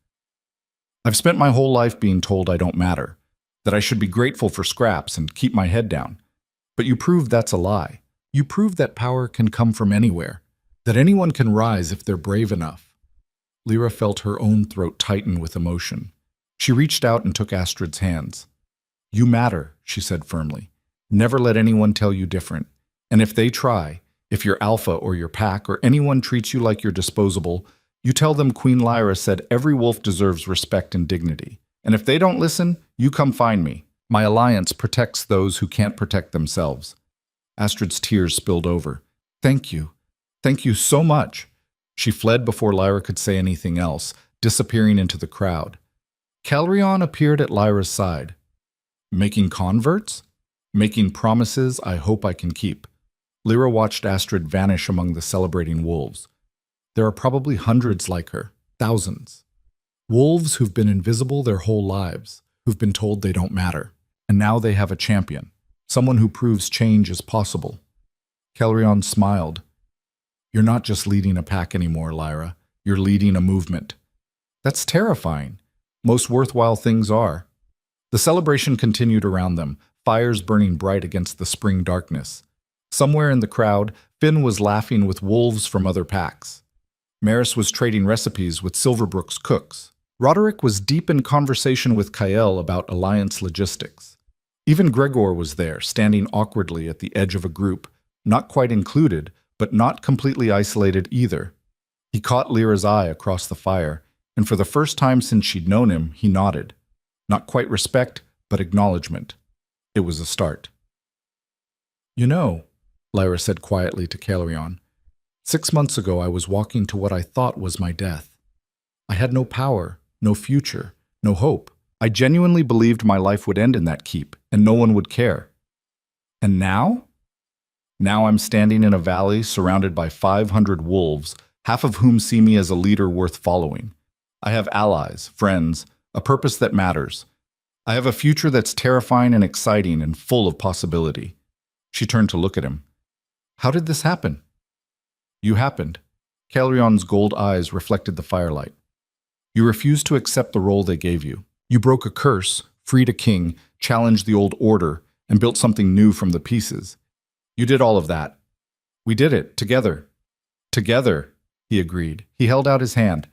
I've spent my whole life being told I don't matter, that I should be grateful for scraps and keep my head down. But you proved that's a lie. You proved that power can come from anywhere, that anyone can rise if they're brave enough. Lyra felt her own throat tighten with emotion. She reached out and took Astrid's hands. You matter, she said firmly. Never let anyone tell you different. And if they try, if your alpha or your pack or anyone treats you like you're disposable, you tell them Queen Lyra said every wolf deserves respect and dignity. And if they don't listen, you come find me. My alliance protects those who can't protect themselves. Astrid's tears spilled over. Thank you. Thank you so much. She fled before Lyra could say anything else, disappearing into the crowd. Calrion appeared at Lyra's side. Making converts? Making promises I hope I can keep. Lyra watched Astrid vanish among the celebrating wolves. There are probably hundreds like her, thousands. Wolves who've been invisible their whole lives, who've been told they don't matter. And now they have a champion, someone who proves change is possible. Calrion smiled. You're not just leading a pack anymore, Lyra. You're leading a movement. That's terrifying. Most worthwhile things are. The celebration continued around them, fires burning bright against the spring darkness. Somewhere in the crowd, Finn was laughing with wolves from other packs. Maris was trading recipes with Silverbrook's cooks. Roderick was deep in conversation with Kael about alliance logistics. Even Gregor was there, standing awkwardly at the edge of a group, not quite included, but not completely isolated either. He caught Lyra's eye across the fire, and for the first time since she'd known him, he nodded. Not quite respect, but acknowledgement. It was a start. You know, Lyra said quietly to Calrion, 6 months ago I was walking to what I thought was my death. I had no power, no future, no hope. I genuinely believed my life would end in that keep, and no one would care. And now? Now I'm standing in a valley surrounded by 500 wolves, half of whom see me as a leader worth following. I have allies, friends, a purpose that matters. I have a future that's terrifying and exciting and full of possibility. She turned to look at him. How did this happen? You happened. Calrion's gold eyes reflected the firelight. You refused to accept the role they gave you. You broke a curse, freed a king, challenged the old order, and built something new from the pieces. You did all of that. We did it, together. Together, he agreed. He held out his hand.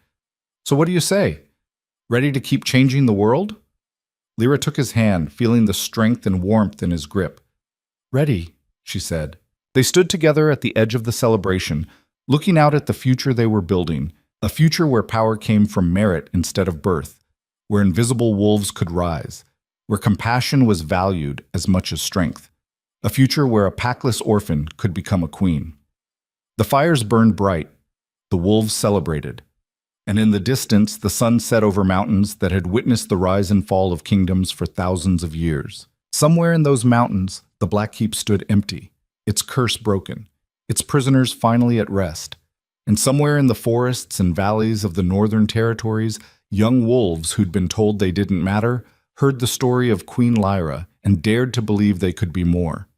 So what do you say? Ready to keep changing the world? Lyra took his hand, feeling the strength and warmth in his grip. Ready, she said. They stood together at the edge of the celebration, looking out at the future they were building, a future where power came from merit instead of birth, where invisible wolves could rise, where compassion was valued as much as strength, a future where a packless orphan could become a queen. The fires burned bright, the wolves celebrated, and in the distance the sun set over mountains that had witnessed the rise and fall of kingdoms for thousands of years. Somewhere in those mountains, the Black Keep stood empty, its curse broken, its prisoners finally at rest. And somewhere in the forests and valleys of the northern territories, young wolves who'd been told they didn't matter heard the story of Queen Lyra and dared to believe they could be more.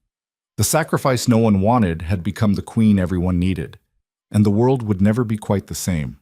The sacrifice no one wanted had become the queen everyone needed, and the world would never be quite the same.